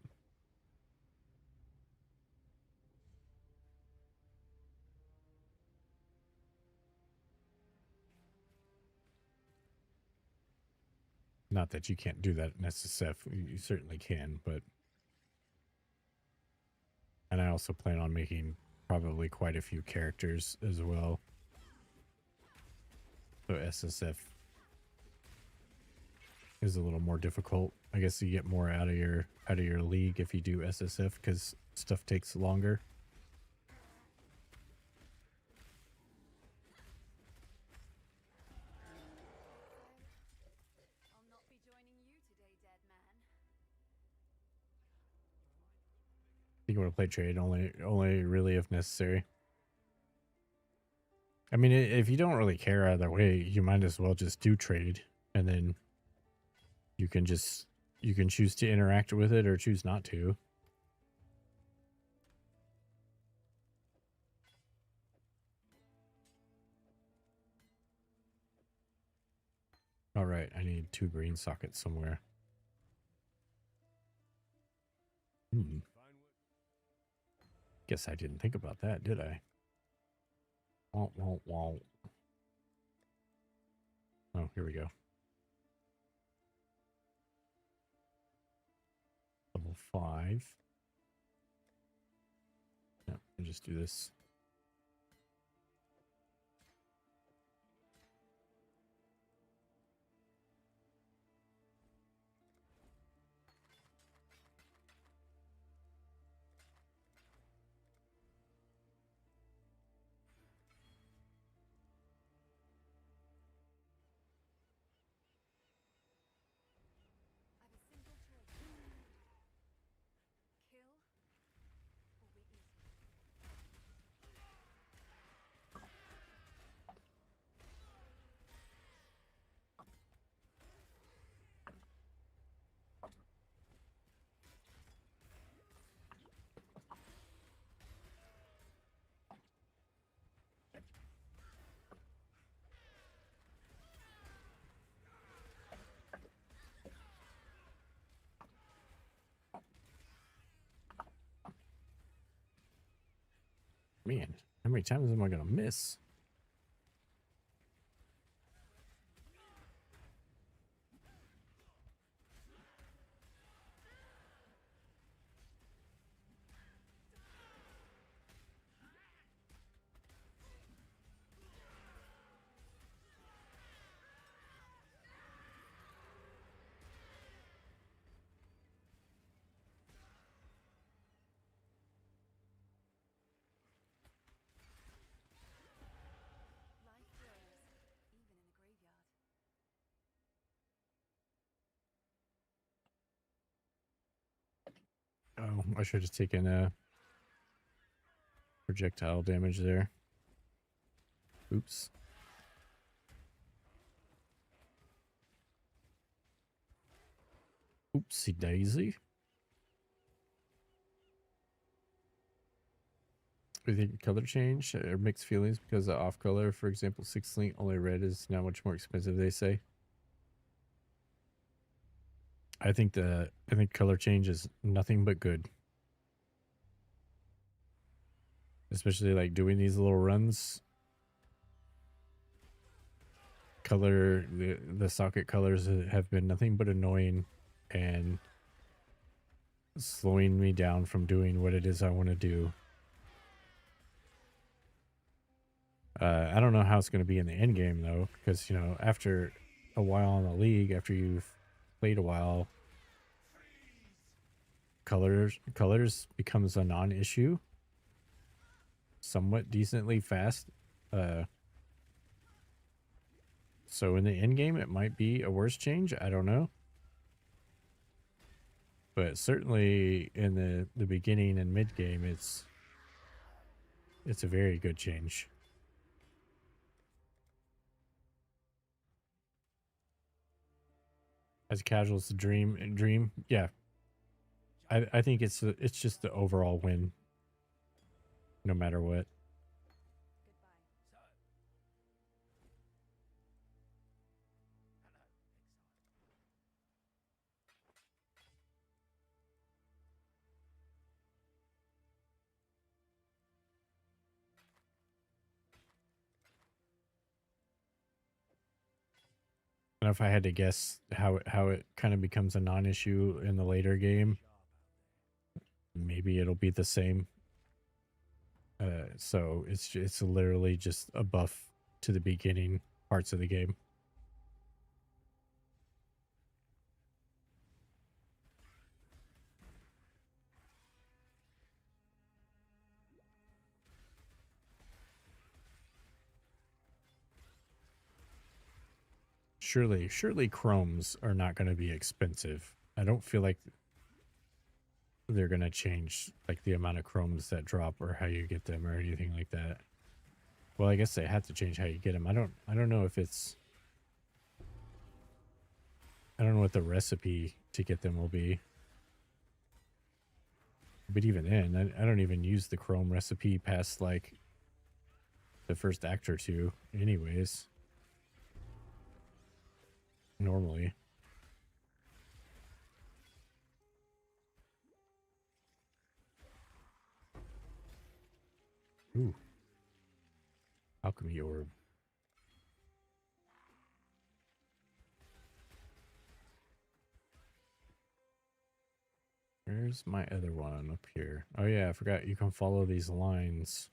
Not that you can't do that in SSF. You certainly can, but... And I also plan on making probably quite a few characters as well. So SSF is a little more difficult. I guess you get more out of your league if you do SSF because stuff takes longer. I'll not be joining you today, dead man. You can want to play trade only really if necessary. I mean, if you don't really care either way, you might as well just do trade, and then you can choose to interact with it or choose not to. All right, I need 2 green sockets somewhere. Guess I didn't think about that, did I? Oh, here we go. Level 5. Yeah, I'll just do this. I have a simple choice. Kill or be eaten. Man, how many times am I gonna miss? Life grows, even in the graveyard. Oh, I should have taken projectile damage there. Oops. Oopsie daisy. We think color change or mixed feelings because of off color. For example, 6 link only red is now much more expensive, they say. I think color change is nothing but good. Especially like doing these little runs. The socket colors have been nothing but annoying and slowing me down from doing what it is I want to do. I don't know how it's going to be in the end game though, because you know, after a while in the league, after you've played a while, colors becomes a non-issue somewhat decently fast. So in the end game it might be a worse change, I don't know. But certainly in the beginning and mid game it's a very good change. As casual as the dream, yeah. I think it's just the overall win, no matter what. And if I had to guess how it kind of becomes a non-issue in the later game, maybe it'll be the same. So it's literally just a buff to the beginning parts of the game. Surely chromes are not going to be expensive. I don't feel like they're going to change like the amount of chromes that drop or how you get them or anything like that. Well, I guess they have to change how you get them. I don't know if it's, I don't know what the recipe to get them will be. But even then, I don't even use the chrome recipe past like the first act or two anyways. Normally. Ooh. Alchemy orb. Where's my other one up here? Oh yeah, I forgot you can follow these lines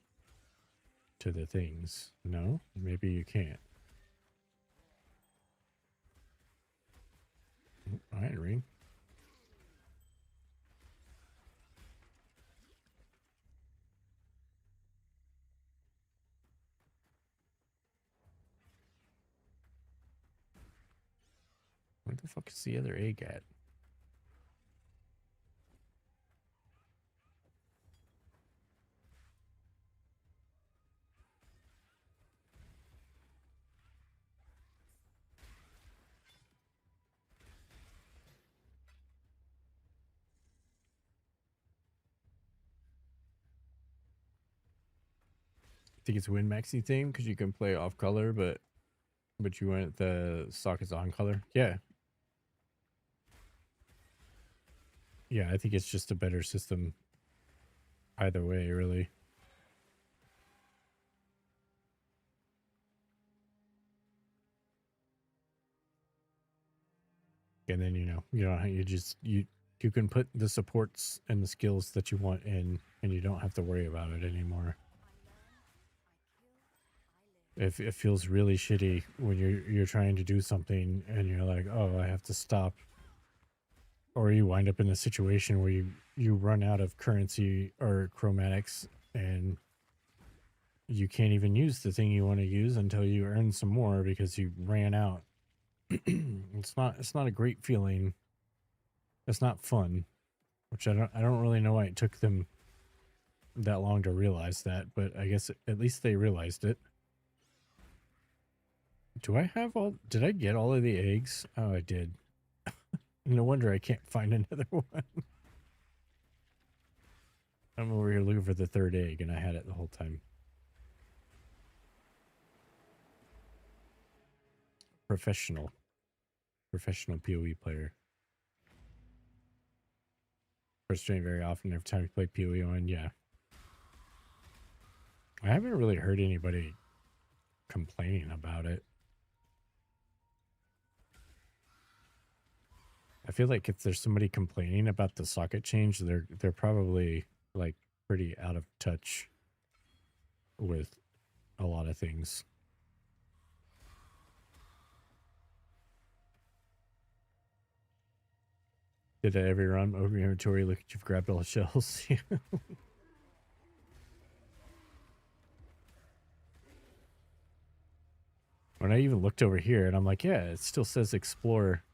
to the things. No? Maybe you can't. Iron ring. Where the fuck is the other egg at? I think it's Win Maxi theme because you can play off color, but you want the sockets on color. Yeah. Yeah, I think it's just a better system either way, really. And then you can put the supports and the skills that you want in, and you don't have to worry about it anymore. It feels really shitty when you're trying to do something and you're like, oh, I have to stop. Or you wind up in a situation where you run out of currency or chromatics and you can't even use the thing you want to use until you earn some more because you ran out. It's not a great feeling. It's not fun, which I don't really know why it took them that long to realize that, but I guess at least they realized it. Did I get all of the eggs? Oh, I did. No wonder I can't find another one. I'm over here looking for the third egg, and I had it the whole time. Professional PoE player. Frustrating very often every time you play PoE on, yeah. I haven't really heard anybody complaining about it. I feel like if there's somebody complaining about the socket change, they're probably like pretty out of touch with a lot of things. Did I ever run over your inventory? Look, you've grabbed all the shells. When I even looked over here, and I'm like, yeah, it still says explore.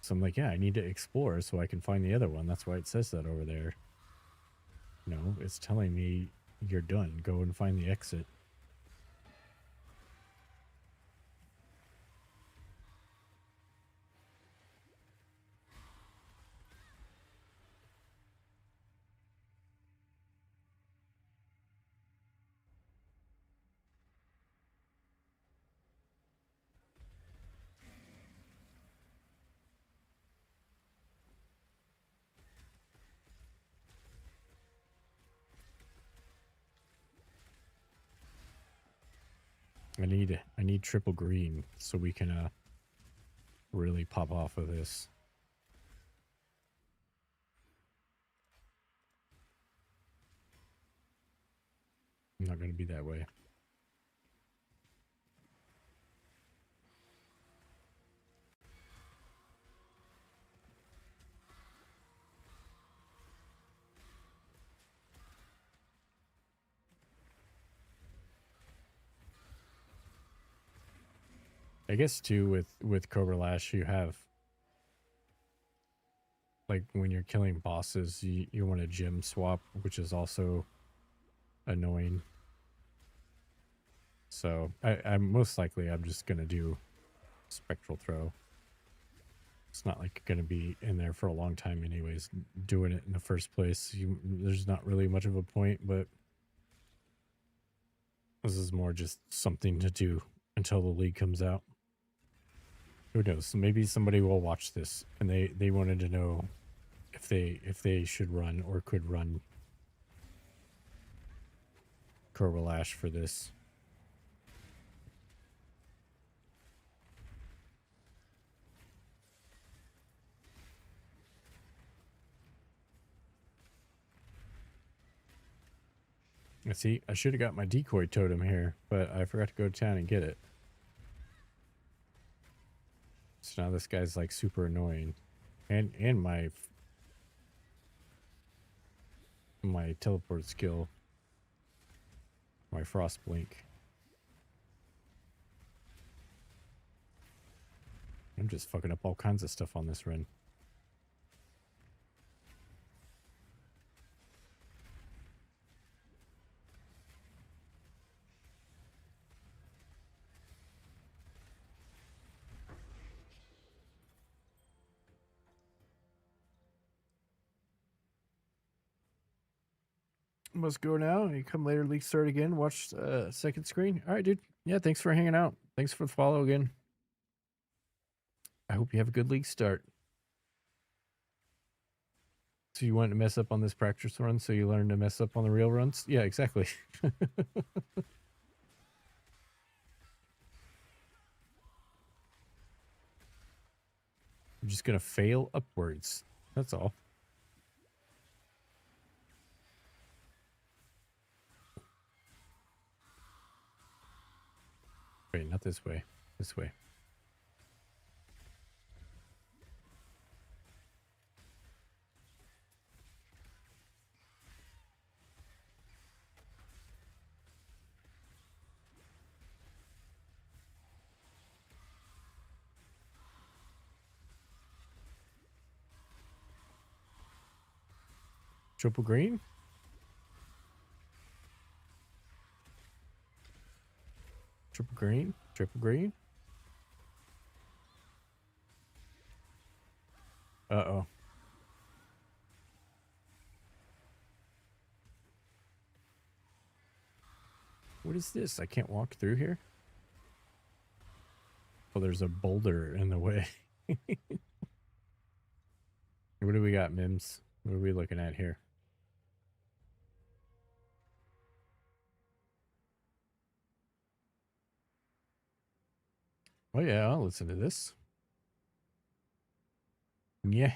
So I'm like, yeah, I need to explore so I can find the other one. That's why it says that over there. No, it's telling me you're done. Go and find the exit. I need triple green so we can really pop off of this. I'm not going to be that way. I guess too with Cobra Lash you have like when you're killing bosses you want a gem swap, which is also annoying. So I'm most likely I'm just gonna do spectral throw. It's not like gonna be in there for a long time anyways doing it in the first place. There's not really much of a point, but this is more just something to do until the league comes out. Who knows? Maybe somebody will watch this and they wanted to know if they should run or could run Cobra Lash for this. See, I should have got my decoy totem here, but I forgot to go to town and get it. So now this guy's like super annoying. And my teleport skill. My frost blink. I'm just fucking up all kinds of stuff on this run. Must go now. You come later, league start again. Watch second screen. All right, dude. Yeah, thanks for hanging out. Thanks for the follow again. I hope you have a good league start. So you want to mess up on this practice run so you learn to mess up on the real runs? Yeah, exactly. I'm just going to fail upwards. That's all. Wait, not this way. This way. Triple green? Triple green? Triple green? Uh-oh. What is this? I can't walk through here? Oh, there's a boulder in the way. What do we got, Mims? What are we looking at here? Oh yeah, I'll listen to this. Yeah.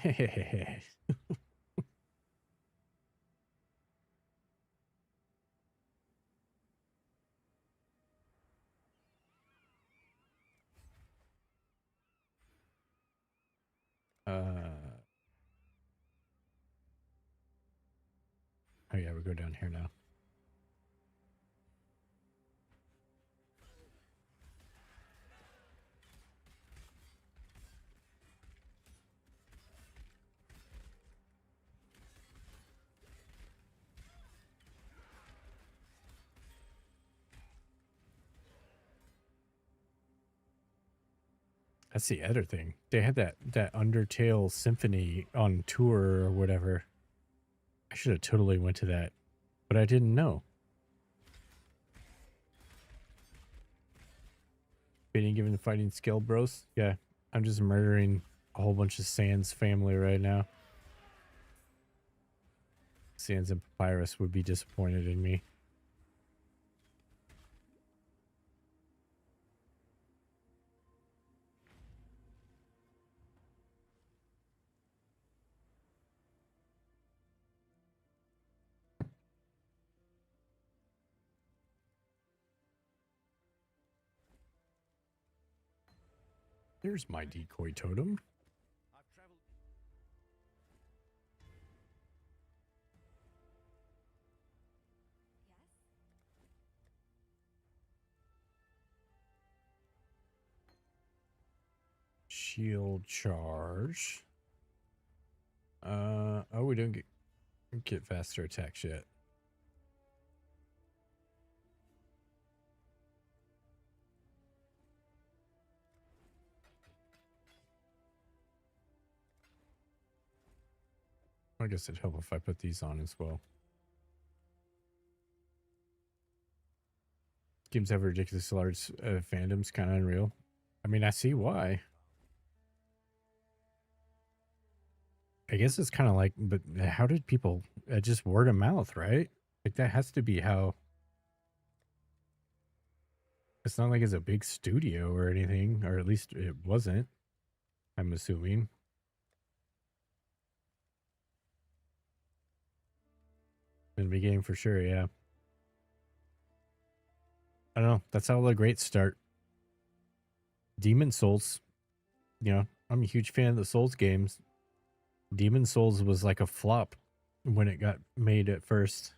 Oh yeah, we go down here now. That's the other thing. They had that Undertale Symphony on tour or whatever. I should have totally went to that, but I didn't know. Being given the fighting skill, bros. Yeah, I'm just murdering a whole bunch of Sans family right now. Sans and Papyrus would be disappointed in me. There's my decoy totem. I've traveled. Shield charge. Oh, we don't get faster attacks yet. I guess it'd help if I put these on as well. Games have ridiculous large fandoms, kind of unreal. I mean, I see why. I guess it's kind of like, but how did people, just word of mouth, right? Like that has to be how. It's not like it's a big studio or anything, or at least it wasn't, I'm assuming. In the beginning for sure, yeah. I don't know. That's how the greats start. Demon Souls, you know, I'm a huge fan of the Souls games. Demon Souls was like a flop when it got made at first.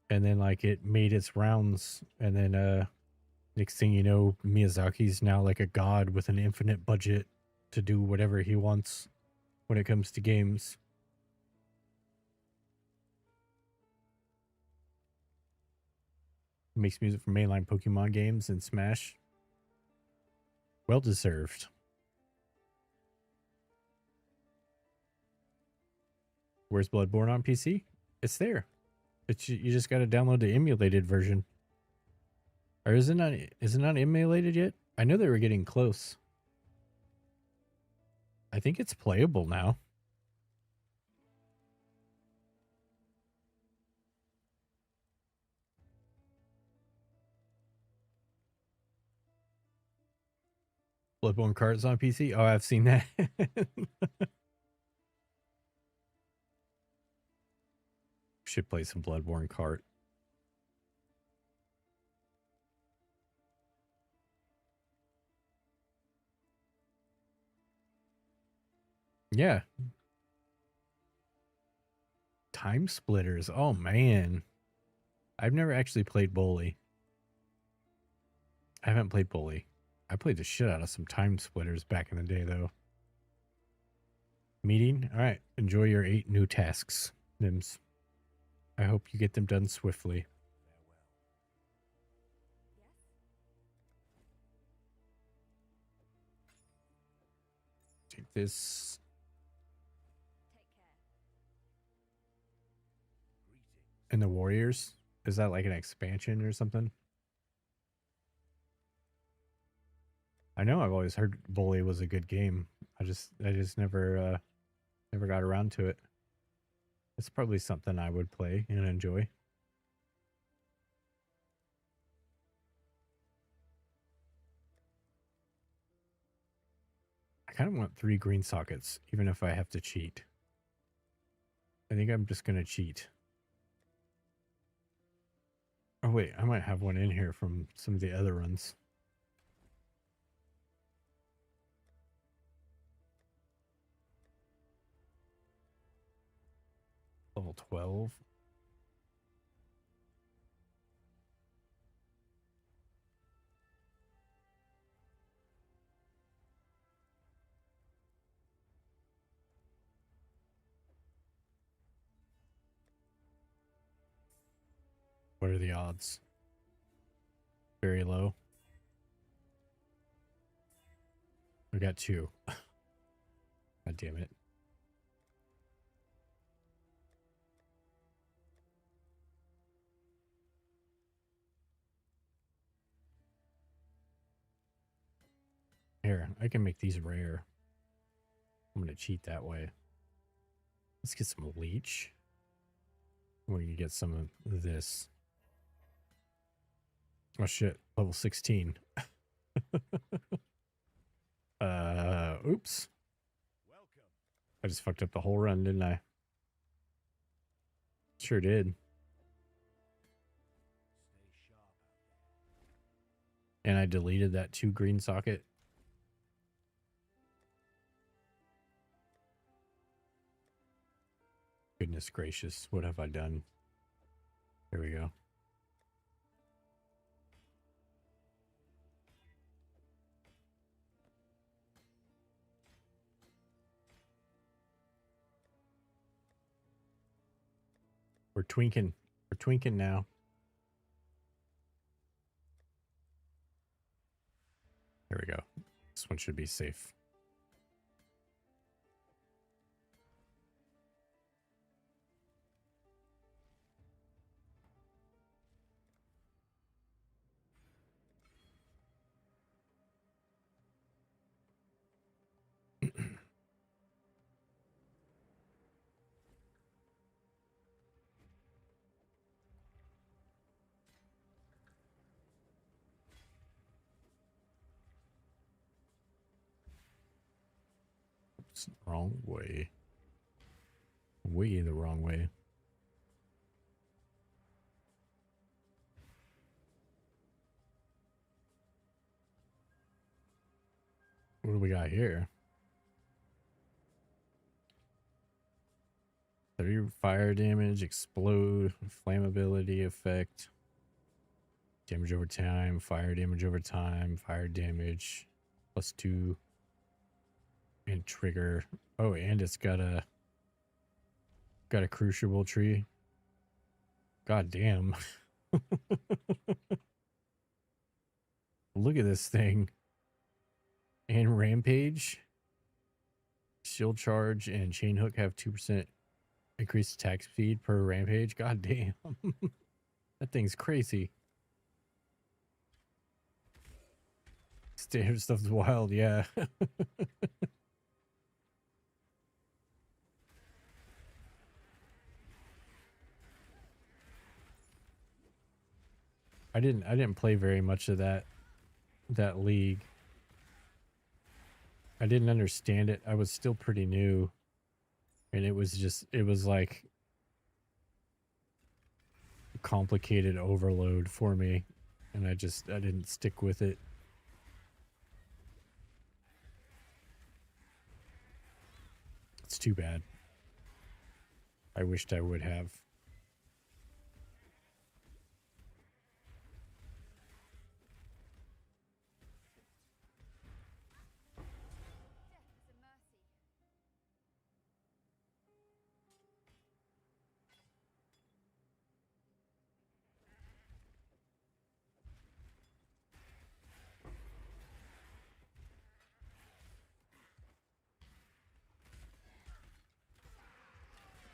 And then like it made its rounds, and then next thing you know, Miyazaki's now like a god with an infinite budget to do whatever he wants when it comes to games. He makes music for mainline Pokemon games and Smash. Well deserved. Where's Bloodborne on PC? It's there. It's, you just got to download the emulated version. Or is it not emulated yet? I know they were getting close. I think it's playable now. Bloodborne cards on PC? Oh, I've seen that. Should play some Bloodborne cart. Yeah. Time Splitters. Oh, man. I've never actually played Bully. I haven't played Bully. I played the shit out of some Time Splitters back in the day, though. Meeting? All right. Enjoy your 8 new tasks, Nims. I hope you get them done swiftly. Take this. And the Warriors. Is that like an expansion or something? I know I've always heard Bully was a good game. I just never never got around to it. It's probably something I would play and enjoy. I kind of want 3 green sockets, even if I have to cheat. I think I'm just going to cheat. Oh wait, I might have one in here from some of the other runs. Level 12. What are the odds? Very low. We got 2. God damn it. Here, I can make these rare. I'm going to cheat that way. Let's get some leech. We can get some of this. Oh shit, level 16. Oops. I just fucked up the whole run, didn't I? Sure did. And I deleted that 2 green socket. Goodness gracious, what have I done? There we go. We're twinking. We're twinking now. There we go. This one should be safe. Oops, wrong way. Way the wrong way. What do we got here? 30 fire damage, explode, flammability effect, damage over time, fire damage over time, fire damage, +2, and trigger. Oh, and it's got a crucible tree. God damn. Look at this thing. And rampage, shield charge, and chain hook have 2% increased attack speed per rampage. God damn. That thing's crazy. Standard stuff's wild, yeah. I didn't play very much of that league. I didn't understand it. I was still pretty new. And it was like complicated overload for me. And I didn't stick with it. It's too bad. I wished I would have.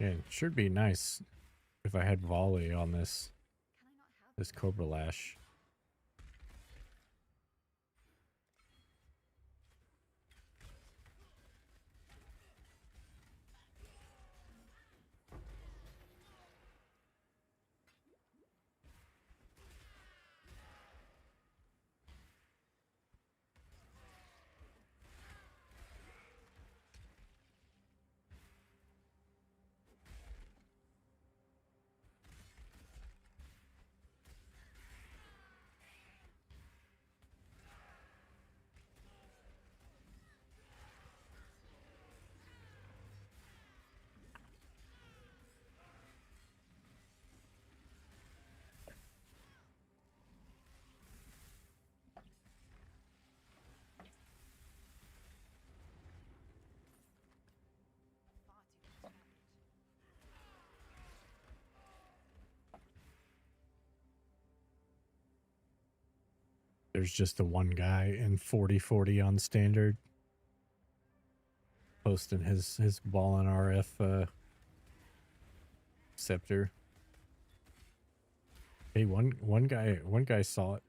Yeah, it should be nice if I had volley on this. This Cobra Lash. Far too much damage. There's just the one guy in 40-40 on standard. Posting his ball on RF scepter. Hey, one guy saw it.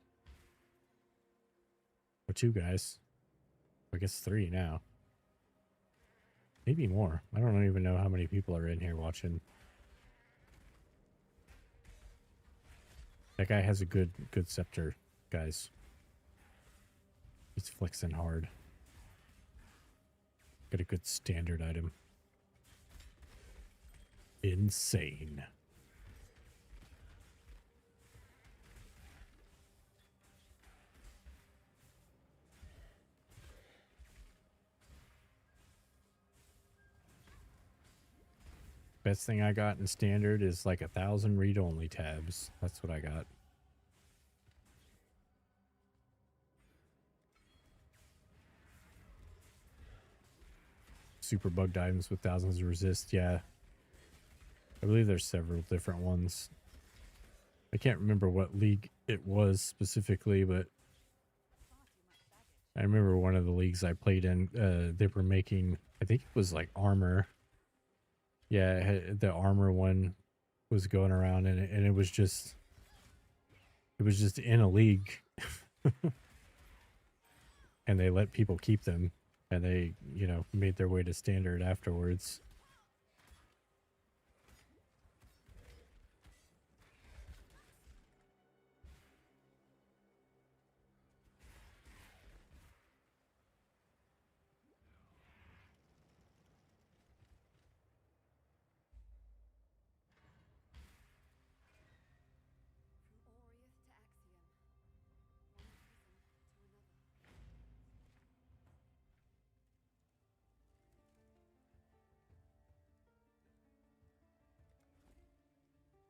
Or two guys. I guess three now. Maybe more. I don't even know how many people are in here watching. That guy has a good scepter, guys. He's flexing hard. Got a good standard item. Insane. Best thing I got in standard is like 1,000 read-only tabs. That's what I got. Super bugged items with thousands of resist. Yeah. I believe there's several different ones. I can't remember what league it was specifically, but I remember one of the leagues I played in, they were making, I think it was like armor. Yeah, the armor one was going around, and it was just in a league. And they let people keep them, and they, you know, made their way to standard afterwards. From Oriath to Axiom. One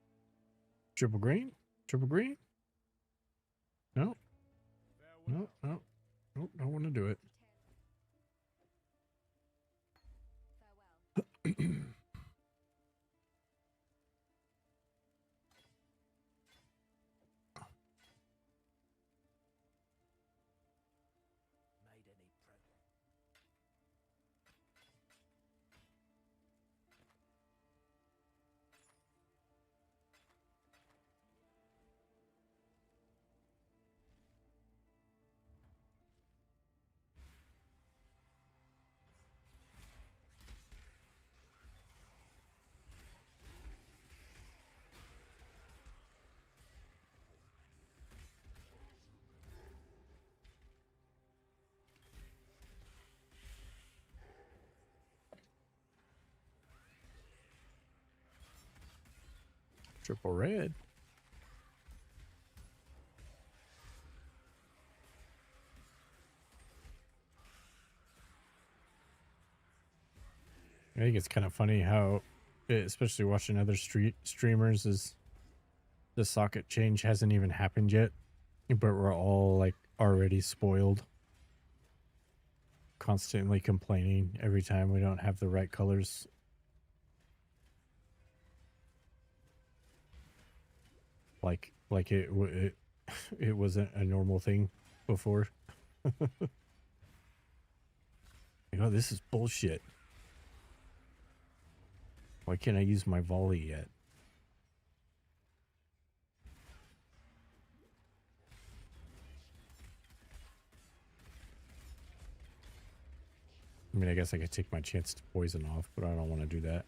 prison to another. Triple green? Triple green? No. No, no. Nope, don't want to do it. Farewell. Made any progress? Triple red. I think it's kind of funny how, especially watching other streamers, is the socket change hasn't even happened yet, but we're all like already spoiled. Constantly complaining every time we don't have the right colors. Like it wasn't a normal thing before. Like, oh, this is bullshit. Why can't I use my volley yet? I mean, I guess I could take my chance to poison off, but I don't want to do that.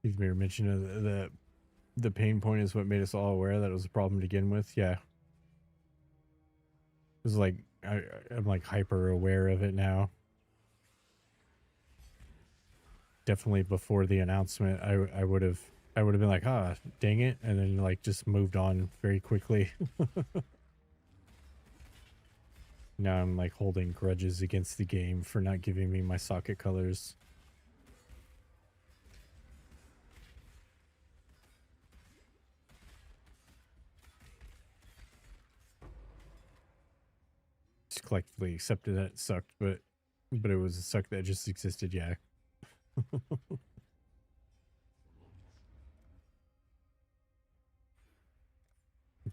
You've made mention of the pain point is what made us all aware that it was a problem to begin with. Yeah. It was like, I'm like hyper aware of it now. Definitely before the announcement, I would have been like, ah, dang it, and then like just moved on very quickly. Now I'm like holding grudges against the game for not giving me my socket colors. Just collectively accepted that it sucked, but it was a suck that just existed, yeah.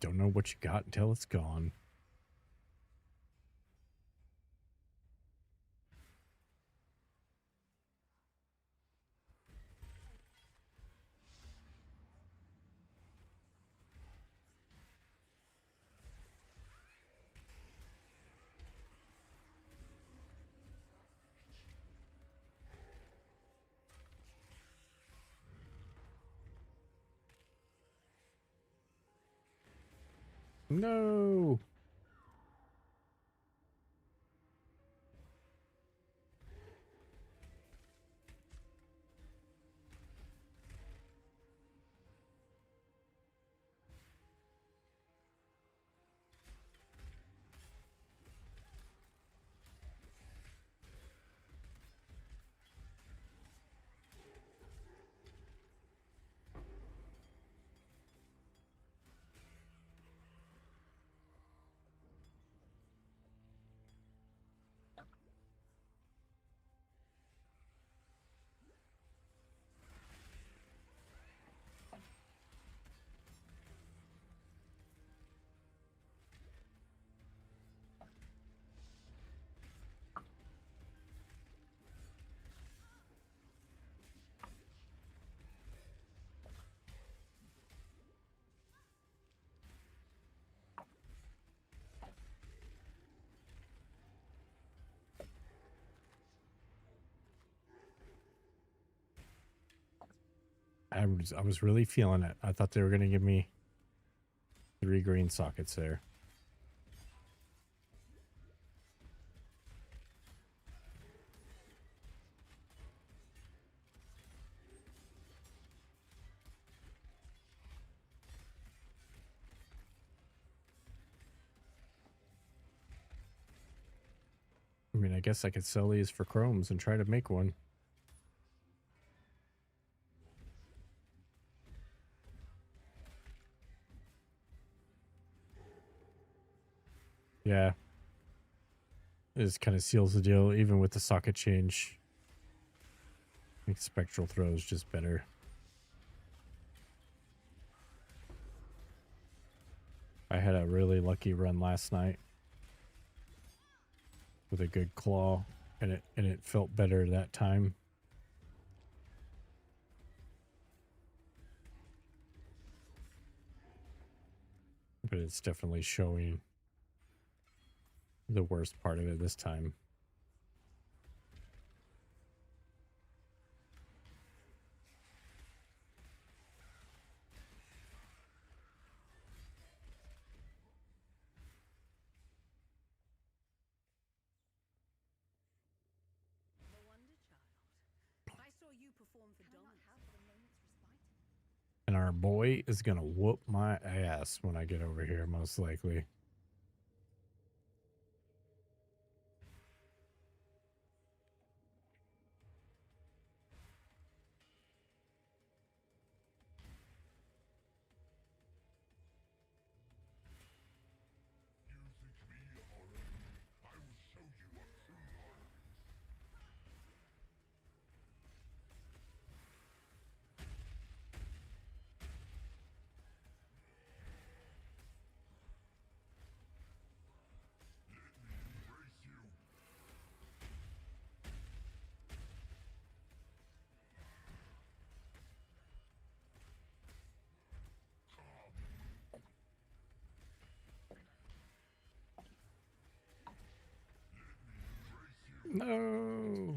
Don't know what you got until it's gone. No. I was really feeling it. I thought they were gonna give me 3 green sockets there. I mean, I guess I could sell these for chromes and try to make one. Yeah. This kind of seals the deal, even with the socket change. I think Spectral Throw is just better. I had a really lucky run last night with a good claw, and it felt better that time. But it's definitely showing the worst part of it this time. The Wonder Child. I saw you perform for Can I not dominance. have a moment's respite? And our boy is gonna whoop my ass when I get over here, most likely. No.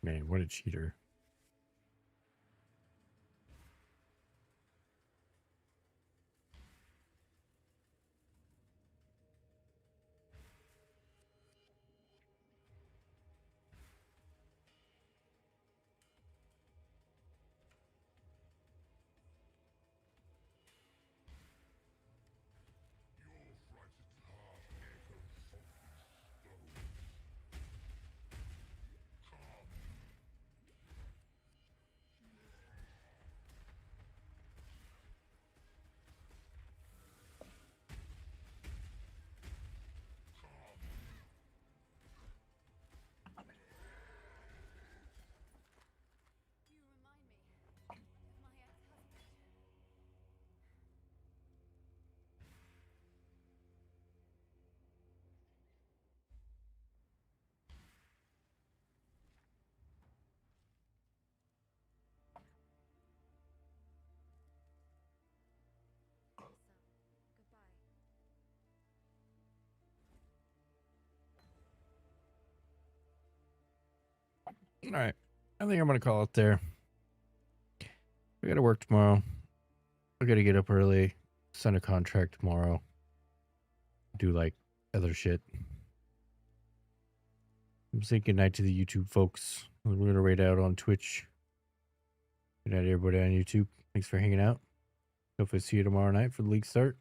Man, what a cheater. You remind me of my ex-husband. So, goodbye. All right. I think I'm going to call it there. We got to work tomorrow. We got to get up early, sign a contract tomorrow, do like other shit. I'm saying good night to the YouTube folks. We're going to raid out on Twitch. Good night, everybody on YouTube. Thanks for hanging out. Hopefully, see you tomorrow night for the league start.